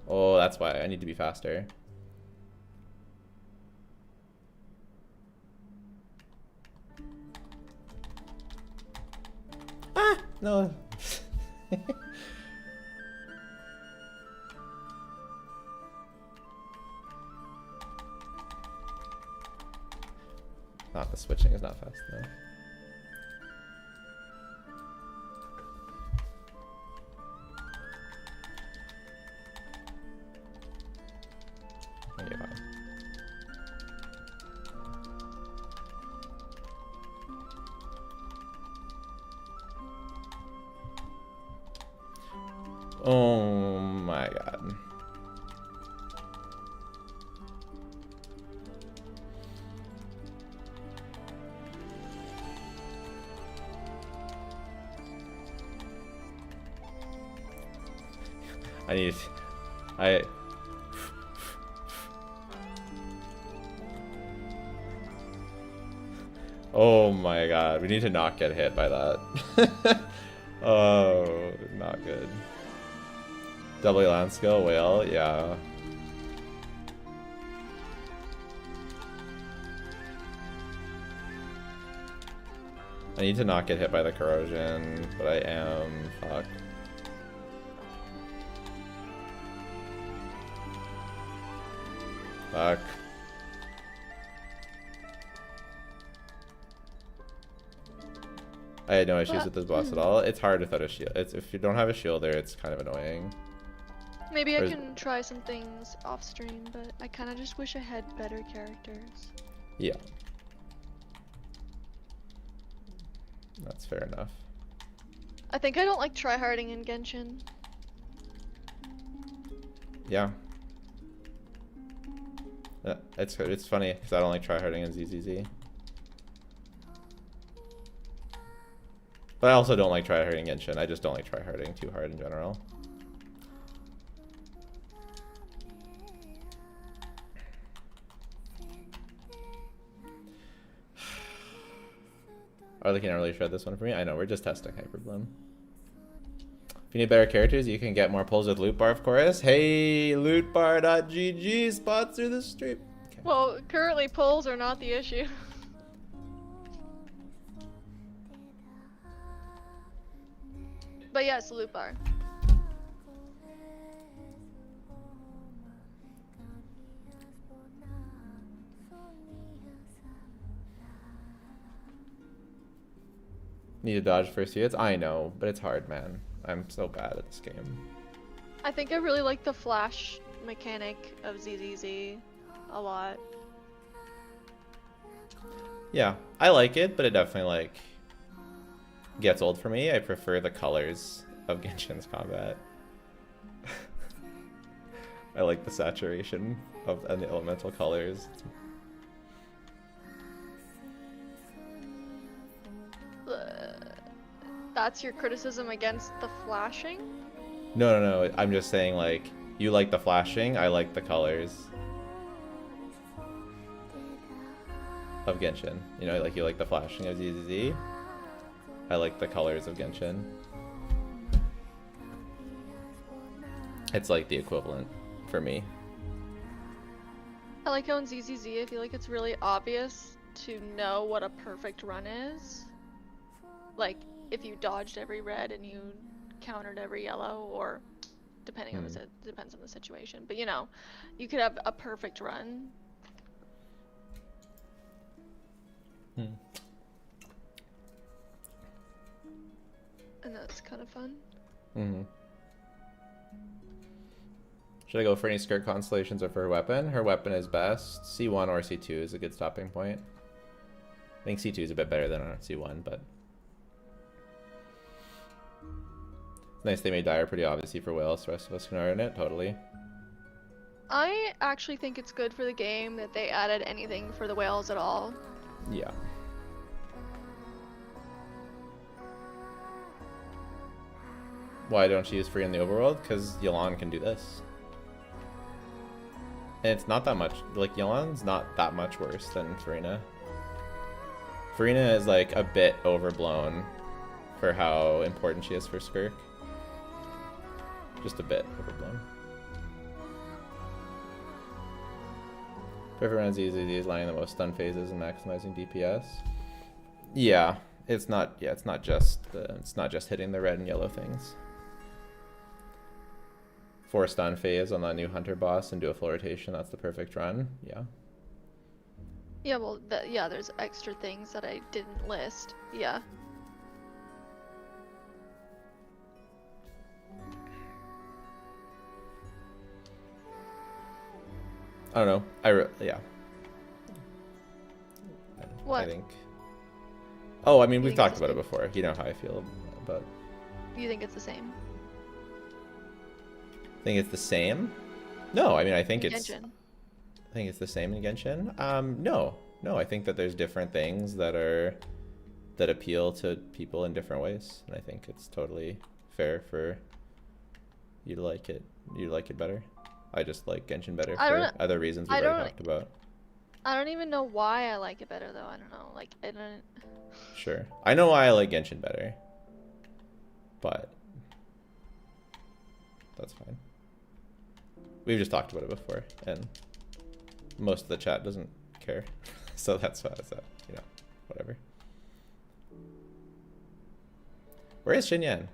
Oh, that's why I need to be faster. Ah! No. Not the switching is not fast enough. Okay, fine. Oh my god. Oh my god, we need to not get hit by that. Oh, not good. Double land skill, whale, yeah. I need to not get hit by the corrosion, but I am. Fuck. Fuck. I had no issues with this boss at all. It's hard without a shield. If you don't have a shield there, it's kind of annoying. Maybe I can try some things off stream, but I kind of just wish I had better characters. Yeah. That's fair enough. I think I don't like tryharding in Genshin. Yeah. It's funny because I don't like tryharding in ZZZ. But I also don't like tryharding in Genshin. I just don't like tryharding too hard in general. Arlie can't really shred this one for me. I know, we're just testing Hyperbloom. If you need better characters, you can get more pulls with Loot Bar, of course. Hey, lootbar.gg, sponsor the stream. Okay. Well, currently polls are not the issue. But yes, loot bar. Need to dodge first few hits? I know, but it's hard, man. I'm so bad at this game. I think I really like the flash mechanic of ZZZ a lot. Yeah, I like it, but it definitely, like, gets old for me. I prefer the colors of Genshin's combat. I like the saturation of and the elemental colors. That's your criticism against the flashing? No. I'm just saying, like, you like the flashing, I like the colors of Genshin. You know, like, you like the flashing of ZZZ. I like the colors of Genshin. It's like the equivalent for me. I like how in ZZZ I feel like it's really obvious to know what a perfect run is. Like, if you dodged every red and you countered every yellow, or depending on the depends on the situation. But you know, you could have a perfect run. And that's kind of fun. Should I go for any skirt constellations or for her weapon? Her weapon is best. C1 or C2 is a good stopping point. I think C2 is a bit better than C1, but it's nice they made Dire pretty obviously for whales, so the rest of us can earn it, totally. I actually think it's good for the game that they added anything for the whales at all. Yeah. Why don't she use free in the overworld? Because Yelan can do this. And it's not that much, like, Yelan's not that much worse than Farina. Farina is, like, a bit overblown for how important she is for Skirk. Just a bit overblown. Perfect runs easy is landing the most stun phases and maximizing DPS. Yeah, it's not just hitting the red and yellow things. 4 stun phase on that new hunter boss and do a full rotation. That's the perfect run. Yeah. Yeah, well, yeah, there's extra things that I didn't list. Yeah. I don't know. Yeah. What? I think. Oh, I mean, You we've think talked it's about it the before. You know how I feel about. You think it's the same? Think it's the same? No, I mean, I think In it's. Genshin. I think it's the same in Genshin. No. I think that there's different things that appeal to people in different ways, and I think it's totally fair for you to like it. You like it better. I just like Genshin better for other reasons we've already talked about. I don't even know why I like it better though. I don't know. Like, I don't. Sure. I know why I like Genshin better, but that's fine. We've just talked about it before, and most of the chat doesn't care, so that's why it's you know, whatever. Where is Xinyan?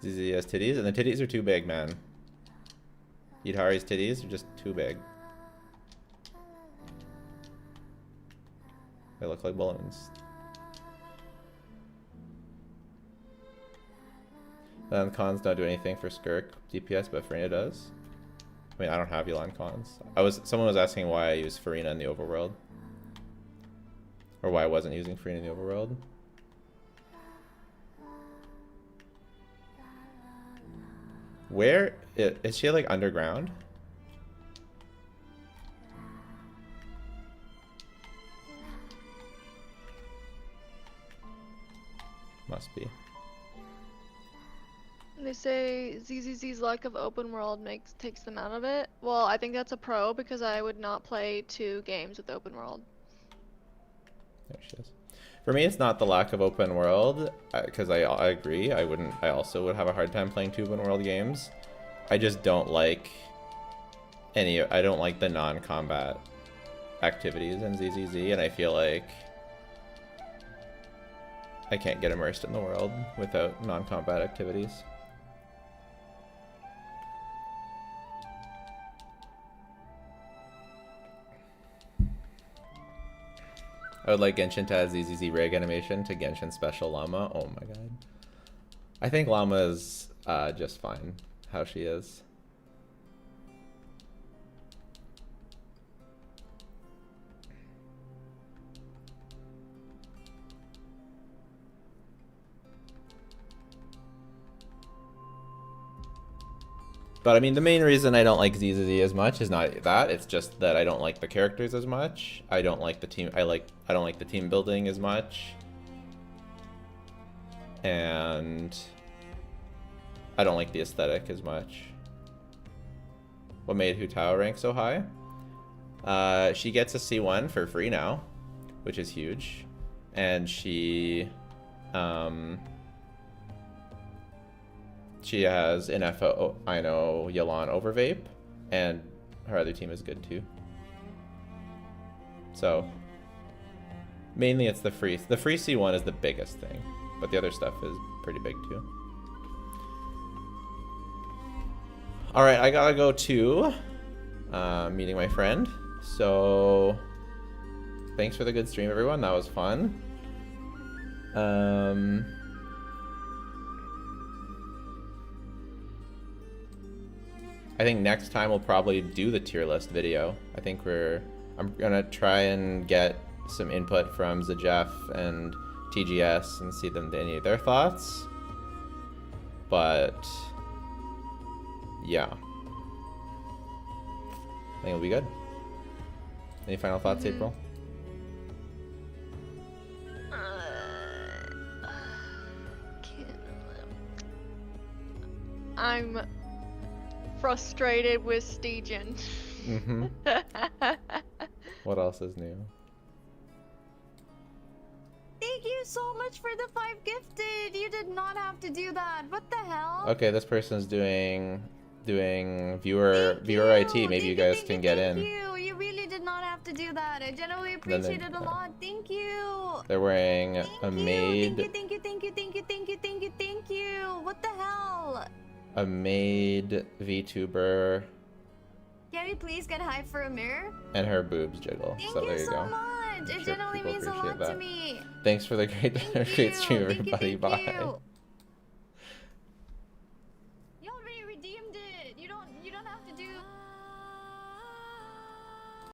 ZZ has titties, and the titties are too big, man. Yidhari's titties are just too big. They look like balloons. Cons don't do anything for Skirk DPS, but Farina does. I mean, I don't have Yelan cons. Someone was asking why I use Farina in the overworld. Or why I wasn't using Farina in the overworld. Where is she, like, underground? Must be. They say ZZZ's lack of open world takes them out of it. Well, I think that's a pro because I would not play 2 games with open world. There she is. For me, it's not the lack of open world, because I agree. I also would have a hard time playing 2 open world games. I just don't like I don't like the non-combat activities in ZZZ, and I feel like I can't get immersed in the world without non-combat activities. I would like Genshin to add ZZZ rig animation to Genshin Special Llama. Oh my god. I think Llama is just fine how she is. But I mean, the main reason I don't like ZZZ as much is not that. It's just that I don't like the characters as much. I don't like the team. I don't like the team building as much. And I don't like the aesthetic as much. What made Hu Tao rank so high? She gets a C1 for free now, which is huge. And she has NFO, I know, Yelan Overvape, and her other team is good too. So, mainly it's the free. The free C1 is the biggest thing, but the other stuff is pretty big too. Alright, I gotta go to meeting my friend. So, thanks for the good stream, everyone. That was fun. I think next time we'll probably do the tier list video. I think I'm gonna try and get some input from Zajeff and TGS and see any of their thoughts. But yeah, I think it'll be good. Any final thoughts, April? I'm frustrated with Stygian. Mm-hmm. What else is new? Thank you so much for the 5 gifted. You did not have to do that. What the hell? Okay, this person's doing viewer IT. Maybe you guys can get in. Thank you. You really did not have to do that. I genuinely appreciate it a lot. Thank you. They're wearing a maid. Thank you. What the hell? A maid VTuber. Can we please get high for a mirror? And her boobs jiggle. Thank so you there you so go. much. It genuinely people means a appreciate lot that. to me. Thanks for the great stream, everybody. Bye. You already redeemed it. You don't have to do